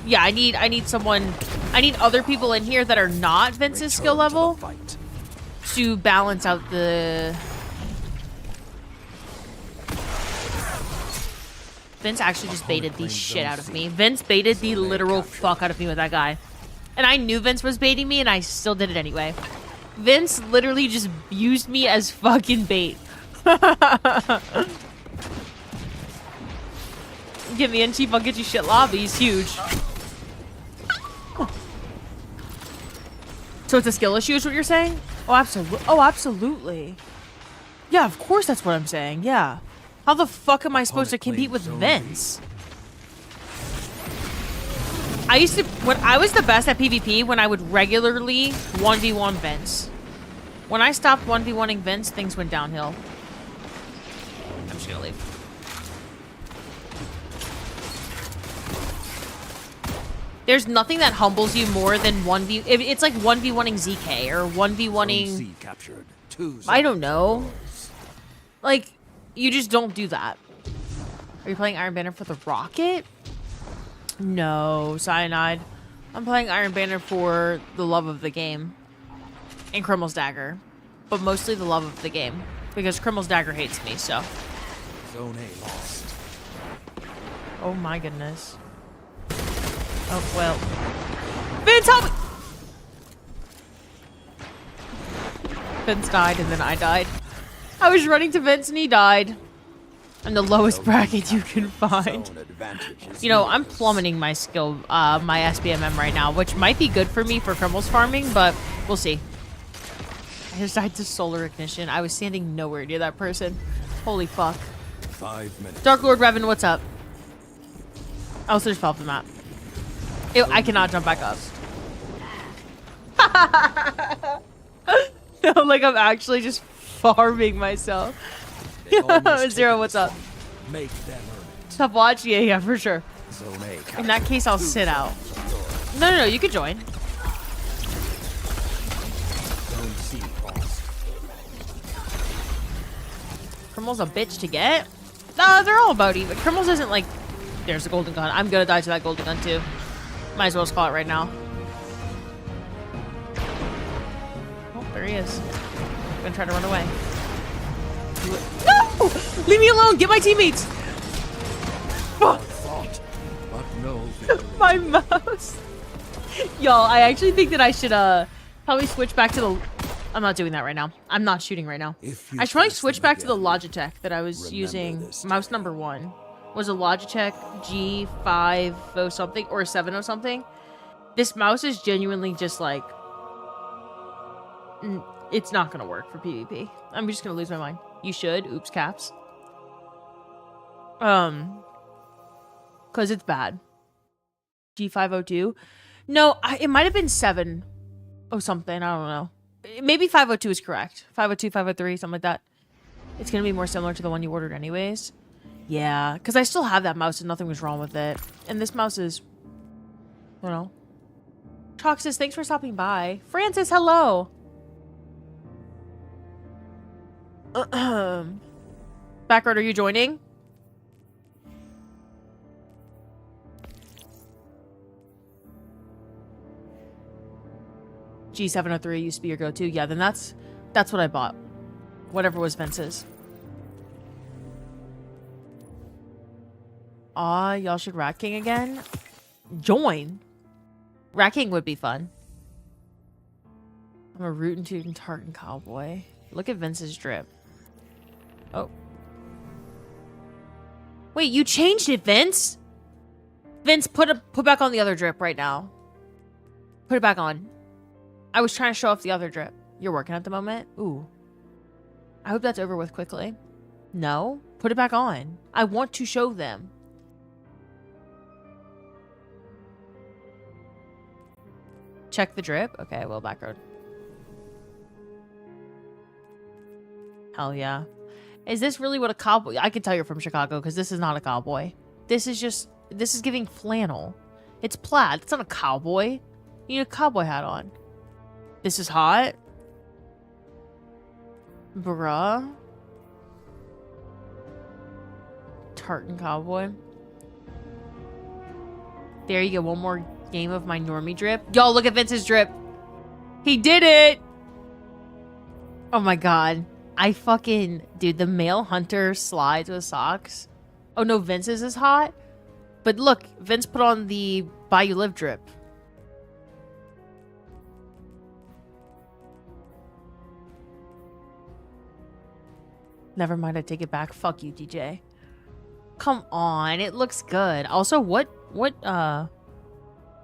yeah, I need other people in here that are not Vince's skill Return to the level fight. to balance out the. Vince actually just baited the shit out of me. Vince baited the literal fuck out of me with that guy. And I knew Vince was baiting me and I still did it anyway. Vince literally just used me as fucking bait. Get me in, Chief, I'll get you shit lobby. He's huge. So it's a skill issue is what you're saying? Oh, absolutely. Oh, absolutely. Yeah, of course that's what I'm saying. Yeah. How the fuck am I supposed to compete with Vince? When I was the best at PvP, when I would regularly 1v1 Vince. When I stopped 1v1ing Vince, things went downhill. I'm just gonna leave. There's nothing that humbles you more than 1v... It's like 1v1ing ZK or 1v1ing... Zone C captured. 2 zones I don't are know. yours. Like, you just don't do that. Are you playing Iron Banner for the rocket? No, Cyanide. I'm playing Iron Banner for the love of the game. And Crimil'S Dagger. But mostly the love of the game. Because Crimil'S Dagger hates me, so... Zone A lost. Oh my goodness. Oh, well. Vince, help me! Vince died and then I died. I was running to Vince and he died. I'm the lowest bracket you can find. Zone advantage is You know, I'm yours. plummeting my skill, my SBMM right now, which might be good for me for Crimil'S farming, but we'll see. I just died to solar ignition. I was standing nowhere near that person. Holy fuck. 5 minutes. Dark Lord Revan, what's up? Oh, so there's 12 of them out. Ew, I cannot jump back up. No, like I'm actually just farming myself. They almost Zero, taken what's the up? zone. Make them earn it. Stop watching? Yeah, for sure. Zone A captured. In that case, I'll 2 sit out. zones are yours. No, you can join. Zone C lost. Crimil'S a bitch to get? No, they're all about even. Crimil'S isn't like... There's a golden gun. I'm gonna die to that golden gun too. Might as well just call it right now. Oh, there he is. I'm gonna try to run away. No! Leave me alone! Get my teammates! Fuck! Thought, but no victory. My mouse! Y'all, I actually think that I should probably switch back to the... I'm not doing that right now. I'm not shooting right now. If you I should probably face switch them back to the again, Logitech that I was remember using. this Mouse day. number 1 was a Logitech G50 something or 70 something. This mouse is genuinely just like... It's not gonna work for PvP. I'm just gonna lose my mind. You should. Oops, caps. Because it's bad. G502? No, it might have been 7 or something. I don't know. Maybe 502 is correct. 502, 503, something like that. It's going to be more similar to the one you ordered anyways. Yeah, because I still have that mouse and nothing was wrong with it. And this mouse is... I don't know. Troxus, thanks for stopping by. Francis, hello. Backroad, are you joining? G703 used to be your go-to. Yeah, then that's what I bought. Whatever was Vince's. Aw, y'all should Rat King again? Join. Rat King would be fun. I'm a rootin' tootin' tartan cowboy. Look at Vince's drip. Oh. Wait, you changed it, Vince? Vince, put back on the other drip right now. Put it back on. I was trying to show off the other drip. You're working at the moment? Ooh. I hope that's over with quickly. No? Put it back on. I want to show them. Check the drip? Okay, well, back road. Hell yeah. Is this really what a cowboy... I can tell you're from Chicago because this is not a cowboy. This is giving flannel. It's plaid. It's not a cowboy. You need a cowboy hat on. This is hot. Bruh. Tartan cowboy. There you go. One more game of my normie drip. Y'all, look at Vince's drip. He did it. Oh my god. I fucking... Dude, the male hunter slides with socks. Oh no, Vince's is hot. But look, Vince put on the Bayou Live drip. Never mind, I take it back. Fuck you, DJ. Come on, it looks good. Also, what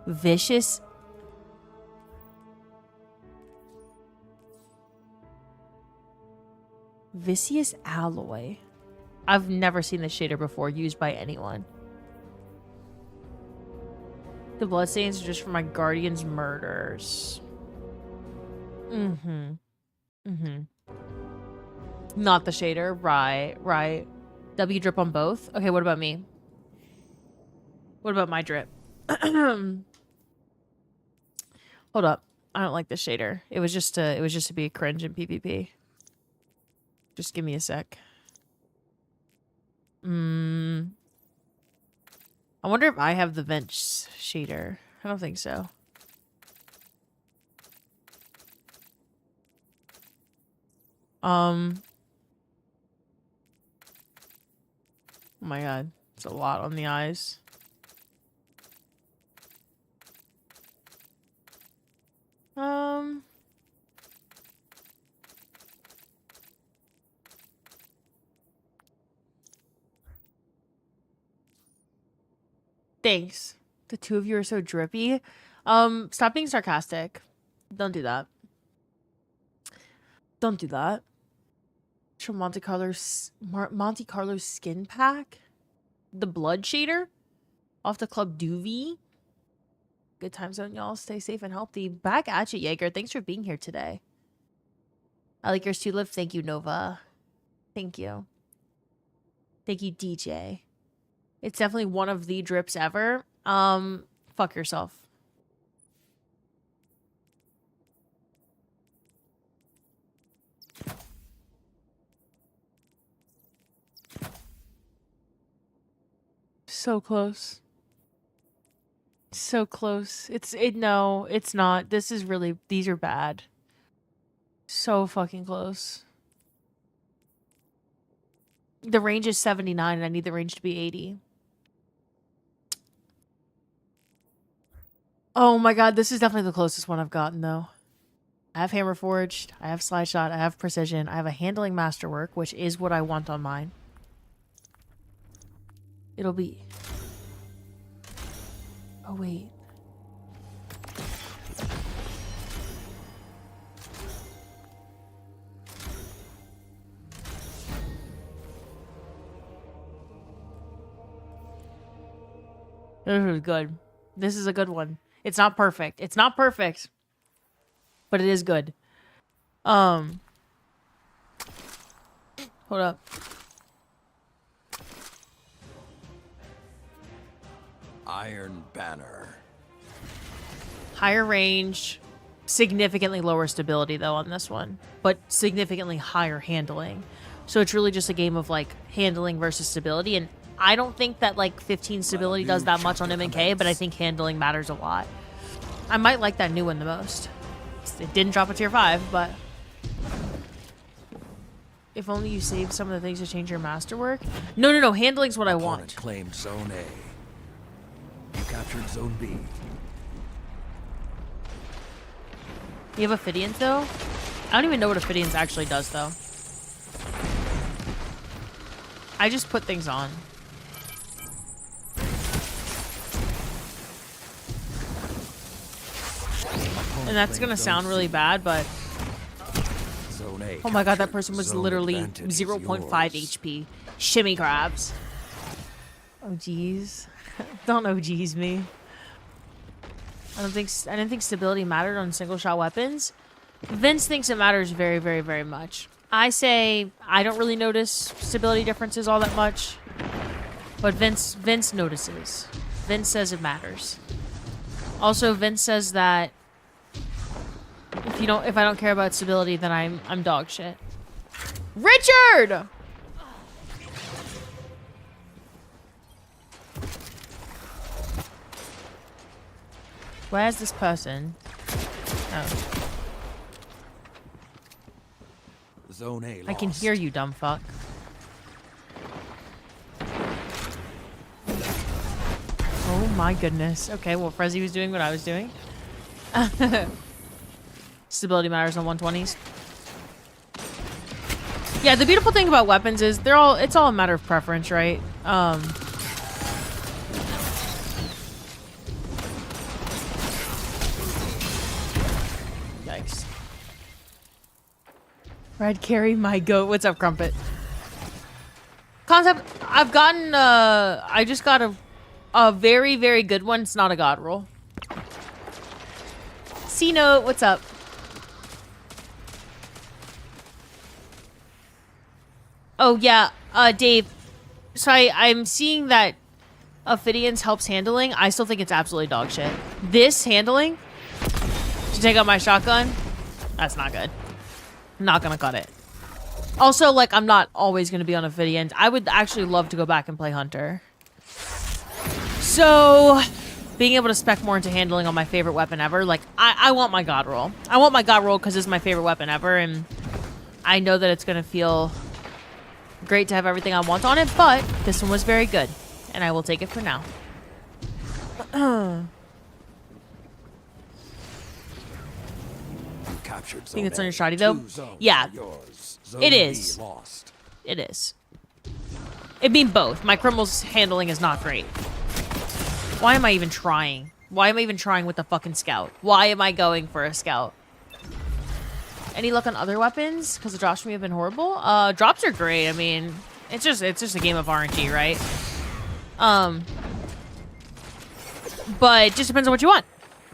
vicious... Viscous alloy. I've never seen this shader before used by anyone. The bloodstains are just for my guardian's murders. Not the shader. Right. W drip on both. Okay, what about me? What about my drip? Hold up. I don't like this shader. It was just to be a cringe in PvP. Just give me a sec. I wonder if I have the vent shader. I don't think so. Oh my god. It's a lot on the eyes. Thanks. The two of you are so drippy. Stop being sarcastic. Don't do that. Don't do that. From Monte Carlo skin pack. The blood shader. Off the Club Duvie. Good time zone, y'all. Stay safe and healthy. Back at you, Jaeger. Thanks for being here today. I like yours too, Liv. Thank you, Nova. Thank you. Thank you, DJ. It's definitely one of the drips ever. Fuck yourself. So close. So close. No, it's not. This is really, these are bad. So fucking close. The range is 79 and I need the range to be 80. Oh my god, this is definitely the closest one I've gotten though. I have Hammer Forged, I have Slide Shot, I have Precision, I have a Handling Masterwork, which is what I want on mine. It'll be... Oh wait. This is good. This is a good one. It's not perfect. It's not perfect. But it is good. Hold up. Iron Banner. Higher range. Significantly lower stability, though, on this one. But significantly higher handling. So it's really just a game of, like, handling versus stability. And I don't think that, like, 15 stability does that much on M&K, but I think handling matters a lot. I might like that new one the most. It didn't drop a tier 5, but... If only you saved some of the things to change your masterwork. No. Handling's what I Opponent want. claimed Zone A. You captured Zone B. You have Ophidians, though? I don't even know what Ophidians actually does, though. I just put things on. And that's gonna sound really bad, but... Zone A Oh my god, that captured. person was Zone literally advantage is 0.5 yours. HP. Shimmy crabs. Oh jeez. Don't OGs me. I didn't think stability mattered on single shot weapons. Vince thinks it matters very, very, very much. I say I don't really notice stability differences all that much. But Vince notices. Vince says it matters. Also, Vince says that if I don't care about stability, then I'm dog shit. Richard! Where's this person? Oh. Zone A lost. I can hear you, dumb fuck. Oh my goodness. Okay, well, Frezzy was doing what I was doing. Stability matters on 120s. Yeah, the beautiful thing about weapons is it's all a matter of preference, right? Yikes. Red carry my goat. What's up, Crumpet? Concept, I've gotten I just got a very, very good one. It's not a god roll. C-Note, what's up? Oh, yeah, Dave. So I'm seeing that Ophidians helps handling. I still think it's absolutely dog shit. This handling, to take out my shotgun, that's not good. Not gonna cut it. Also, like, I'm not always gonna be on Ophidians. I would actually love to go back and play Hunter. So, being able to spec more into handling on my favorite weapon ever, like, I want my god roll. I want my god roll because it's my favorite weapon ever, and I know that it's gonna feel great to have everything I want on it, but this one was very good, and I will take it for now. You captured Think it's Zone on your A. shoddy, though? 2 zones Yeah. are yours. Zone It B is. lost. It is. It mean both. My Crimil'S handling is not great. Why am I even trying? Why am I even trying with the fucking scout? Why am I going for a scout? Any luck on other weapons? Because the drops for me have been horrible. Drops are great. I mean, it's just a game of RNG, right? But it just depends on what you want,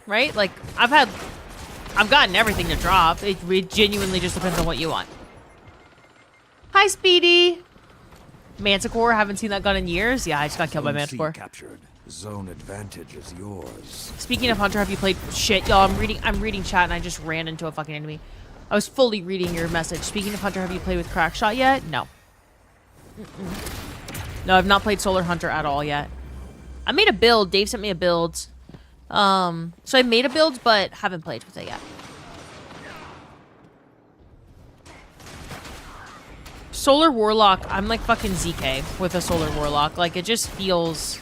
right? Like, I've gotten everything to drop. It genuinely just depends on what you want. Hi, Speedy. Manticore, haven't seen that gun in years. Yeah, I just got killed by Zone C Manticore. captured. Zone advantage is yours. Speaking of Hunter, have you played shit? Y'all, I'm reading chat and I just ran into a fucking enemy. I was fully reading your message. Speaking of Hunter, have you played with Crackshot yet? No. No, I've not played Solar Hunter at all yet. I made a build. Dave sent me a build. So I made a build, but haven't played with it yet. Solar Warlock, I'm like fucking ZK with a Solar Warlock. Like, it just feels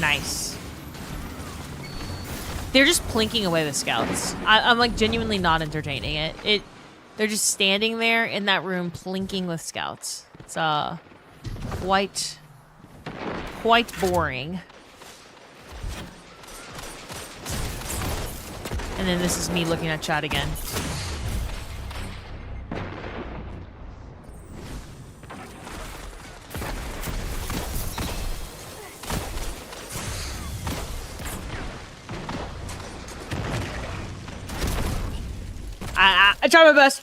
nice. They're just plinking away the scouts. I'm like genuinely not entertaining it. They're just standing there in that room plinking with scouts. It's quite boring. And then this is me looking at chat again. I tried my best.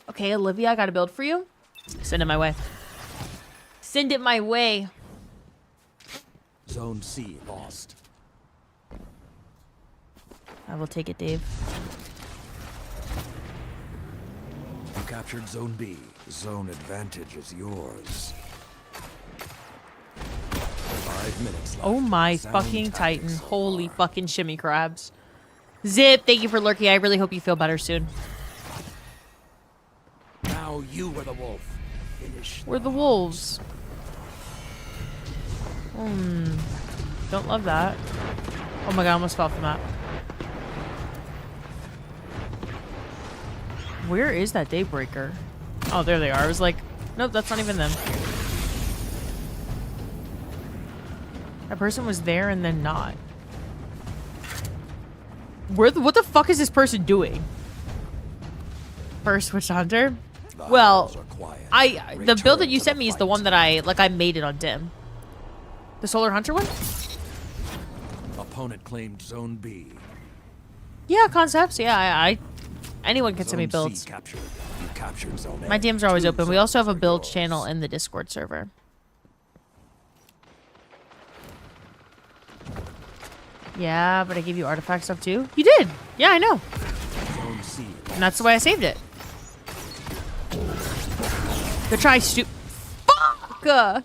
Okay, Olivia, I got a build for you. Send it my way. Send it my way. Zone C lost. I will take it, Dave. You captured Zone B. Zone advantage is yours. 5 minutes left. Oh my Sound fucking Titan. tactics so Holy far. fucking shimmy crabs. Zip, thank you for lurking. I really hope you feel better soon. Now You were the wolf. Finish. We're the wolves. Don't love that. Oh my god, I almost fell off the map. Where is that Daybreaker? Oh, there they are. I was like, nope, that's not even them. That person was there and then not. What the fuck is this person doing? First Witch Hunter? Well, the build that you sent me is the one that I made it on Dim. The Solar Hunter one? Opponent claimed Zone B. Yeah, concepts. Yeah, anyone can send me Zone builds. C captured. You captured Zone A. My DMs are always 2 open. We also have a zones are build yours. channel in the Discord server. Yeah, but I gave you artifact stuff too. You did. Yeah, I know. Zone C. And that's the way I saved it. Good try, Stu. Fuck!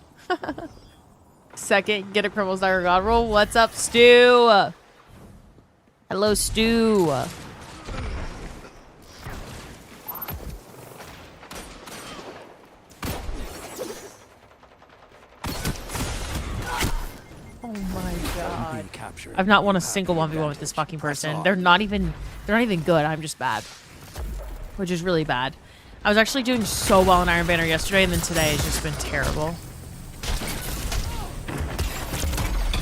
Second, get a Crimil'S Dire God roll. What's up, Stu? Hello, Stu. Oh my god. Zone B captured. I've not won a You have single the 1v1 with advantage. this fucking Press person. on. They're not even good. I'm just bad. Which is really bad. I was actually doing so well in Iron Banner yesterday, and then today has just been terrible.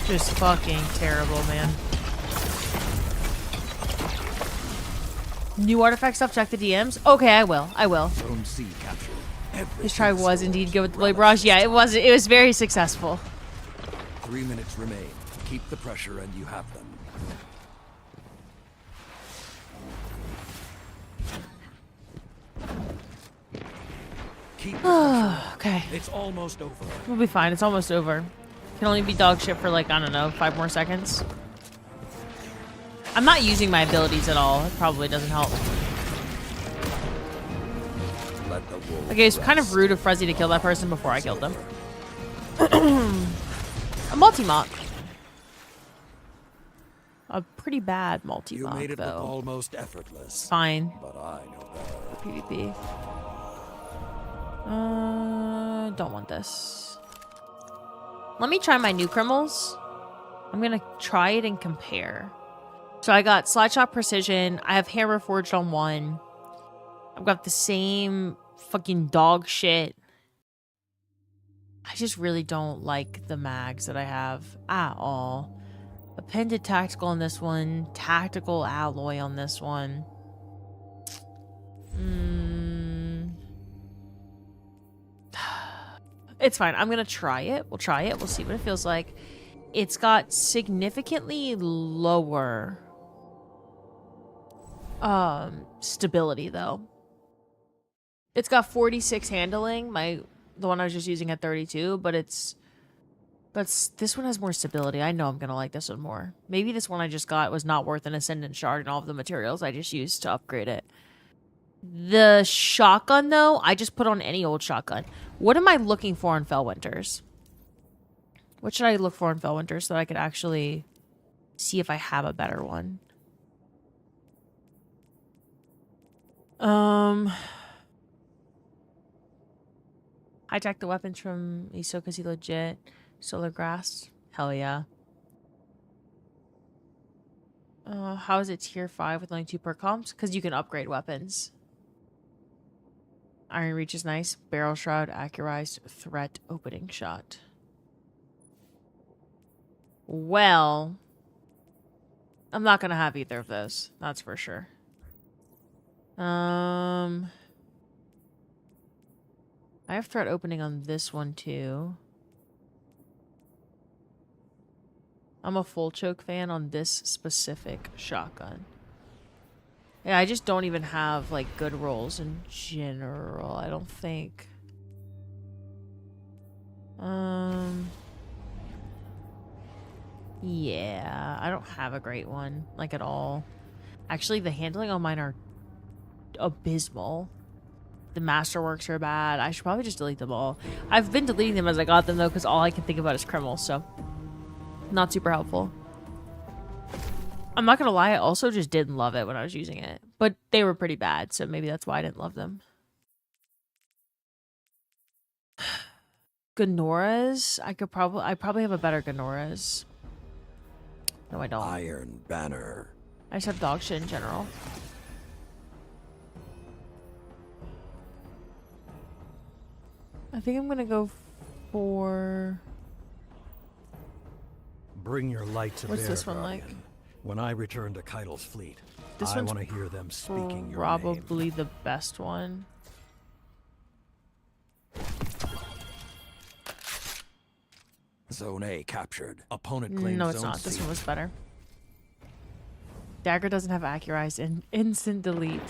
Just fucking terrible, man. New artifact stuff, check the DMs. Okay, I will. Zone C captured. His try was indeed good with the Blade Barrage. Yeah, it was. It was very successful. 3 minutes remain. Keep the pressure and you have them. Keep the pressure. Okay. It's almost over. We'll be fine. It's almost over. Can only be dog shit for like, I don't know, 5 more seconds. I'm not using my abilities at all. It probably doesn't help. Let the wolves Okay, it's kind of rest. rude of Frezzy to kill that person before I killed them. A multi-mock. A pretty bad You multi-mock, made it look though. almost effortless. Fine. But I know better. PvP. Don't want this. Let me try my new Crimil'S. I'm gonna try it and compare. So I got Slideshot Precision. I have Hammer Forged on 1. I've got the same fucking dog shit. I just really don't like the mags that I have at all. Appended Tactical on this one. Tactical Alloy on this one. It's fine. I'm gonna try it. We'll try it. We'll see what it feels like. It's got significantly lower stability though. It's got 46 handling. The one I was just using at 32, but this one has more stability. I know I'm gonna like this one more. Maybe this one I just got was not worth an Ascendant Shard and all of the materials I just used to upgrade it. The shotgun, though, I just put on any old shotgun. What am I looking for in Fellwinters? What should I look for in Fellwinters so that I could actually see if I have a better one? Hijack the weapons from Iso because he legit. Solar Grass. Hell yeah. How is it tier 5 with only 2 per comps? Because you can upgrade weapons. Iron Reach is nice. Barrel Shroud, Accurized, Threat, Opening Shot. Well, I'm not going to have either of those. That's for sure. I have Threat Opening on this one too. I'm a full choke fan on this specific shotgun. Yeah, I just don't even have, like, good rolls in general, I don't think. Yeah, I don't have a great one, like, at all. Actually, the handling on mine are abysmal. The masterworks are bad. I should probably just delete them all. I've been deleting them as I got them, though, because all I can think about is Crimil'S, so... Not super helpful. I'm not gonna lie, I also just didn't love it when I was using it. But they were pretty bad, so maybe that's why I didn't love them. Ganoras. I probably have a better Ganoras. No, I don't. Iron Banner. I just have dog shit in general. I think I'm gonna go for... Bring your light to What's bear, this one like? Guardian. When I return to Crimil'S fleet, This I one's want to hear them speaking your name. probably the best one. Zone A captured. Opponent claims No, it's Zone not. This C. one was better. Dagger doesn't have accurize and instant delete.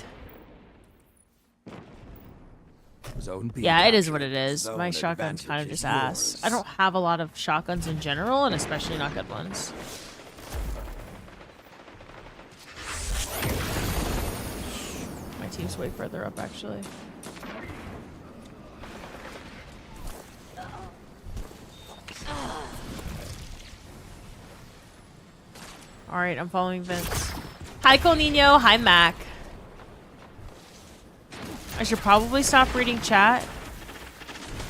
Zone B Yeah, it is what captured. it is. Zone My shotgun's kind of advantage just is ass. yours. I don't have a lot of shotguns in general, and especially not good ones. My team's way further up, actually. Alright, I'm following Vince. Hi, Nino. Hi, Mac. I should probably stop reading chat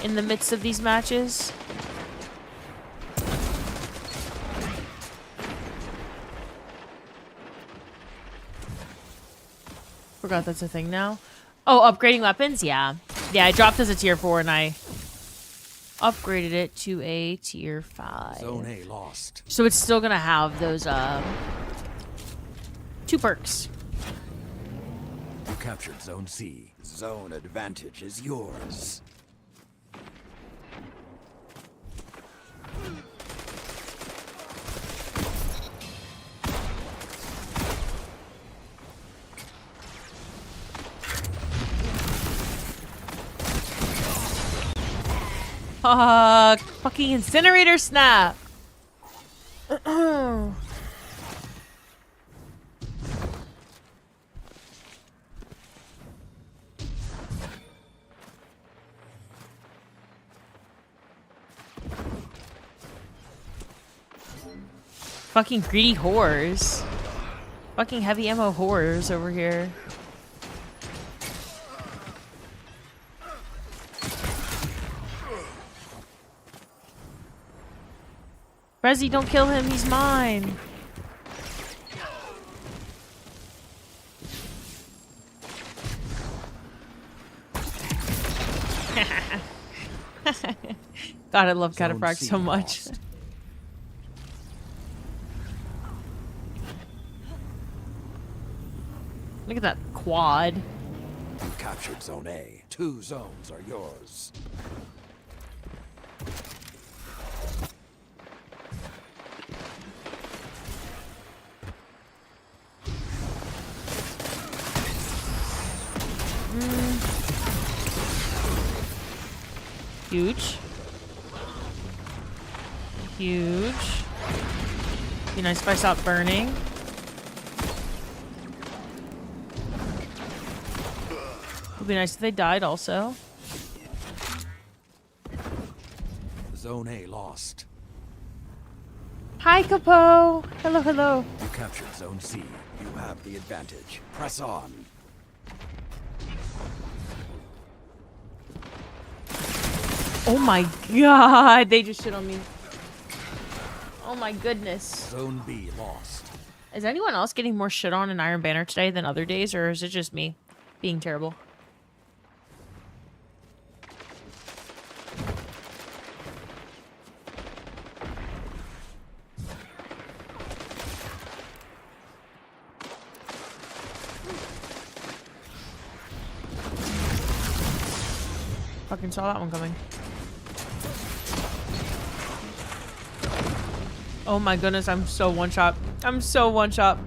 in the midst of these matches. Forgot that's a thing now. Oh, upgrading weapons? Yeah. Yeah, I dropped as a tier 4 and I upgraded it to a tier 5. Zone A lost. So it's still gonna have those 2 perks. You captured Zone C. Zone advantage is yours. Fucking incinerator snap. Fucking greedy whores. Fucking heavy ammo whores over here. Rezi, don't kill him, he's mine. God, I love Zone Cataphracts C so much. lost. Look at that quad. You captured Zone A. 2 zones are yours. Huge. Huge. Be nice if I stopped burning. Would be nice if they died also. Zone A lost. Hi, Capo. Hello, hello. You captured Zone C. You have the advantage. Press on. Oh my god, they just shit on me. Oh my goodness. Zone B lost. Is anyone else getting more shit on in Iron Banner today than other days, or is it just me being terrible? Fucking saw that one coming. Oh my goodness, I'm so one shot. I'm so one shot.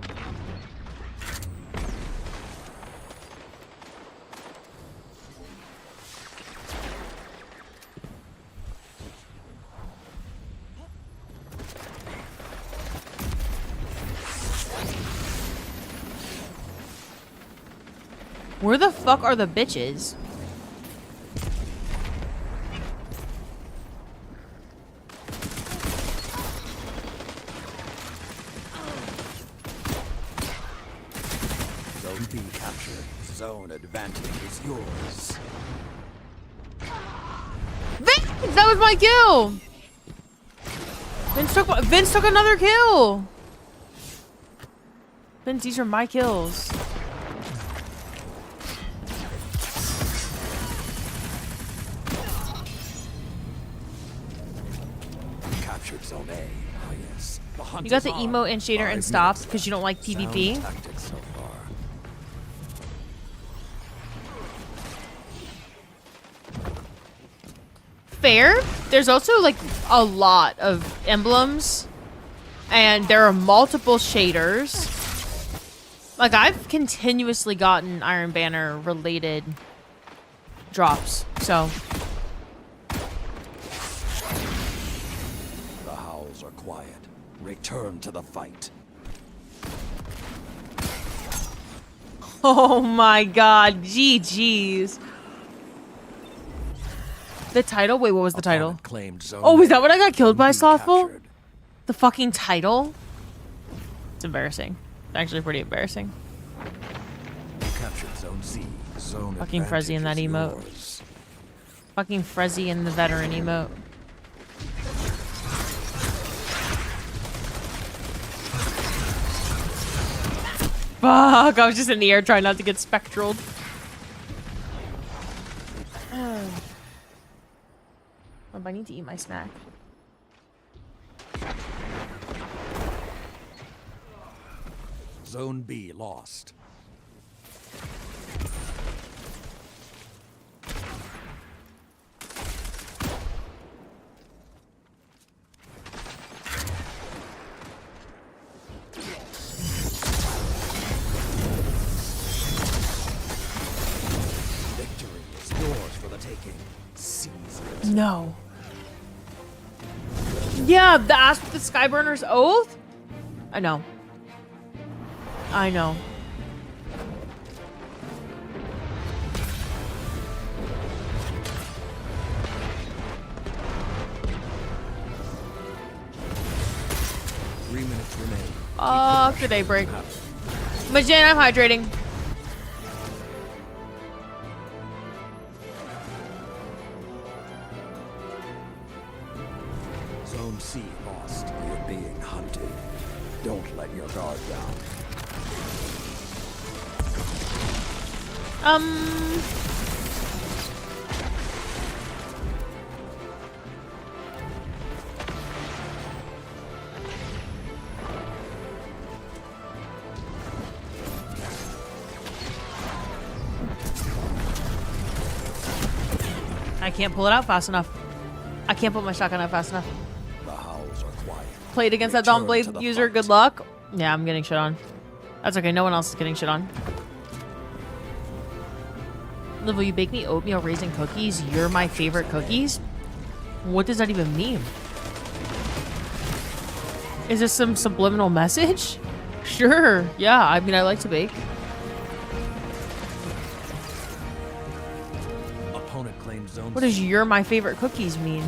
Where the fuck are the bitches? Zone B captured. Zone advantage is yours. That was my kill. Vince took another kill. Vince, these are my kills. Captured Zone A. Oh, yes. The hunt You got is the on. emote and shader 5 and stops minutes because you don't like left. PvP. Sound tactics so far. Fair. There's also like a lot of emblems and there are multiple shaders. Like I've continuously gotten Iron Banner related drops. So The howls are quiet. Return to the fight. oh my god, GG's. The title? Wait, what was the title? Opponent claimed Zone Oh, is A. that what I got killed by, Zone B Slothful? captured. The fucking title? It's embarrassing. It's actually pretty embarrassing. You captured Zone C. Zone Fucking Frezzy in that advantage is emote. yours. Fucking Frezzy and the veteran emote. Fuck, I was just in the air trying not to get spectraled. Oh, I need to eat my snack. Zone B lost. Victory is yours for the taking. Seize it. No. Yeah, the Asp with the Skyburner's oath? I know. I know. Three minutes remain. Fuck the daybreak. Majin, I'm hydrating. Zone C lost. You're being hunted. Don't let your guard down. I can't pull it out fast enough. I can't put my shotgun out fast enough. The howls are quiet. Played against that Return Dawn Blade to the user, fight. good luck. Yeah, I'm getting shit on. That's okay, no one else is getting shit on. Liv, will you bake me oatmeal raisin cookies? You're my favorite cookies? What does that even mean? Is this some subliminal message? Sure, yeah, I mean, I like to bake. Opponent claims Zone What does "you're my favorite cookies" mean?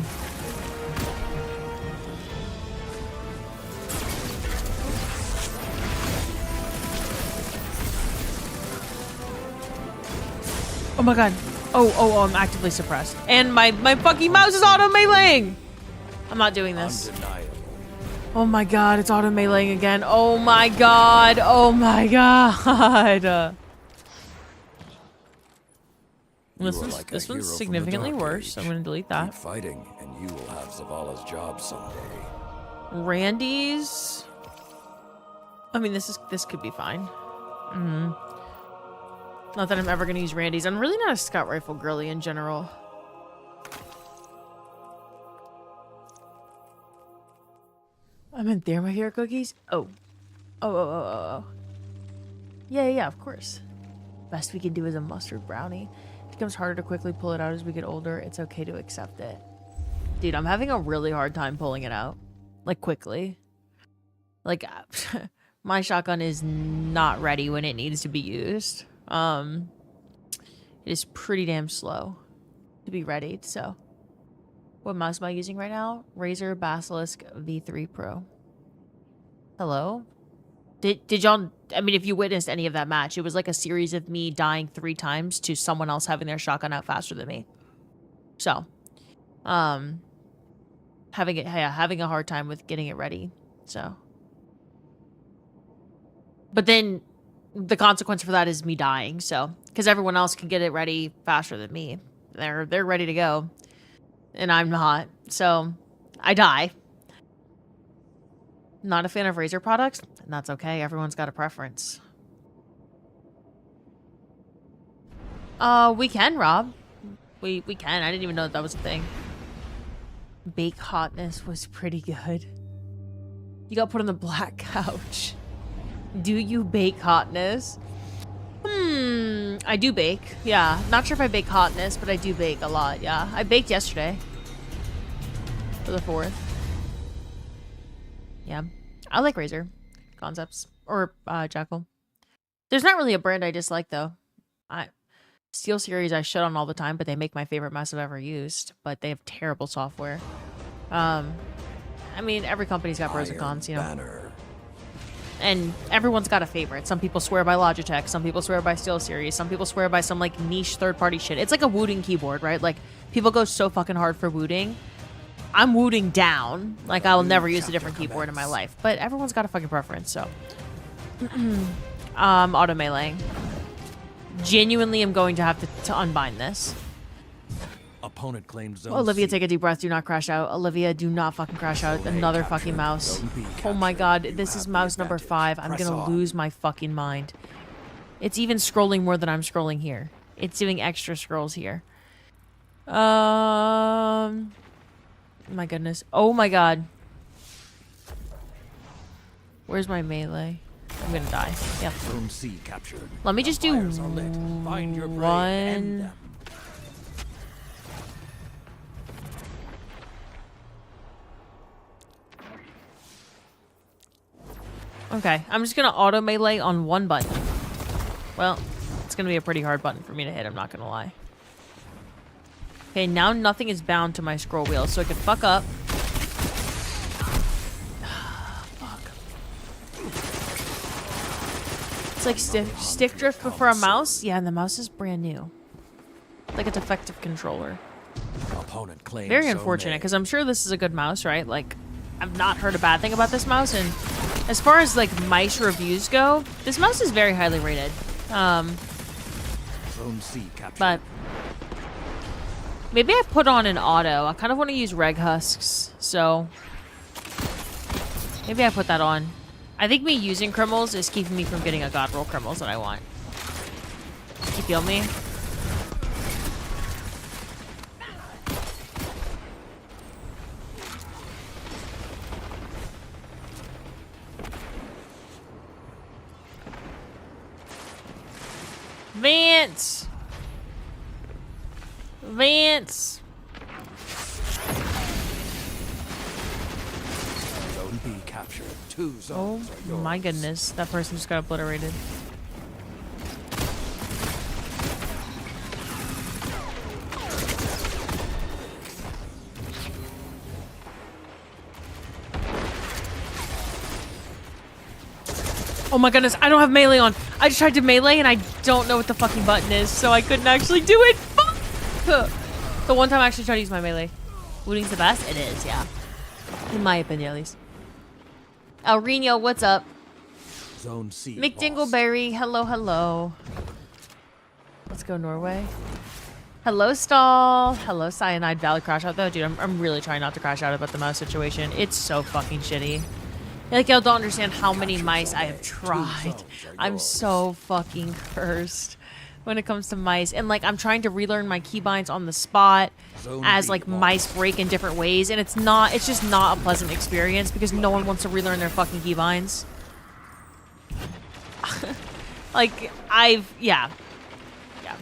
Oh my god. Oh, I'm actively suppressed. And my fucking mouse is auto meleeing! I'm not doing this. Undeniable. Oh my god, it's auto meleeing again. Oh my god. Oh my god. This You are one's, like a this hero one's from the significantly Dark worse. I'm Age. gonna delete that. Keep fighting, and you will have Zavala's job someday. Randy's. I mean, this could be fine. Not that I'm ever gonna use Randy's. I'm really not a scout rifle girly in general. I meant they're my favorite cookies. Oh. Yeah, of course. Best we can do is a mustard brownie. It becomes harder to quickly pull it out as we get older. It's okay to accept it. Dude, I'm having a really hard time pulling it out. Like, quickly. Like, my shotgun is not ready when it needs to be used. It is pretty damn slow to be readied, so. What mouse am I using right now? Razer Basilisk V3 Pro. Hello? Did y'all, I mean, if you witnessed any of that match, it was like a series of me dying 3 times to someone else having their shotgun out faster than me. So, having a hard time with getting it ready. So, but then the consequence for that is me dying. So, because everyone else can get it ready faster than me, they're ready to go, and I'm not. So, I die. Not a fan of Razer products, and that's okay. Everyone's got a preference. We can, Rob. We can. I didn't even know that was a thing. Bake hotness was pretty good. You got put on the black couch. Do you bake hotness? I do bake. Yeah. Not sure if I bake hotness, but I do bake a lot. Yeah. I baked yesterday. For the 4th. Yeah. I like Razer concepts. Or Jackal. There's not really a brand I dislike, though. Steel Series I shit on all the time, but they make my favorite mouse I've ever used. But they have terrible software. I mean, every company's got pros and cons, you know. Banner. And everyone's got a favorite. Some people swear by Logitech. Some people swear by Steel Series. Some people swear by some, like, niche third-party shit. It's like a wooting keyboard, right? Like, people go so fucking hard for wooting. I'm wooting down. Like, I will never use a different keyboard in my life. But everyone's got a fucking preference, so. Auto meleeing. Genuinely am going to have to unbind this. Opponent claims zone Olivia, C. take a deep breath. Do not crash out. Olivia, do not fucking crash out. Another fucking mouse. Oh my god, this is mouse number 5. I'm gonna lose my fucking mind. It's even scrolling more than I'm scrolling here. It's doing extra scrolls here. My goodness. Oh my god. Where's my melee? I'm gonna die. Yep. Zone C captured. Let me just do Fires are lit. Find your prey and end one. them. Okay, I'm just gonna auto melee on one button. Well, it's gonna be a pretty hard button for me to hit, I'm not gonna lie. Okay, now nothing is bound to my scroll wheel, so I can fuck up. Fuck. It's like stick drift before a mouse? Yeah, and the mouse is brand new. Like a defective controller. Opponent claims Very zone unfortunate, A. because I'm sure this is a good mouse, right? Like, I've not heard a bad thing about this mouse, and as far as, like, mice reviews go, this mouse is very highly rated. Zone C captured. But maybe I put on an auto. I kind of want to use reg husks, so maybe I put that on. I think me using Crimil'S is keeping me from getting a god roll Crimil'S that I want. You feel me? Vance! Vance! Zone B captured. 2 Oh zones are yours. my goodness, that person just got obliterated. Oh my goodness, I don't have melee on. I just tried to melee and I don't know what the fucking button is, so I couldn't actually do it. Fuck! The one time I actually tried to use my melee. Wooting's the best? It is, yeah. In my opinion, at least. El Reno, what's up? Zone C. Mick lost. Dingleberry, hello, hello. Let's go Norway. Hello, Stall. Hello, Cyanide Valley. Crash out, though? Dude, I'm really trying not to crash out about the mouse situation. It's so fucking shitty. Like, y'all don't understand how many mice I have tried. I'm so fucking cursed when it comes to mice. And, like, I'm trying to relearn my keybinds on the spot as, like, mice break in different ways. And it's just not a pleasant experience because no one wants to relearn their fucking keybinds. Like, yeah.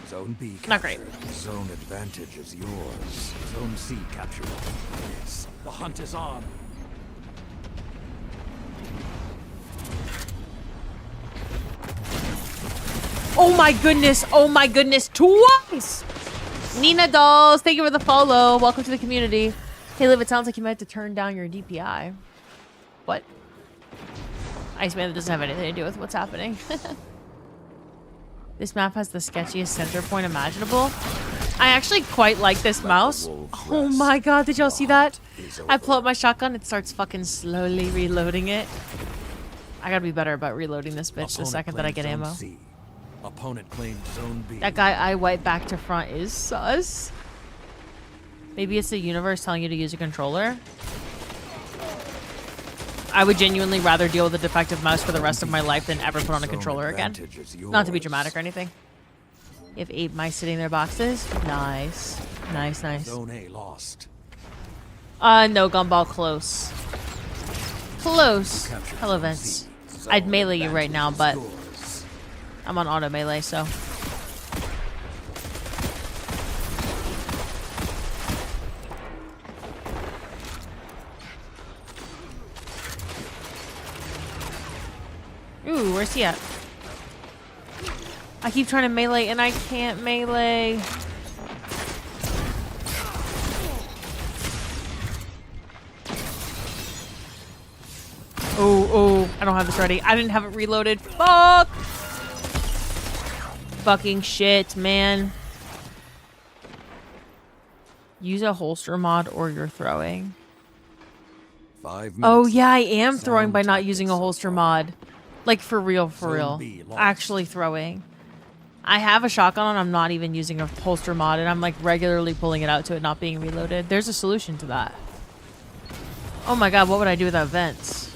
Zone B captured. Not great. Zone advantage is yours. Zone C captured. Yes, the hunt is on. Oh my goodness, twice! Nina Dolls, thank you for the follow. Welcome to the community. Hey, Liv, it sounds like you might have to turn down your DPI. What? Iceman, that doesn't have anything to do with what's happening. This map has the sketchiest center point imaginable. I actually quite like this mouse. Oh my god, did y'all see that? I pull up my shotgun, it starts fucking slowly reloading it. I gotta be better about reloading this bitch the second that I get ammo. Opponent claimed zone B. That guy I wipe back to front is sus. Maybe it's the universe telling you to use a controller. I would genuinely rather deal with a defective mouse for the rest of my life than ever put on a controller again. Not to be dramatic or anything. You have 8 mice sitting in their boxes. Nice. Nice, nice. Zone A lost. No, Gumball, close. Close. Hello, Vince. I'd melee you right now, but I'm on auto melee, so. Ooh, where's he at? I keep trying to melee and I can't melee. Oh, I don't have this ready. I didn't have it reloaded. Fuck! Fucking shit, man. Use a holster mod or you're throwing. 5 minutes. Oh yeah, I am throwing by not using a holster mod. Like for real, for real. Actually throwing. I have a shotgun and I'm not even using a holster mod and I'm like regularly pulling it out to it not being reloaded. There's a solution to that. Oh my god, what would I do without vents?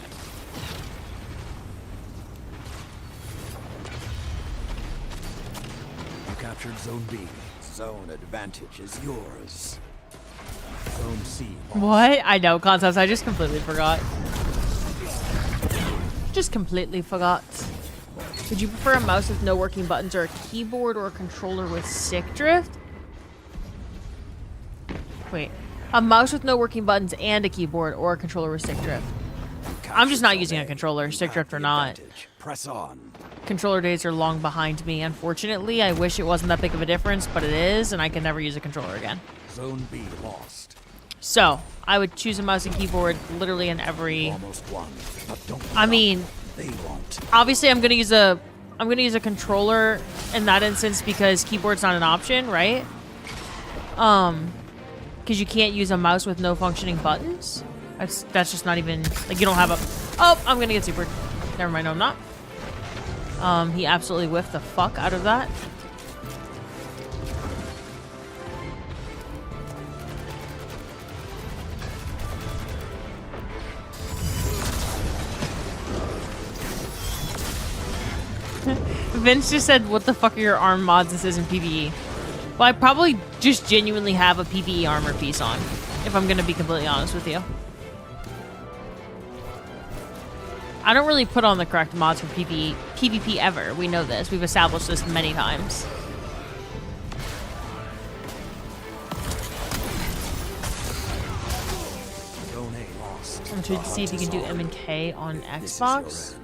You captured Zone B. Zone advantage is yours. Zone C. What? I know, concepts. I just completely forgot. Just completely forgot. Would you prefer a mouse with no working buttons or a keyboard or a controller with stick drift? Wait. A mouse with no working buttons and a keyboard or a controller with stick drift. I'm just not using a controller, stick drift or not. Press on. Controller days are long behind me, unfortunately. I wish it wasn't that big of a difference, but it is, and I can never use a controller again. Zone B lost. So, I would choose a mouse and keyboard literally in every... Almost won, but don't I mean, they won't. obviously I'm gonna use a controller in that instance because keyboard's not an option, right? Because you can't use a mouse with no functioning buttons. That's just not even, like, you don't have a... Oh, I'm gonna get super... Never mind, no, I'm not. He absolutely whiffed the fuck out of that. Vince just said, what the fuck are your arm mods? This isn't PvE. Well, I probably just genuinely have a PvE armor piece on, if I'm gonna be completely honest with you. I don't really put on the correct mods for PvP ever. We know this. We've established this many times. I'm trying to see if you can do M and K on Xbox.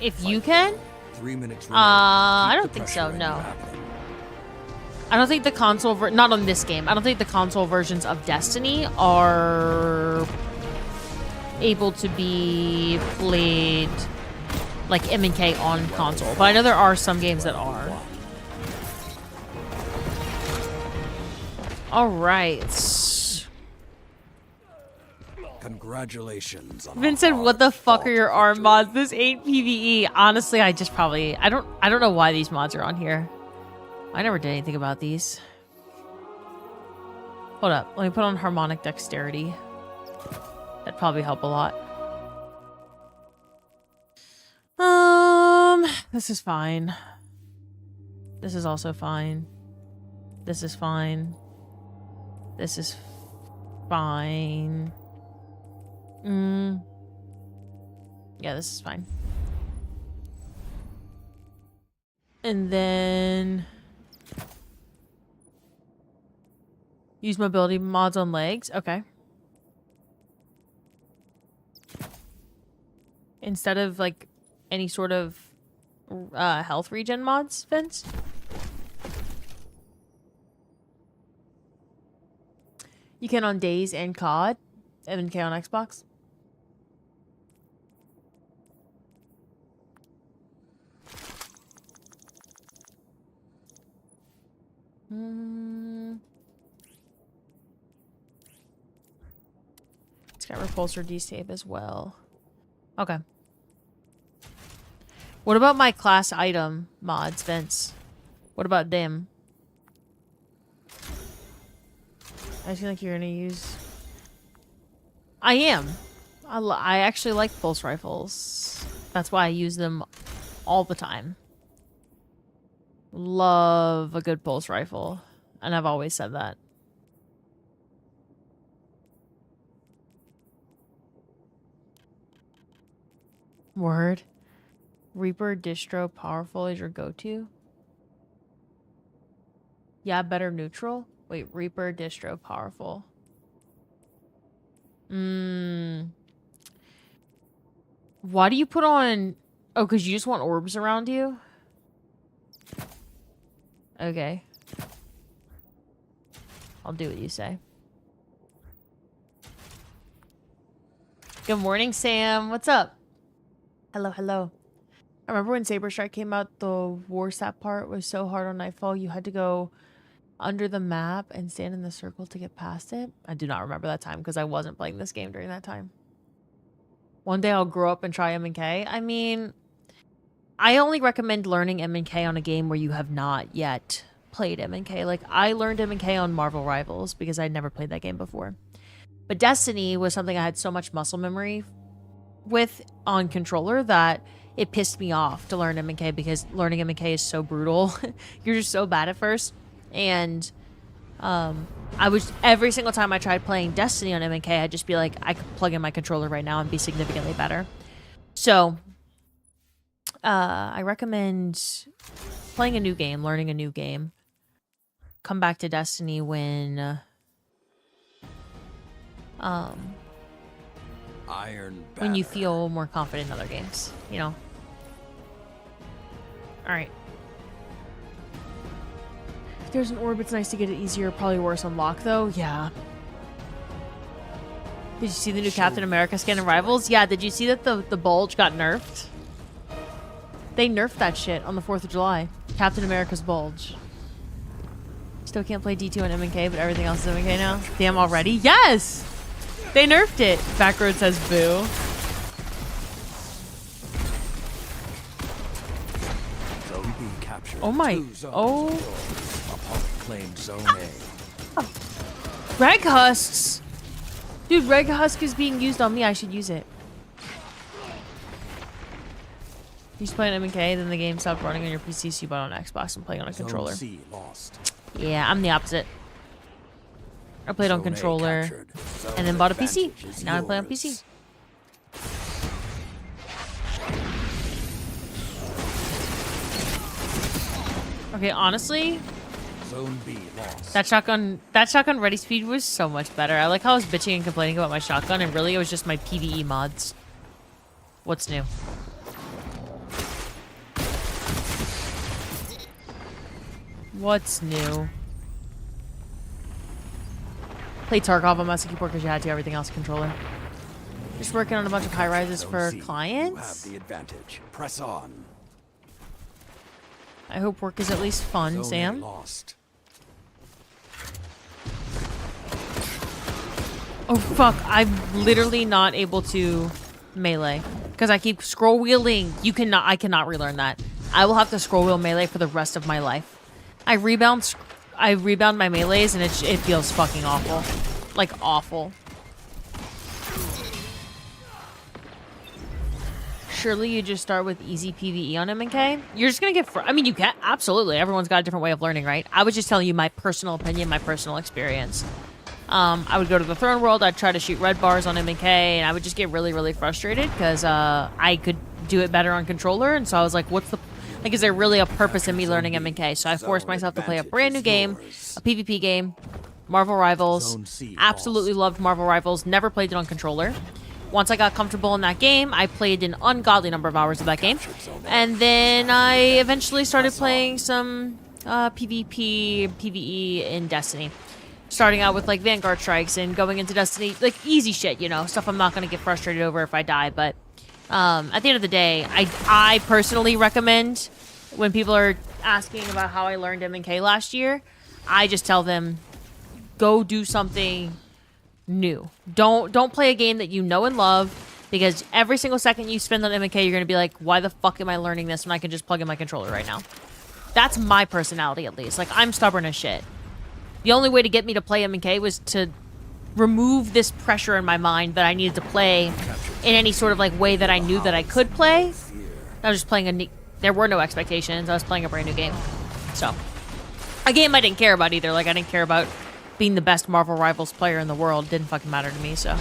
If you can? 3 minutes. I don't think so, no. I don't think the console not on this game. I don't think the console versions of Destiny are able to be played like M and K on console. But I know there are some games that are. Alright. Congratulations on Vince said, what the fuck are your arm mods? This ain't PvE. Honestly, I just probably... I don't know why these mods are on here. I never did anything about these. Hold up. Let me put on harmonic dexterity. That'd probably help a lot. This is fine. This is also fine. This is fine. This is fine. Yeah, this is fine. And then use mobility mods on legs. Okay. Instead of like any sort of health regen mods, Vince? You can on Days and COD. MK on Xbox. It's got repulsor D-save as well. Okay. What about my class item mods, Vince? What about them? I feel like you're gonna use... I am. I actually like pulse rifles. That's why I use them all the time. Love a good pulse rifle. And I've always said that. Word. Reaper distro powerful is your go-to? Yeah, better neutral? Wait, Reaper distro powerful. Why do you put on... Oh, because you just want orbs around you? Okay. I'll do what you say. Good morning, Sam. What's up? Hello, hello. I remember when Saber Strike came out, the war sap part was so hard on Nightfall, you had to go under the map and stand in the circle to get past it. I do not remember that time because I wasn't playing this game during that time. One day I'll grow up and try M&K. I mean, I only recommend learning M&K on a game where you have not yet played M&K. Like, I learned M&K on Marvel Rivals because I'd never played that game before. But Destiny was something I had so much muscle memory with on controller that it pissed me off to learn M&K because learning M&K is so brutal. You're just so bad at first. And I was, every single time I tried playing Destiny on M&K, I'd just be like, I could plug in my controller right now and be significantly better. So I recommend playing a new game, learning a new game. Come back to Destiny when when you feel more confident in other games, you know. All right. If there's an orb, it's nice to get it easier. Probably worse on lock, though. Yeah. Did you see the new Captain America skin in Rivals? Yeah, did you see that the bulge got nerfed? They nerfed that shit on the 4th of July. Captain America's bulge. Still can't play D2 and M&K, but everything else is M&K now? Damn, already? Yes! They nerfed it. Backroad says boo. Oh my. Oh. Claimed Zone A. Reg Husks. Dude, Reg Husk is being used on me. I should use it. You just play on M&K, then the game stopped running on your PC, so you bought on Xbox and playing on a controller. C lost. Yeah, I'm the opposite. I played on controller and then bought a PC. Now I play on PC. Okay, honestly, Zone B lost. that shotgun ready speed was so much better. I like how I was bitching and complaining about my shotgun, and really it was just my PvE mods. What's new? What's new? Play Tarkov on Master Keyboard because you had to. Everything else controller. Just working on a bunch of high rises for clients. You have the advantage. Press on. I hope work is at least fun, Zone Sam. A lost. Oh fuck! I'm literally not able to melee because I keep scroll wheeling. I cannot relearn that. I will have to scroll wheel melee for the rest of my life. I rebound my melees and it feels fucking awful. Like awful. Surely you just start with easy PvE on M&K? You're just gonna get I mean, you can. Absolutely. Everyone's got a different way of learning, right? I was just telling you my personal opinion, my personal experience. I would go to the Throne World, I'd try to shoot red bars on M&K, and I would just get really, really frustrated because I could do it better on controller, and so I was like, what's the... Like, is there really a purpose in me learning M&K? So I forced myself to play a brand new game, a PvP game, Marvel Rivals. Absolutely loved Marvel Rivals. Never played it on controller. Once I got comfortable in that game, I played an ungodly number of hours of that game. And then I eventually started playing some PvP, PvE in Destiny. Starting out with, like, Vanguard Strikes and going into Destiny. Like, easy shit, you know? Stuff I'm not going to get frustrated over if I die, but... at the end of the day, I personally recommend when people are asking about how I learned M&K last year, I just tell them, go do something new. Don't play a game that you know and love, because every single second you spend on MK, you're gonna be like, why the fuck am I learning this when I can just plug in my controller right now? That's my personality, at least. Like, I'm stubborn as shit. The only way to get me to play MK was to remove this pressure in my mind that I needed to play in any sort of like way that I knew that I could play. I was just playing there were no expectations. I was playing a brand new game. So, a game I didn't care about either. Like, I didn't care about being the best Marvel Rivals player in the world. Didn't fucking matter to me, so.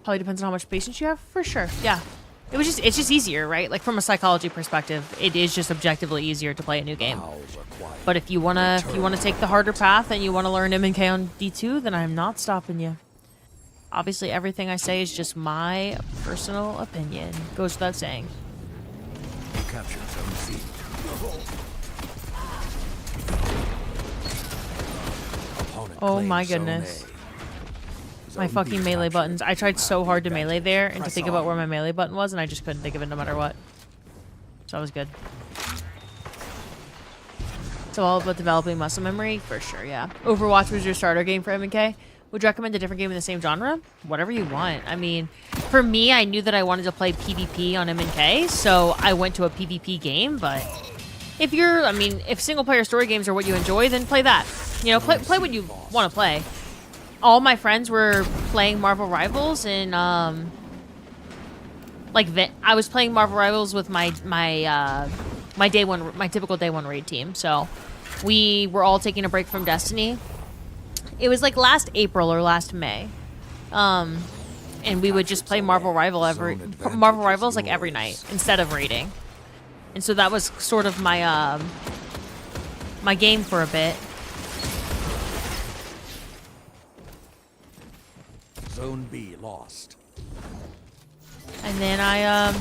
Probably depends on how much patience you have, for sure. Yeah. It's just easier, right? Like, from a psychology perspective, it is just objectively easier to play a new game. But if you wanna take the harder path and you wanna learn M&K on D2, then I'm not stopping you. Obviously, everything I say is just my personal opinion. Goes without saying. Capture zone C. Oh my goodness. My fucking melee buttons. I tried so hard to melee there and to think about where my melee button was, and I just couldn't think of it no matter what. So that was good. It's all about developing muscle memory, for sure, yeah. Overwatch was your starter game for M&K. Would you recommend a different game in the same genre? Whatever you want. I mean, for me, I knew that I wanted to play PvP on M&K, so I went to a PvP game, but if single-player story games are what you enjoy, then play that. You know, play what you want to play. All my friends were playing Marvel Rivals, and I was playing Marvel Rivals with my typical day one raid team. So we were all taking a break from Destiny. It was like last April or last May, and we would just play Marvel Rivals like every night instead of raiding. And so that was sort of my my game for a bit. Zone B lost. And then I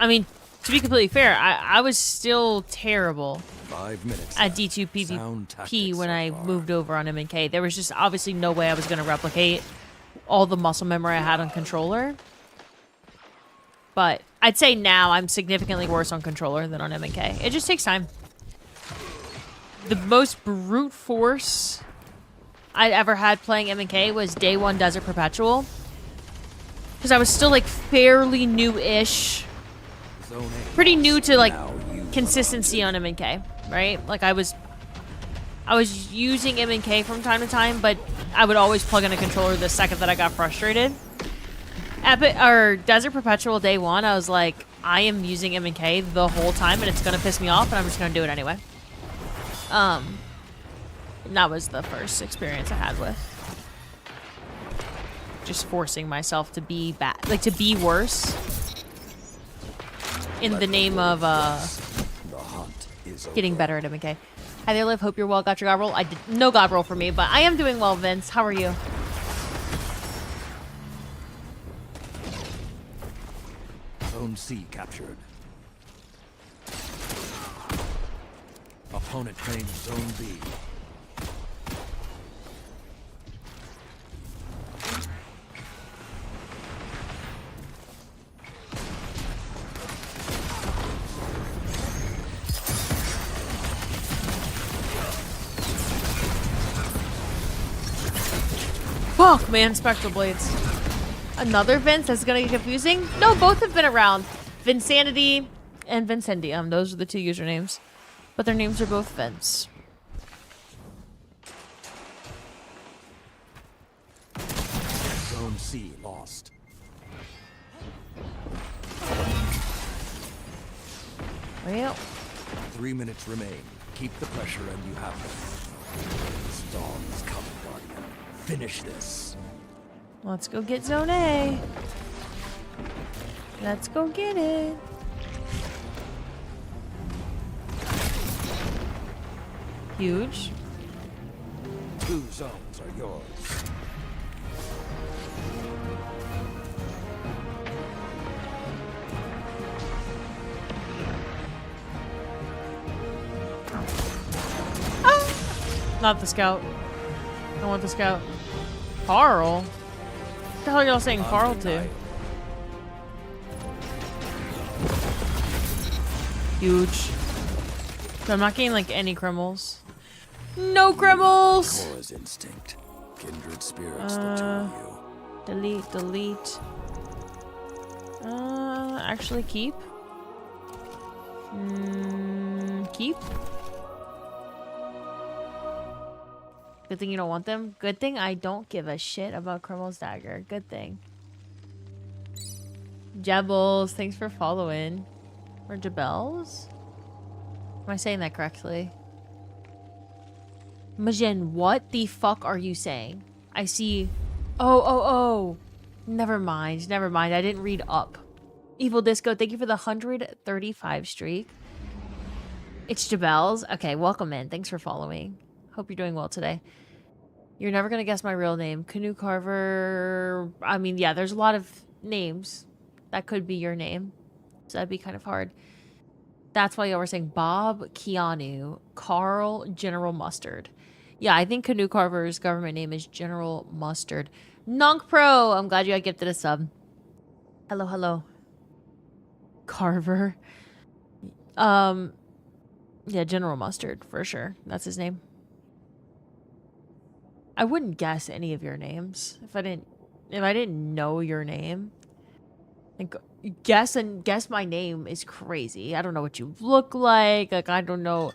mean, to be completely fair, I was still terrible 5 minutes at D2 PvP when I moved over on M&K. There was just obviously no way I was going to replicate all the muscle memory I had on controller. But I'd say now I'm significantly worse on controller than on M&K. It just takes time. The most brute force I ever had playing M&K was day one Desert Perpetual. Because I was still like fairly new-ish. Pretty new to like consistency on M&K, right? Like I was using M&K from time to time, but I would always plug in a controller the second that I got frustrated. Desert Perpetual day one, I was like, I am using M&K the whole time and it's gonna piss me off and I'm just gonna do it anyway. And that was the first experience I had with just forcing myself to be bad, like to be worse in the name of getting better at M&K. Hi there, Liv. Hope you're well. Got your god roll? I did no god roll for me, but I am doing well, Vince. How are you? Zone C captured. Opponent claims Zone B. Fuck, man, Spectral Blades. Another Vince? That's gonna get confusing? No, both have been around. Vinsanity and Vincendium. Those are the two usernames. But their names are both Vince. Zone C lost. Well. 3 minutes remain. Keep the pressure and you have them. Storm is coming, Guardian. Finish this. Let's go get Zone A. Let's go get it. Huge. 2 zones are yours. Not the scout. I want the scout. Carl? What the hell are y'all saying Carl to? Huge. So I'm not getting like any Crimil'S. No Crimil'S! Cora's instinct. Kindred spirits, the two of you. Delete. Actually keep. Keep. Good thing you don't want them. Good thing I don't give a shit about Crimil'S dagger. Good thing. Jebbles, thanks for following. Or Jebels? Am I saying that correctly? Majin, what the fuck are you saying? I see. Oh. Never mind. I didn't read up. Evil Disco, thank you for the 135 streak. It's Jebels. Okay, welcome in. Thanks for following. Hope you're doing well today. You're never going to guess my real name. Canoe Carver. I mean, yeah, there's a lot of names that could be your name. So that'd be kind of hard. That's why y'all were saying Bob, Keanu, Carl, General Mustard. Yeah, I think Canoe Carver's government name is General Mustard. Nunk Pro, I'm glad you got gifted a sub. Hello. Carver. Yeah, General Mustard, for sure. That's his name. I wouldn't guess any of your names if I didn't know your name. Like, guess my name is crazy. I don't know what you look like. Like, I don't know.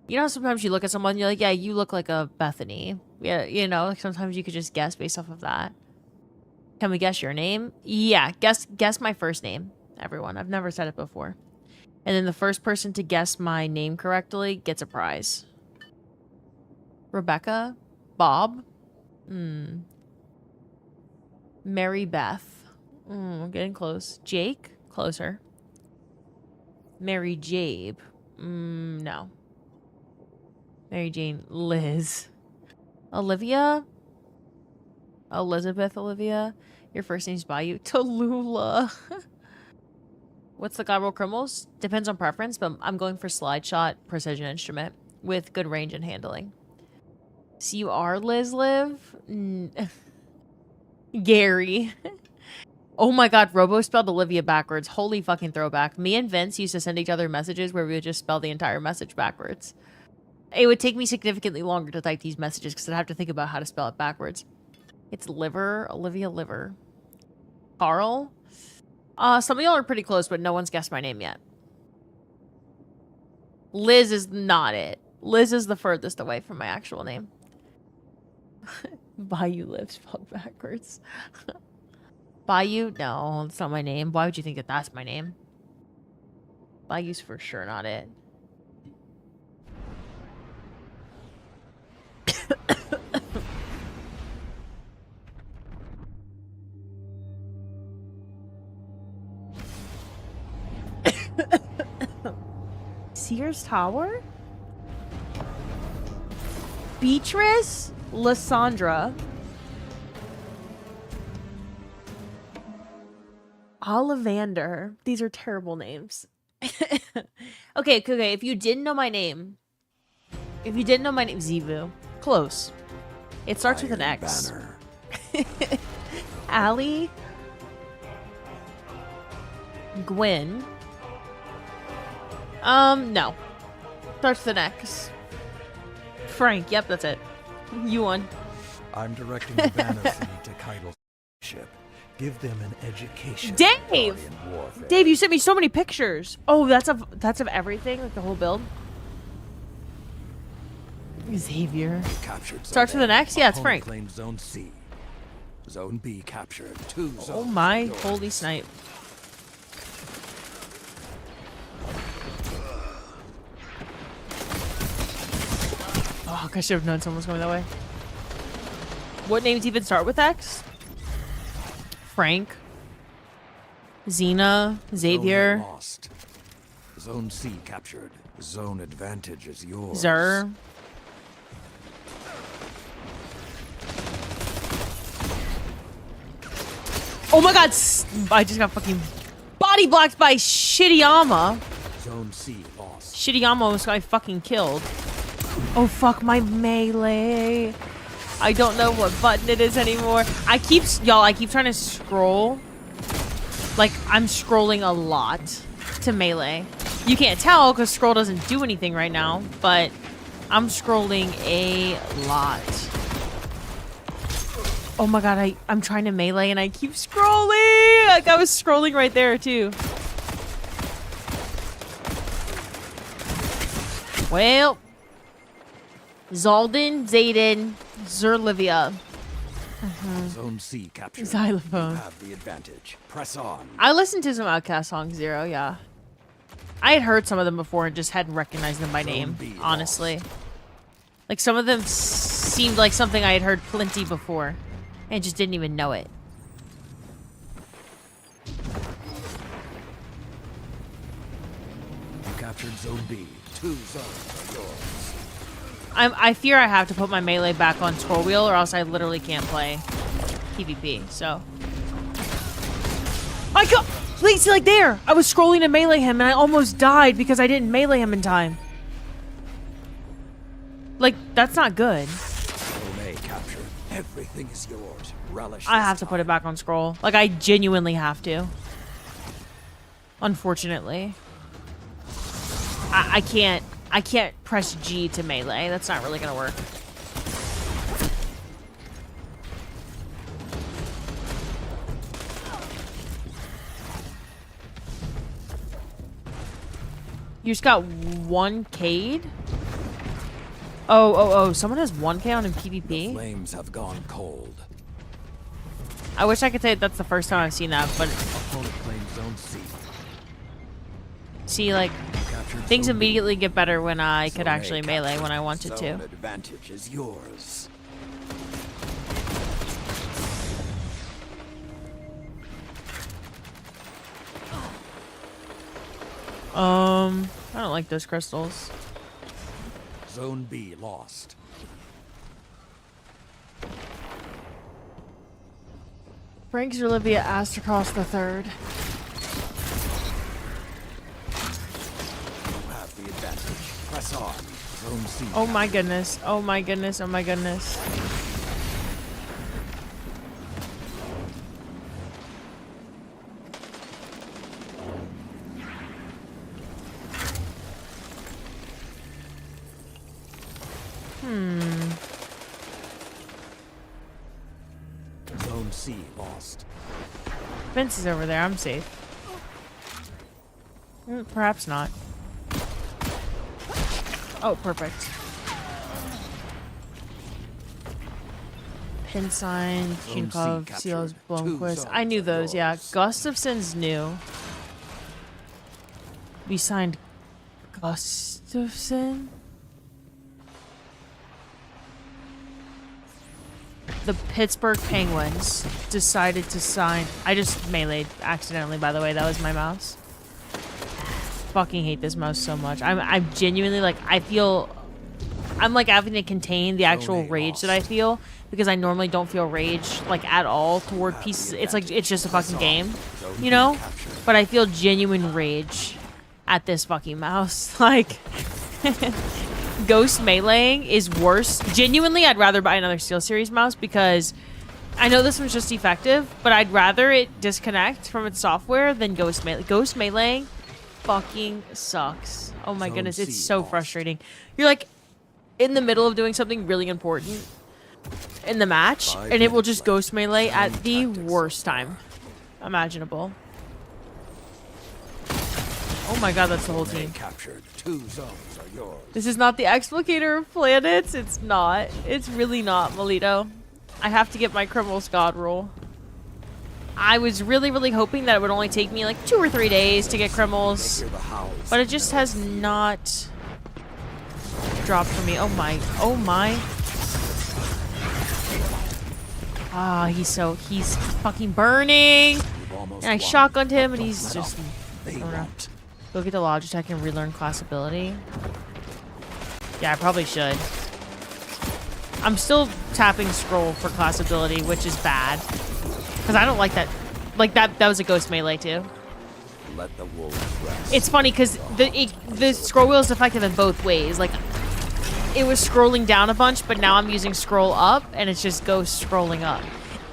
You know, sometimes you look at someone and you're like, yeah, you look like a Bethany. Yeah, you know, like sometimes you could just guess based off of that. Can we guess your name? Yeah, guess my first name, everyone. I've never said it before. And then the first person to guess my name correctly gets a prize. Rebecca? Bob? Mary Beth. Getting close. Jake? Closer. Mary Jabe? No. Mary Jane. Liz. Olivia? Elizabeth Olivia? Your first name's Bayou. Tallulah. What's the god roll Crimil'S? Depends on preference, but I'm going for slide shot precision instrument with good range and handling. So you are Liz Liv? Gary. Oh my god, Robo spelled Olivia backwards. Holy fucking throwback. Me and Vince used to send each other messages where we would just spell the entire message backwards. It would take me significantly longer to type these messages because I'd have to think about how to spell it backwards. It's Liver. Olivia Liver. Carl? Some of y'all are pretty close, but no one's guessed my name yet. Liz is not it. Liz is the furthest away from my actual name. Bayou Live spelled backwards. Bayou? No, it's not my name. Why would you think that that's my name? Bayou's for sure not it. Sears Tower? Beatrice? Lysandra? Ollivander. These are terrible names. Okay. If you didn't know my name, Zivu. Close. It starts with an X. Allie? Gwen? No. Starts with an X. Frank, yep, that's it. You won. I'm directing the Banner fleet to Crimil'S ship. Give them an education. Dave! Dave, you sent me so many pictures. Oh, that's of everything, like the whole build. Xavier. Starts with an X? Yeah, it's Frank. Claimed Zone C. Zone B captured. Oh my holy snipe. Oh, I should have known someone was going that way. What names even start with X? Frank. Xena. Xavier. Zone lost. Zone C captured. Zone advantage is yours. Zer. Oh my god! I just got fucking body blocked by Shittyama. Zone C lost. Shittyama almost got fucking killed. Oh fuck, my melee. I don't know what button it is anymore. I keep trying to scroll. Like, I'm scrolling a lot to melee. You can't tell because scroll doesn't do anything right now, but I'm scrolling a lot. Oh my god, I'm trying to melee and I keep scrolling! Like I was scrolling right there too. Well, Zalden, Zayden, Zerlivia. Zone C captured. Xylophone. You have the advantage. Press on. I listened to some Outcast songs, Zero, yeah. I had heard some of them before and just hadn't recognized them by name, honestly. Like, some of them seemed like something I had heard plenty before and just didn't even know it. You captured Zone B. 2 zones are yours. I fear I have to put my melee back on scroll wheel or else I literally can't play PvP, so. I got, please, like there! I was scrolling to melee him and I almost died because I didn't melee him in time. Like, that's not good. Zone A captured. Everything is yours. Relish I this have to put it time. back on scroll. Like, I genuinely have to. Unfortunately. I can't press G to melee. That's not really gonna work. You just got 1K'd? Oh, someone has 1K on in PvP? Flames have gone cold. I wish I could say that's the first time I've seen that, but Opponent claims Zone C. see, like, Captured things Zone B. immediately get better when I could Zone A actually melee captured. when I wanted Zone to. advantage is yours. I don't like those crystals. Zone B lost. Frank Olivia Astercross the Third. You have the advantage. Press on. Zone C. Oh my goodness. Oh my goodness. Oh my goodness. Zone C lost. Vince is over there. I'm safe. Perhaps not. Oh, perfect. Pin sign, Zone C Chunkov, captured. Seals, 2 Blomquist. I knew zones are those, yeah. yours. Gustafson's new. We signed Gustafson? The Pittsburgh Penguins decided to sign. I just meleeed accidentally, by the way. That was my mouse. Fucking hate this mouse so much. I'm genuinely like, I'm like having to contain the actual rage that I feel because I normally don't feel rage like at all toward pieces. It's like, it's just a fucking game, you know? But I feel genuine rage at this fucking mouse. Like, ghost meleeing is worse. Genuinely, I'd rather buy another SteelSeries mouse because I know this one's just effective, but I'd rather it disconnect from its software than ghost melee. Ghost meleeing fucking sucks. Oh my Zone goodness, it's C so lost. frustrating. You're like in the middle of doing something really important in the match, 5 and it will minutes just left. ghost melee at Zone the tactics worst so far. time imaginable. Oh my god, that's the whole Zone A team. captured. 2 zones are yours. This is not the explicator of planets. It's not. It's really not, Melito. I have to get my Crimil'S God roll. I was really, really hoping that it would only take me like 2 or 3 days to get Crimil'S, Hear the howls. but it just has not dropped for me. Oh my. Oh my. Ah, he's fucking burning. You've almost And I won. shotgunned him and Don't he's let just... up. They I don't know. won't. Go get the Logitech and relearn class ability. Yeah, I probably should. I'm still tapping scroll for class ability, which is bad. Because I don't like that. Like, that was a ghost melee, too. Let the wolves rest. It's funny, because the scroll wheel is effective in both ways. Like, it was scrolling down a bunch, but now I'm using scroll up, and it's just ghost scrolling up.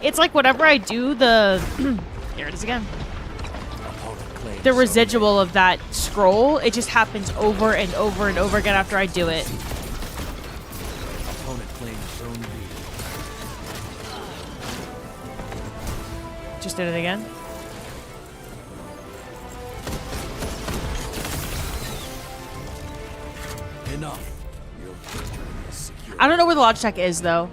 It's like whenever I do the... Here it is again. Opponent claims the residual of that scroll. It just happens over and over and over again after I do it. Opponent claims zone B. Just did it again. Enough. Your victory is secure. I don't know where the Logitech is though,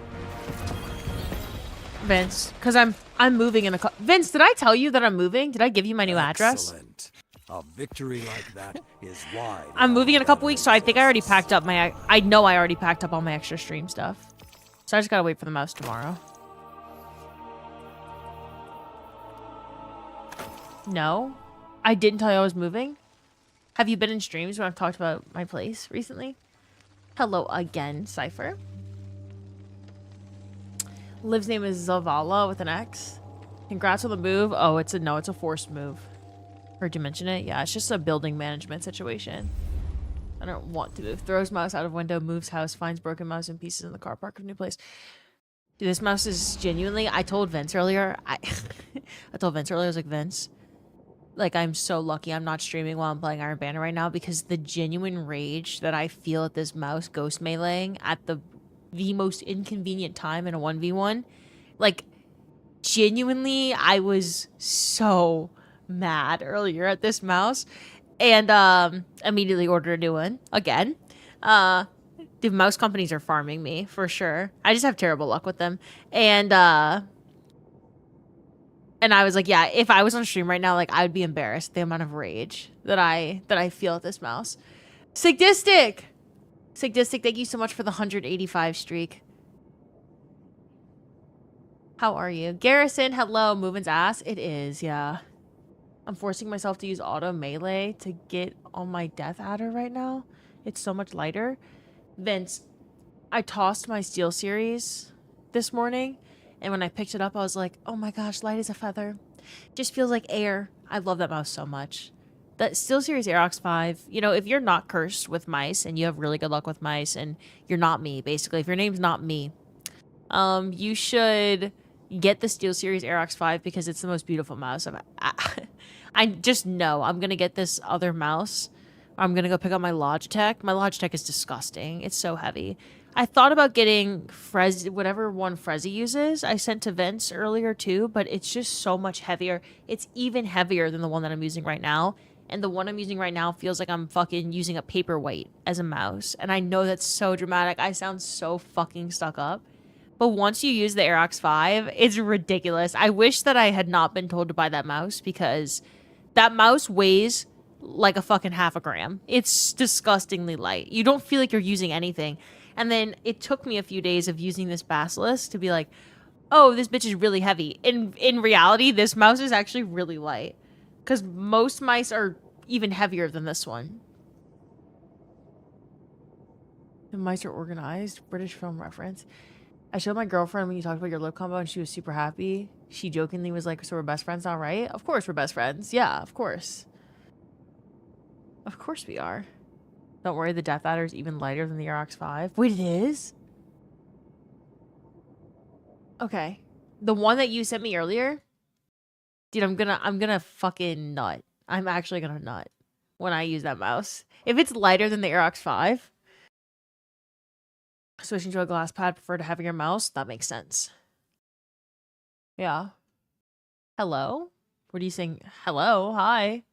Vince, because I'm moving in a. Vince, did I tell you that I'm moving? Did I give you my new address? Excellent. A victory like that is wide. I'm moving in a couple weeks, so I think I already packed up my. I know I already packed up all my extra stream stuff, so I just gotta wait for the mouse tomorrow. No, I didn't tell you I was moving. Have you been in streams when I've talked about my place recently? Hello again, Cypher. Liv's name is Zavala with an X. Congrats on the move. Oh, it's a forced move. Heard you mention it? Yeah, it's just a building management situation. I don't want to move. Throws mouse out of window, moves house, finds broken mouse in pieces in the car park of new place. Dude, this mouse is genuinely... I told Vince earlier. I told Vince earlier, I was like, Vince, like, I'm so lucky I'm not streaming while I'm playing Iron Banner right now because the genuine rage that I feel at this mouse ghost meleeing at the most inconvenient time in a 1v1. Like, genuinely, I was so mad earlier at this mouse and immediately ordered a new one again. The mouse companies are farming me for sure. I just have terrible luck with them. And I was like, yeah, if I was on stream right now, like, I would be embarrassed the amount of rage that I feel at this mouse. Sigdistic, thank you so much for the 185 streak. How are you? Garrison, hello. Moving's ass. It is, yeah. I'm forcing myself to use auto melee to get on my death adder right now. It's so much lighter. Vince, I tossed my Steel Series this morning, and when I picked it up, I was like, oh my gosh, light as a feather. Just feels like air. I love that mouse so much. That Steel Series Aerox 5, you know, if you're not cursed with mice and you have really good luck with mice and you're not me, basically, if your name's not me, you should get the Steel Series Aerox 5 because it's the most beautiful mouse. I just know I'm going to get this other mouse. I'm going to go pick up my Logitech. My Logitech is disgusting. It's so heavy. I thought about getting whatever one Frezzy uses. I sent to Vince earlier too, but it's just so much heavier. It's even heavier than the one that I'm using right now. And the one I'm using right now feels like I'm fucking using a paperweight as a mouse. And I know that's so dramatic. I sound so fucking stuck up. But once you use the Aerox 5, it's ridiculous. I wish that I had not been told to buy that mouse because that mouse weighs like a fucking half a gram. It's disgustingly light. You don't feel like you're using anything. And then it took me a few days of using this Basilisk to be like, oh, this bitch is really heavy. In reality, this mouse is actually really light. Because most mice are even heavier than this one. The mice are organized. British film reference. I showed my girlfriend when you talked about your lip combo and she was super happy. She jokingly was like, so we're best friends now, right? Of course we're best friends. Yeah, of course. Of course we are. Don't worry, the Death Adder is even lighter than the Aerox 5. Wait, it is? Okay. The one that you sent me earlier? Dude, I'm gonna fucking nut. I'm actually gonna nut when I use that mouse. If it's lighter than the Aerox 5, switching to a glass pad, prefer to having your mouse, that makes sense. Yeah. Hello? What are you saying? Hello? Hi.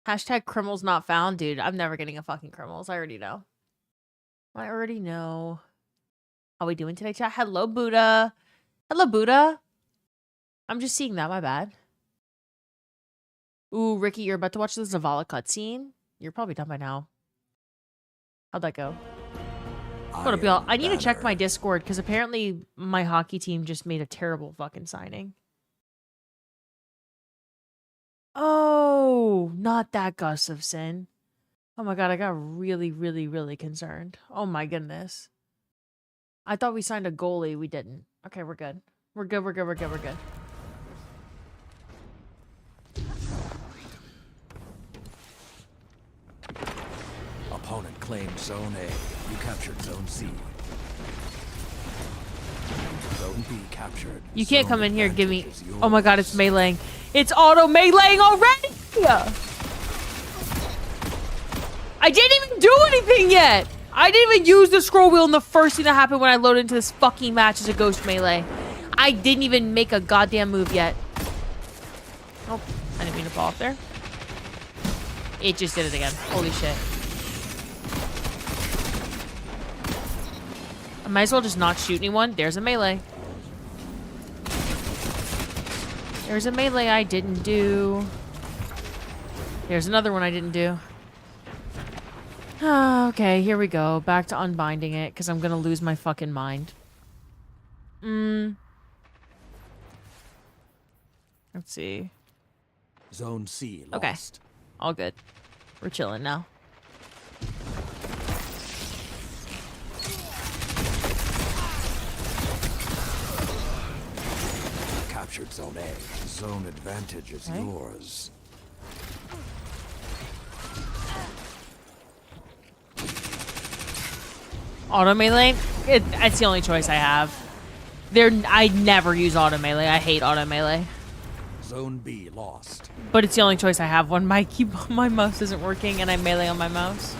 Hashtag Crimil'S not found. Dude, I'm never getting a fucking Crimil'S. I already know. I already know. How we doing today, chat? Hello, Buddha. Hello, Buddha. I'm just seeing that. My bad. Ooh, Ricky, you're about to watch the Zavala cutscene? You're probably done by now. How'd that go? What up, y'all? I need to check my Discord because apparently my hockey team just made a terrible fucking signing. Oh, not that Gustafson. Oh my god, I got really, really, really concerned. Oh my goodness. I thought we signed a goalie. We didn't. Okay, we're good. We're good, we're good, we're good, we're good. Opponent claimed Zone A. You captured Zone C. Zone B captured. You can't Zone come in here, give me... advantage is Oh my god, it's yours. meleeing. It's auto meleeing already! I didn't even do anything yet! I didn't even use the scroll wheel, and the first thing that happened when I loaded into this fucking match is a ghost melee. I didn't even make a goddamn move yet. Oh, I didn't mean to fall off there. It just did it again. Holy shit. I might as well just not shoot anyone. There's a melee. There's a melee I didn't do. There's another one I didn't do. Okay, here we go. Back to unbinding it, because I'm going to lose my fucking mind. Let's see. Zone C lost. Okay. All good. We're chilling now. Captured Zone A. Zone advantage is Okay. yours. Auto melee? That's the only choice I have. I never use auto melee. I hate auto melee. Zone B lost. But it's the only choice I have when my mouse isn't working and I melee on my mouse.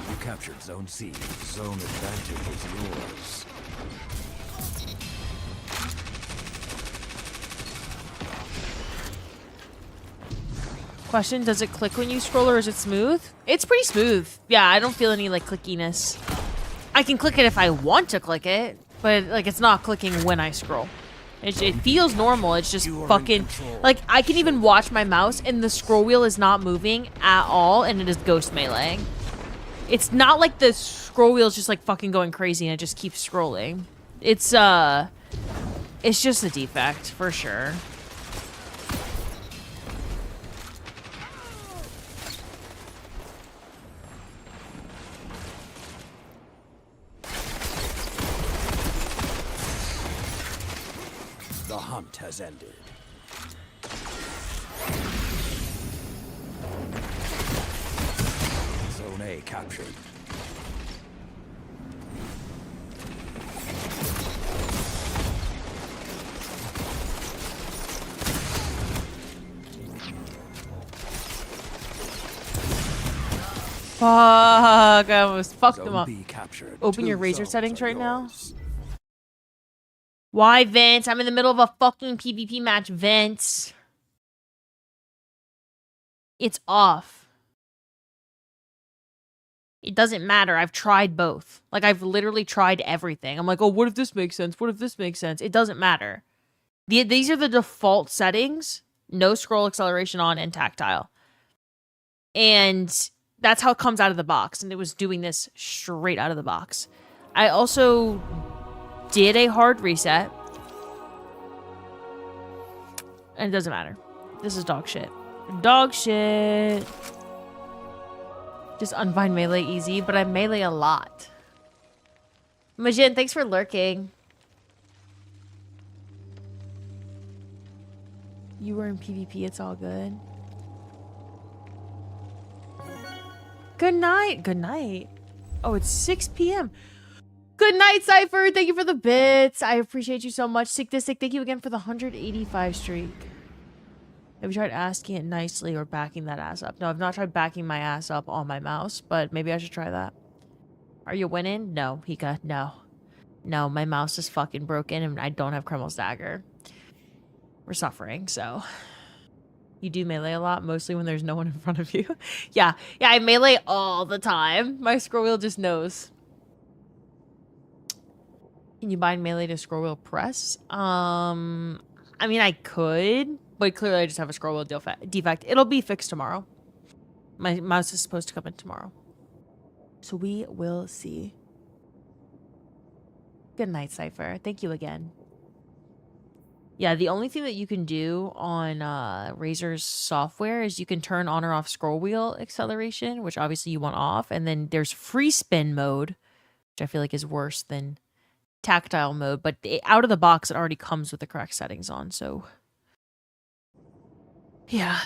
You captured Zone C. Zone advantage is yours. Question, does it click when you scroll or is it smooth? It's pretty smooth. Yeah, I don't feel any like clickiness. I can click it if I want to click it, but like it's not clicking when I scroll. It feels normal. It's just You are in fucking control. like I can even watch my mouse and the scroll wheel is not moving at all and it is ghost meleeing. It's not like the scroll wheel is just like fucking going crazy and it just keeps scrolling. It's just a defect for sure. The hunt has ended. Zone A captured. Fuck, I almost fucked them Zone up. B captured. Open your Two razor zones settings are right now. yours. Why, Vince? I'm in the middle of a fucking PvP match, Vince. It's off. It doesn't matter. I've tried both. Like, I've literally tried everything. I'm like, oh, what if this makes sense? What if this makes sense? It doesn't matter. These are the default settings. No scroll acceleration on and tactile. And that's how it comes out of the box. And it was doing this straight out of the box. I also did a hard reset. And it doesn't matter. This is dog shit. Dog shit. Just unbind melee easy, but I melee a lot. Majin, thanks for lurking. You were in PvP, it's all good. Good night. Good night. Oh, it's 6 p.m. Good night, Cypher. Thank you for the bits. I appreciate you so much. Sick, thank you again for the 185 streak. Have you tried asking it nicely or backing that ass up? No, I've not tried backing my ass up on my mouse, but maybe I should try that. Are you winning? No, Hika, no. No, my mouse is fucking broken and I don't have Crimil'S dagger. We're suffering, so... You do melee a lot, mostly when there's no one in front of you. Yeah, I melee all the time. My scroll wheel just knows. Can you bind melee to scroll wheel press? I mean, I could, but clearly I just have a scroll wheel defect. It'll be fixed tomorrow. My mouse is supposed to come in tomorrow. So we will see. Good night, Cypher. Thank you again. Yeah, the only thing that you can do on Razor's software is you can turn on or off scroll wheel acceleration, which obviously you want off. And then there's free spin mode, which I feel like is worse than tactile mode. But out of the box, it already comes with the correct settings on. So, yeah.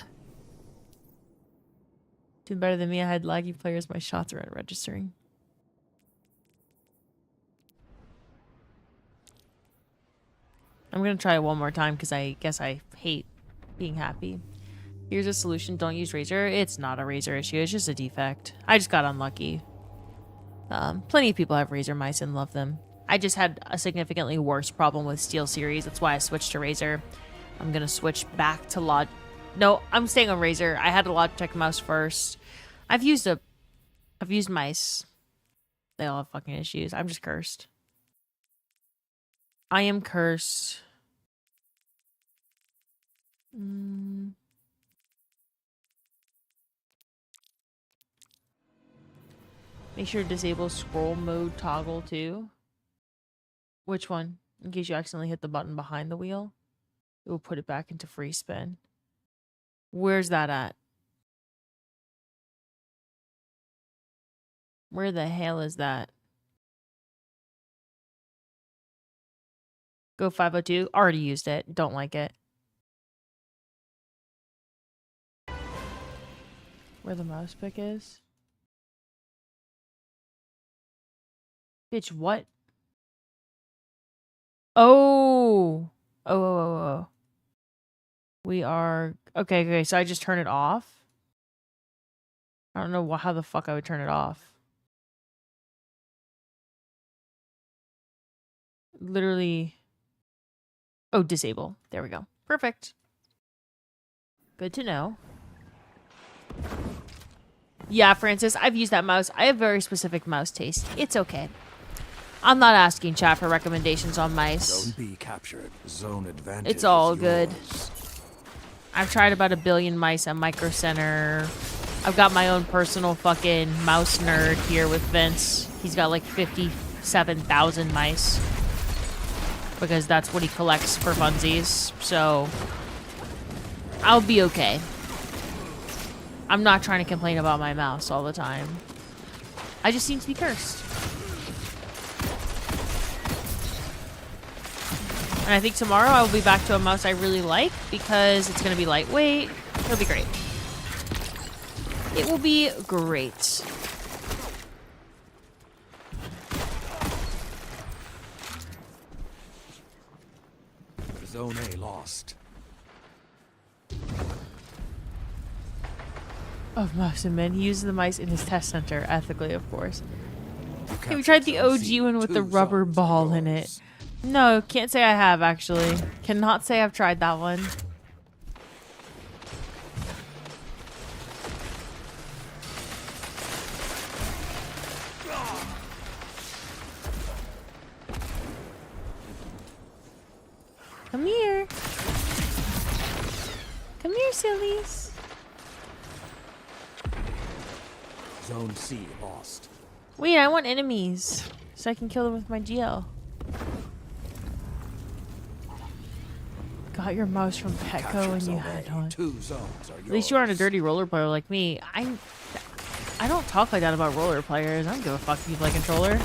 Doing better than me. I had laggy players. My shots aren't registering. I'm gonna try it one more time because I guess I hate being happy. Here's a solution. Don't use razor. It's not a razor issue. It's just a defect. I just got unlucky. Plenty of people have razor mice and love them. I just had a significantly worse problem with Steel Series. That's why I switched to razor. I'm gonna switch back to No, I'm staying on razor. I had a Logitech mouse first. I've used mice. They all have fucking issues. I'm just cursed. I am cursed. Make sure to disable scroll mode toggle too. Which one? In case you accidentally hit the button behind the wheel. It will put it back into free spin. Where's that at? Where the hell is that? Go 502. Already used it. Don't like it. Where the mouse pick is? Bitch, what? Oh. Oh. We are... Okay, so I just turn it off? I don't know how the fuck I would turn it off. Literally... Oh, disable. There we go. Perfect. Good to know. Yeah, Francis, I've used that mouse. I have very specific mouse taste. It's okay. I'm not asking chat for recommendations on mice. Zone B captured. Zone advantage. It's all is good. yours. I've tried about 1 billion mice at Micro Center. I've got my own personal fucking mouse nerd here with Vince. He's got like 57,000 mice. Because that's what he collects for funsies. So, I'll be okay. I'm not trying to complain about my mouse all the time. I just seem to be cursed. And I think tomorrow I will be back to a mouse I really like because it's going to be lightweight. It'll be great. It will be great. Zone A lost. Of mouse and men. He uses the mice in his test center, ethically, of course. You Hey, we captured tried the Zone OG C. one with the 2 rubber zones are ball in it. yours. No, can't say I have, actually. Cannot say I've tried that one. Come here. Come here, sillies. Zone C lost. Wait, I want enemies. So I can kill them with my GL. Got your mouse from Petco Captured and you Zone had A. one. 2 zones are yours. At least you aren't a dirty roller player like me. I don't talk like that about roller players. I don't give a fuck if you play controller.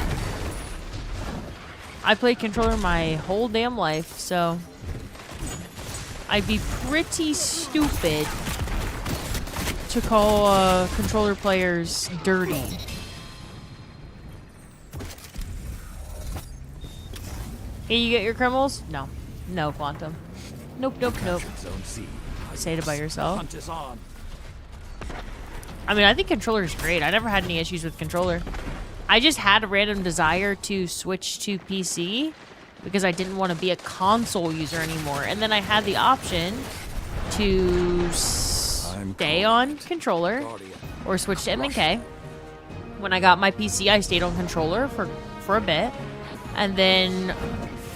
I played controller my whole damn life, so I'd be pretty stupid to call controller players dirty. Can you get your Crimil'S? No. No, Quantum. Nope. Captured Zone C. Say it by yourself. Hunt is on. I mean, I think controller is great. I never had any issues with controller. I just had a random desire to switch to PC because I didn't want to be a console user anymore. And then I had the option to stay on controller or switch to M&K. When I got my PC, I stayed on controller for a bit. And then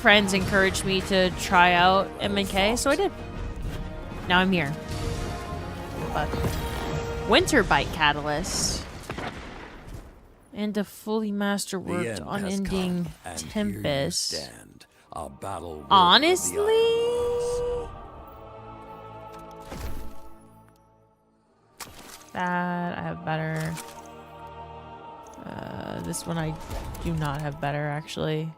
friends encouraged me to try out M&K, so I did. Now I'm here. But Winter Bite Catalyst. And a fully masterworked, The end has unending come, and here you Tempest. stand, a battle worthy of the Honestly? Isles. That I have better. This one I do not have better, actually.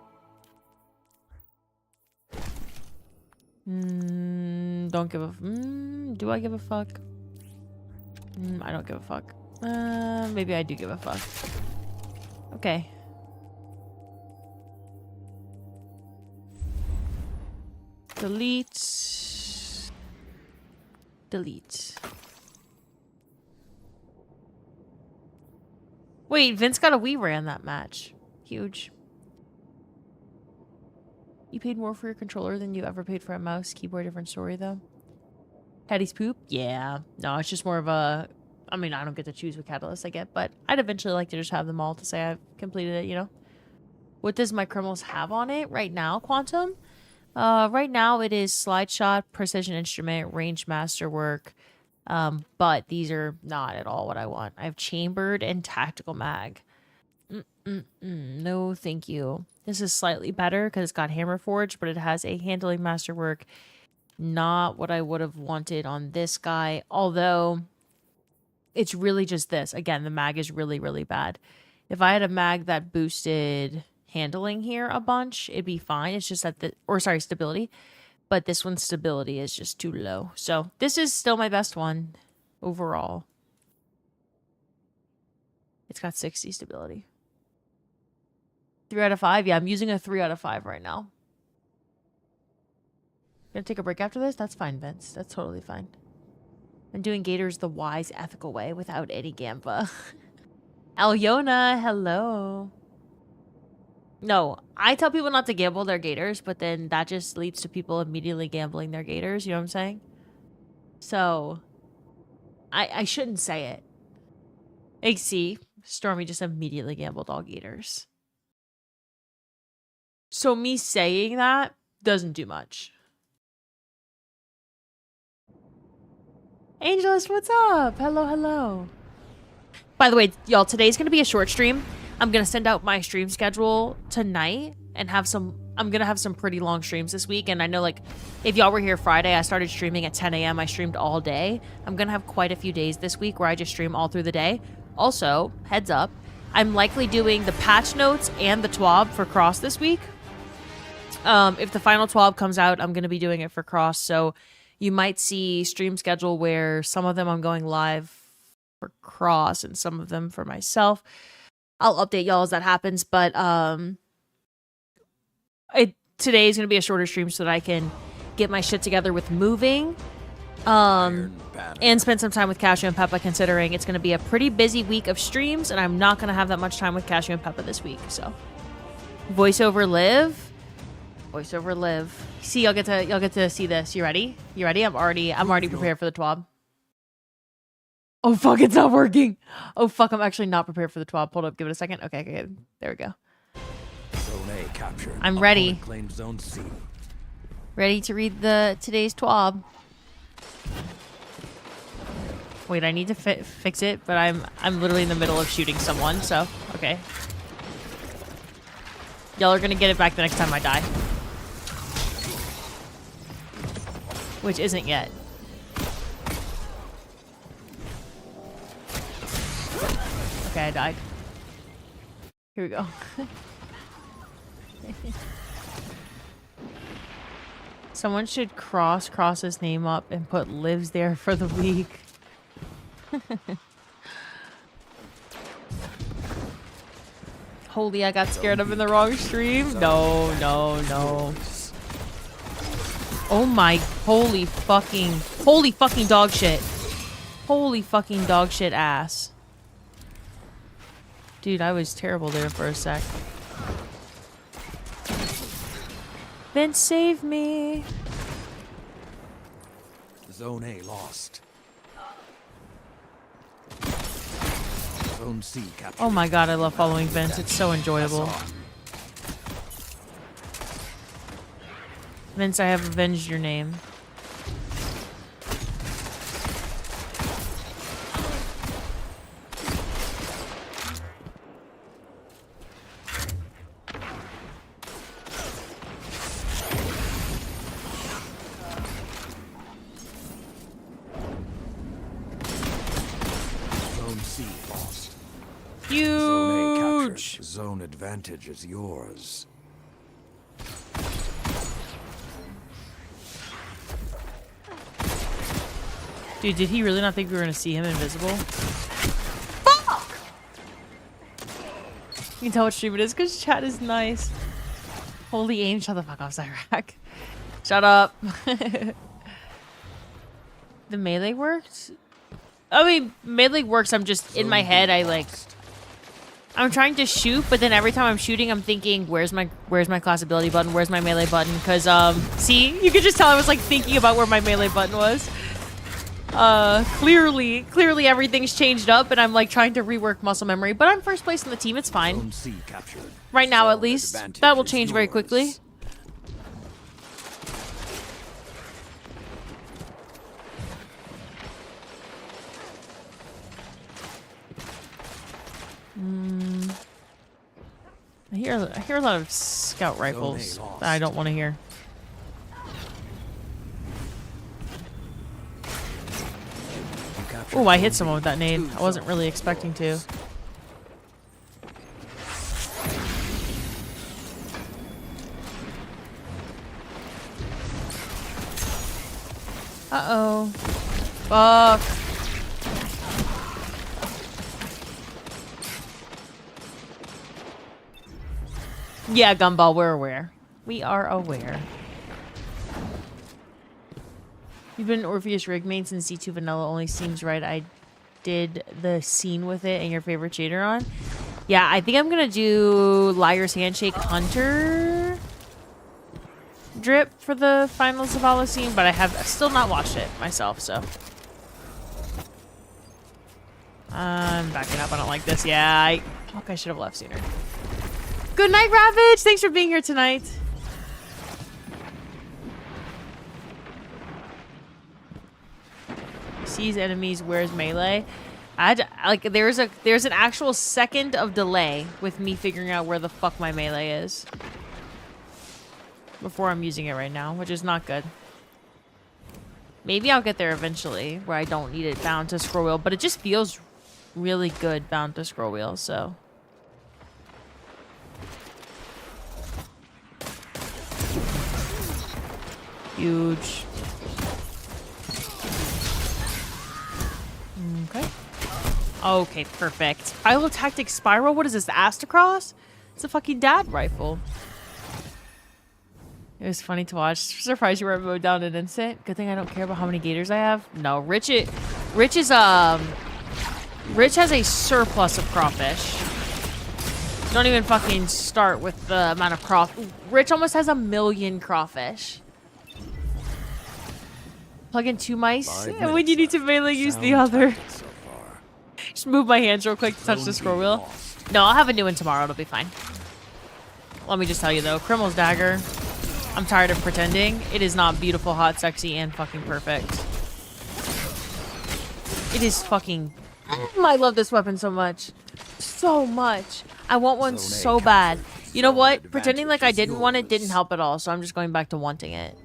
Don't give a... do I give a fuck? I don't give a fuck. Maybe I do give a fuck. Okay. Delete. Delete. Wait, Vince got a Wii ran that match. Huge. You paid more for your controller than you ever paid for a mouse, keyboard, different story though. Caddy's poop? Yeah. No, it's just more of a... I mean, I don't get to choose what catalyst I get, but I'd eventually like to just have them all to say I've completed it, you know? What does my Crimil'S have on it right now, Quantum? Right now it is slide shot, precision instrument, range masterwork, but these are not at all what I want. I have chambered and tactical mag. No, thank you. This is slightly better because it's got hammer forge, but it has a handling masterwork. Not what I would have wanted on this guy, although it's really just this. Again, the mag is really, really bad. If I had a mag that boosted handling here a bunch, it'd be fine. It's just that stability. But this one's stability is just too low. So this is still my best one overall. It's got 60 stability. 3 out of 5. Yeah, I'm using a 3 out of 5 right now. Gonna take a break after this? That's fine, Vince. That's totally fine. I'm doing Gators the wise, ethical way without any gamba. Alyona, hello. No, I tell people not to gamble their Gators, but then that just leads to people immediately gambling their Gators. You know what I'm saying? So, I shouldn't say it. Like, see, Stormy just immediately gambled all Gators. So me saying that doesn't do much. Angelus, what's up? Hello, hello. By the way, y'all, today's going to be a short stream. I'm going to send out my stream schedule tonight and I'm going to have some pretty long streams this week. And I know, like, if y'all were here Friday, I started streaming at 10 a.m. I streamed all day. I'm going to have quite a few days this week where I just stream all through the day. Also, heads up, I'm likely doing the patch notes and the TWAB for Cross this week. If the final TWAB comes out, I'm going to be doing it for Cross. So you might see stream schedule where some of them I'm going live for Cross and some of them for myself. I'll update y'all as that happens, but today is going to be a shorter stream so that I can get my shit together with moving and spend some time with Cashew and Peppa, considering it's going to be a pretty busy week of streams and I'm not going to have that much time with Cashew and Peppa this week. So voiceover live. See, y'all get to see this. You ready? I'm already prepared for the TWAB. Oh fuck, it's not working. Oh fuck, I'm actually not prepared for the TWAB. Hold up, give it a second. Okay, there we go. Zone A captured. I'm ready. Claimed Zone C. Ready to read today's TWAB. Wait, I need to fix it, but I'm literally in the middle of shooting someone. So okay, y'all are gonna get it back the next time I die. Which isn't yet. Okay, I died. Here we go. Someone should cross his name up and put lives there for the week. Holy, I got scared. I'm in the wrong stream. No. Oh my, holy fucking dog shit. Holy fucking dog shit ass. Dude, I was terrible there for a sec. Vince, save me. Zone A lost. Zone C captured. Oh my god, I love following Vince. It's so enjoyable. Vince, I have avenged your name. Zone C lost. Huge. Zone A captured. Zone advantage is yours. Dude, did he really not think we were gonna see him invisible? Fuck! You can tell what stream it is because chat is nice. Holy aim, shut the fuck off, Cyrac. Shut up. The melee worked? I mean, melee works. I'm just in my head. I'm trying to shoot, but then every time I'm shooting, I'm thinking, where's my class ability button? Where's my melee button? Because see, you could just tell I was like thinking about where my melee button was. Clearly everything's changed up, and I'm like trying to rework muscle memory. But I'm first place in the team. It's fine. Zone C captured. Right now, at Zone least. advantage That will is change very yours. quickly. I hear a lot of scout rifles lost. that I don't want to hear. You captured Oh, I Zone hit someone B. with that nade. 2 I wasn't really zones expecting to. lost. Uh-oh. Fuck. Yeah, Gumball, we're aware. We are aware. You've been an Orpheus rig main since C2 Vanilla only seems right. I did the scene with it and your favorite shader on. Yeah, I think I'm gonna do Liar's Handshake Hunter drip for the final Zavala scene, but I have still not watched it myself, so. I'm backing up. I don't like this. Yeah, fuck, I should have left sooner. Good night, Ravage! Thanks for being here tonight. Sees enemies, where's melee? There's an actual second of delay with me figuring out where the fuck my melee is before I'm using it right now, which is not good. Maybe I'll get there eventually where I don't need it bound to scroll wheel, but it just feels really good bound to scroll wheel, so. Huge. Okay. Okay, perfect. Philo Tactic Spiral? What is this, the Astacross? It's a fucking dad rifle. It was funny to watch. Surprised you weren't mowed down in an instant. Good thing I don't care about how many gators I have. No, Rich has a surplus of crawfish. Don't even fucking start with the amount of crawfish. Rich almost has 1 million crawfish. Plug in 2 mice, and when you need to melee, use the other. So far. Just move my hands real quick to touch the scroll wheel. No, I'll have a new one tomorrow. It'll be fine. Let me just tell you, though. Crimil'S dagger. I'm tired of pretending. It is not beautiful, hot, sexy, and fucking perfect. It is fucking... I love this weapon so much. So much. I want one so bad. You know what? Pretending like I didn't want it didn't help at all, so I'm just going back to wanting it.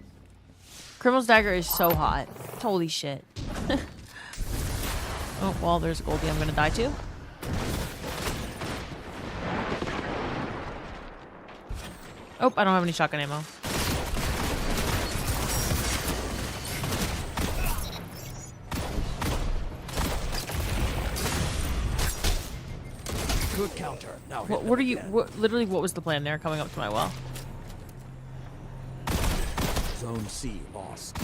Crimil'S dagger is so hot. Holy shit. Oh, well, there's Goldie I'm gonna die to. Oh, I don't have any shotgun ammo. Good counter. Now hit What them are you... again. literally, what was the plan there coming up to my well? Zone C lost.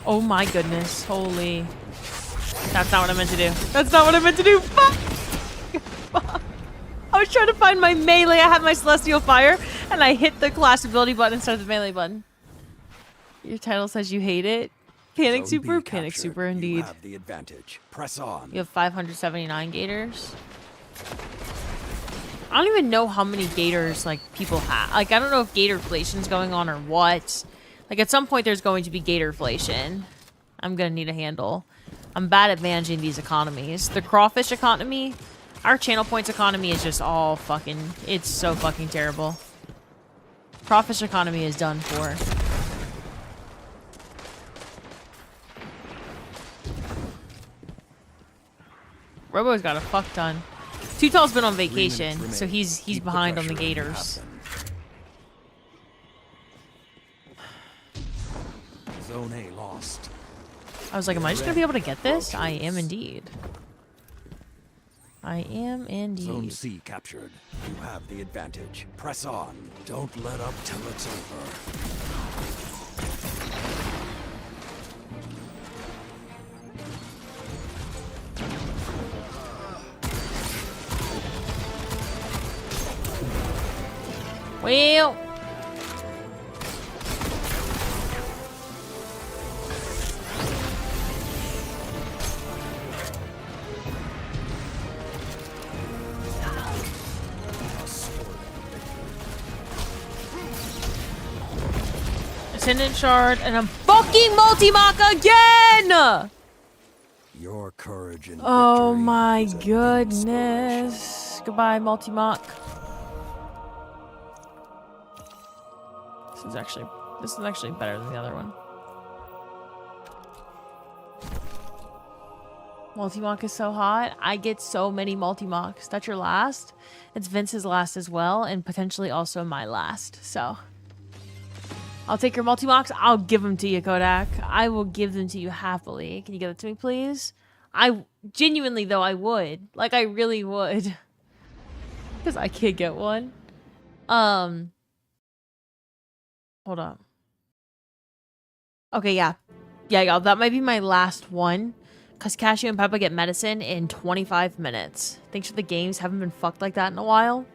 Oh my goodness. Holy. That's not what I meant to do. That's not what I meant to do. Fuck! Fuck. I was trying to find my melee. I had my Celestial Fire, and I hit the class ability button instead of the melee button. Your title says you hate it. Panic Zone Super? B Panic captured. Super, You indeed. have the advantage. Press on. You have 579 gators. I don't even know how many gators, like, people have. Like, I don't know if gatorflation's going on or what. Like, at some point, there's going to be gatorflation. I'm gonna need a handle. I'm bad at managing these economies. The crawfish economy, our channel points economy is just all fucking... It's so fucking terrible. Crawfish economy is done for. Robo's got a fuck ton. Too Tall's been on 3 minutes vacation, so remain. he's Keep behind on the pressure and you have gators. them. Zone A lost. I was like, am I just gonna be able to get this? I am indeed. I am indeed. Zone C captured. You have the advantage. Press on. Don't let up till it's over. Well. Ascendant Shard, and I'm fucking multi-mock again! Your courage and Oh victory my is a big inspiration. goodness. Goodbye, multi-mock. This is actually better than the other one. Multi-mock is so hot. I get so many multi-mocks. That's your last. It's Vince's last as well, and potentially also my last. So I'll take your multi-mocks. I'll give them to you, Kodak. I will give them to you happily. Can you give it to me, please? I genuinely, though, I would. Like, I really would. Because I can't get one. Hold on. Okay, yeah. Yeah, y'all. That might be my last one. Because Cashew and Peppa get medicine in 25 minutes. Thanks for the games. Haven't been fucked like that in a while.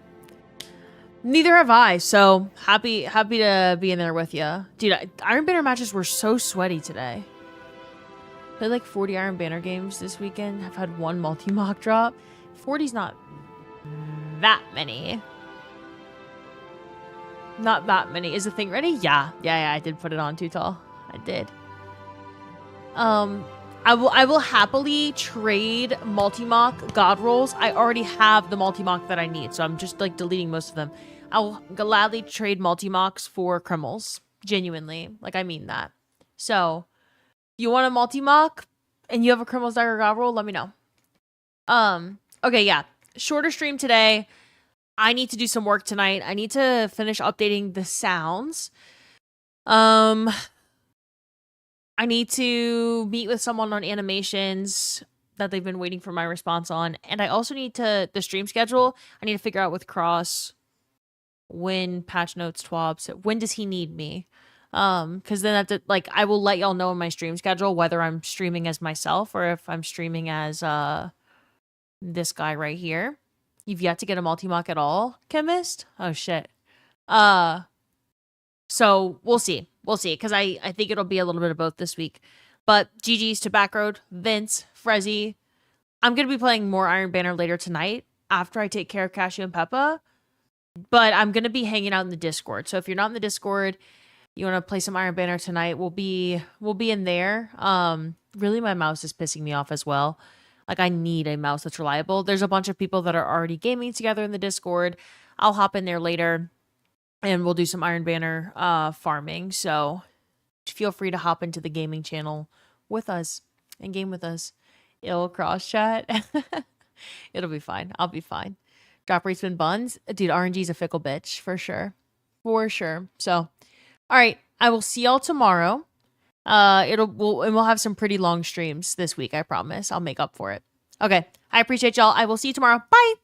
Neither have I. So, happy to be in there with you. Dude, Iron Banner matches were so sweaty today. Played like 40 Iron Banner games this weekend. I've had one multi-mock drop. 40's not that many. Not that many. Is the thing ready? Yeah, I did put it on too tall. I did. I will happily trade multi-mock god rolls. I already have the multi-mock that I need, so I'm just like deleting most of them. I will gladly trade multi-mocks for Crimil'S. Genuinely. Like, I mean that. So, you want a multi-mock and you have a Crimil'S dagger god roll, let me know. Okay, yeah. Shorter stream today. I need to do some work tonight. I need to finish updating the sounds. I need to meet with someone on animations that they've been waiting for my response on. And I also need to, the stream schedule, I need to figure out with Cross when patch notes twabs, when does he need me? Because then I have to, like, I will let y'all know in my stream schedule whether I'm streaming as myself or if I'm streaming as this guy right here. You've yet to get a multi-mock at all, Chemist? Oh, shit. So, we'll see. We'll see, because I think it'll be a little bit of both this week. But GG's to Backroad, Vince, Frezzy. I'm going to be playing more Iron Banner later tonight after I take care of Cashew and Peppa. But I'm going to be hanging out in the Discord. So if you're not in the Discord, you want to play some Iron Banner tonight, we'll be in there. Really, my mouse is pissing me off as well. Like, I need a mouse that's reliable. There's a bunch of people that are already gaming together in the Discord. I'll hop in there later. And we'll do some Iron Banner farming. So feel free to hop into the gaming channel with us and game with us. It'll cross chat. It'll be fine. I'll be fine. Drop rates been buns. Dude, RNG's a fickle bitch for sure. For sure. So, all right. I will see y'all tomorrow. We'll have some pretty long streams this week, I promise. I'll make up for it. Okay. I appreciate y'all. I will see you tomorrow. Bye.